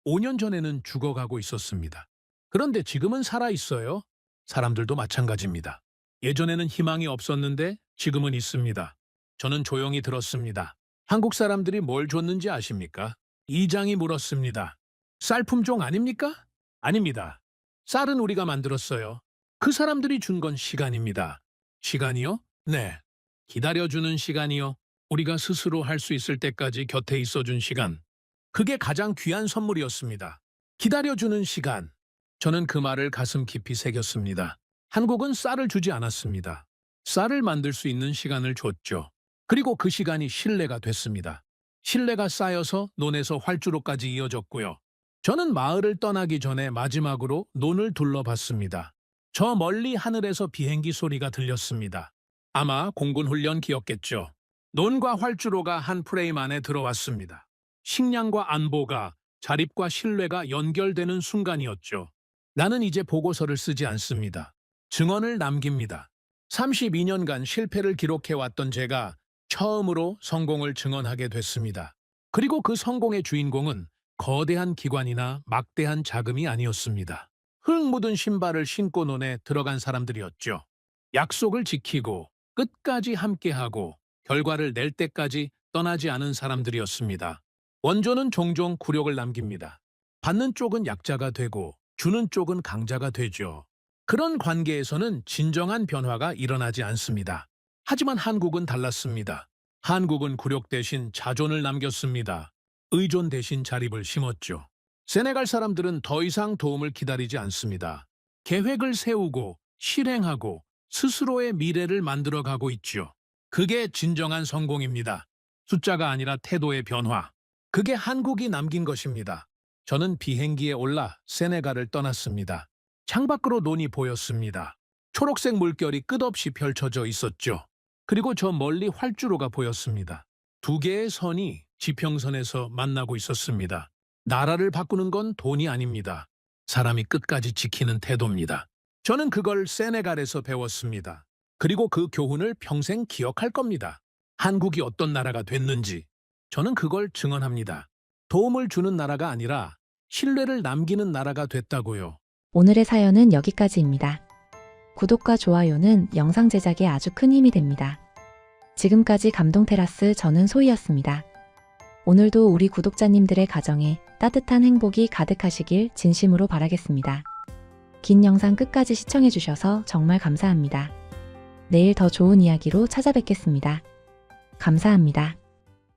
5년 전에는 죽어가고 있었습니다. 그런데 지금은 살아있어요. 사람들도 마찬가지입니다. 예전에는 희망이 없었는데 지금은 있습니다. 저는 조용히 들었습니다. 한국 사람들이 뭘 줬는지 아십니까? 이장이 물었습니다. 쌀 품종 아닙니까? 아닙니다. 쌀은 우리가 만들었어요. 그 사람들이 준 건 시간입니다. 시간이요? 네. 기다려주는 시간이요. 우리가 스스로 할 수 있을 때까지 곁에 있어준 시간. 그게 가장 귀한 선물이었습니다. 기다려주는 시간. 저는 그 말을 가슴 깊이 새겼습니다. 한국은 쌀을 주지 않았습니다. 쌀을 만들 수 있는 시간을 줬죠. 그리고 그 시간이 신뢰가 됐습니다. 신뢰가 쌓여서 논에서 활주로까지 이어졌고요. 저는 마을을 떠나기 전에 마지막으로 논을 둘러봤습니다. 저 멀리 하늘에서 비행기 소리가 들렸습니다. 아마 공군훈련기였겠죠. 논과 활주로가 한 프레임 안에 들어왔습니다. 식량과 안보가, 자립과 신뢰가 연결되는 순간이었죠. 나는 이제 보고서를 쓰지 않습니다. 증언을 남깁니다. 32년간 실패를 기록해왔던 제가 처음으로 성공을 증언하게 됐습니다. 그리고 그 성공의 주인공은 거대한 기관이나 막대한 자금이 아니었습니다. 흙 묻은 신발을 신고 논에 들어간 사람들이었죠. 약속을 지키고 끝까지 함께하고 결과를 낼 때까지 떠나지 않은 사람들이었습니다. 원조는 종종 굴욕을 남깁니다. 받는 쪽은 약자가 되고 주는 쪽은 강자가 되죠. 그런 관계에서는 진정한 변화가 일어나지 않습니다. 하지만 한국은 달랐습니다. 한국은 굴욕 대신 자존을 남겼습니다. 의존 대신 자립을 심었죠. 세네갈 사람들은 더 이상 도움을 기다리지 않습니다. 계획을 세우고 실행하고 스스로의 미래를 만들어가고 있죠. 그게 진정한 성공입니다. 숫자가 아니라 태도의 변화. 그게 한국이 남긴 것입니다. 저는 비행기에 올라 세네갈을 떠났습니다. 창밖으로 논이 보였습니다. 초록색 물결이 끝없이 펼쳐져 있었죠. 그리고 저 멀리 활주로가 보였습니다. 두 개의 선이 지평선에서 만나고 있었습니다. 나라를 바꾸는 건 돈이 아닙니다. 사람이 끝까지 지키는 태도입니다. 저는 그걸 세네갈에서 배웠습니다. 그리고 그 교훈을 평생 기억할 겁니다. 한국이 어떤 나라가 됐는지 저는 그걸 증언합니다. 도움을 주는 나라가 아니라 신뢰를 남기는 나라가 됐다고요. 오늘의 사연은 여기까지입니다. 구독과 좋아요는 영상 제작에 아주 큰 힘이 됩니다. 지금까지 감동테라스 저는 소희였습니다. 오늘도 우리 구독자님들의 가정에 따뜻한 행복이 가득하시길 진심으로 바라겠습니다. 긴 영상 끝까지 시청해주셔서 정말 감사합니다. 내일 더 좋은 이야기로 찾아뵙겠습니다. 감사합니다.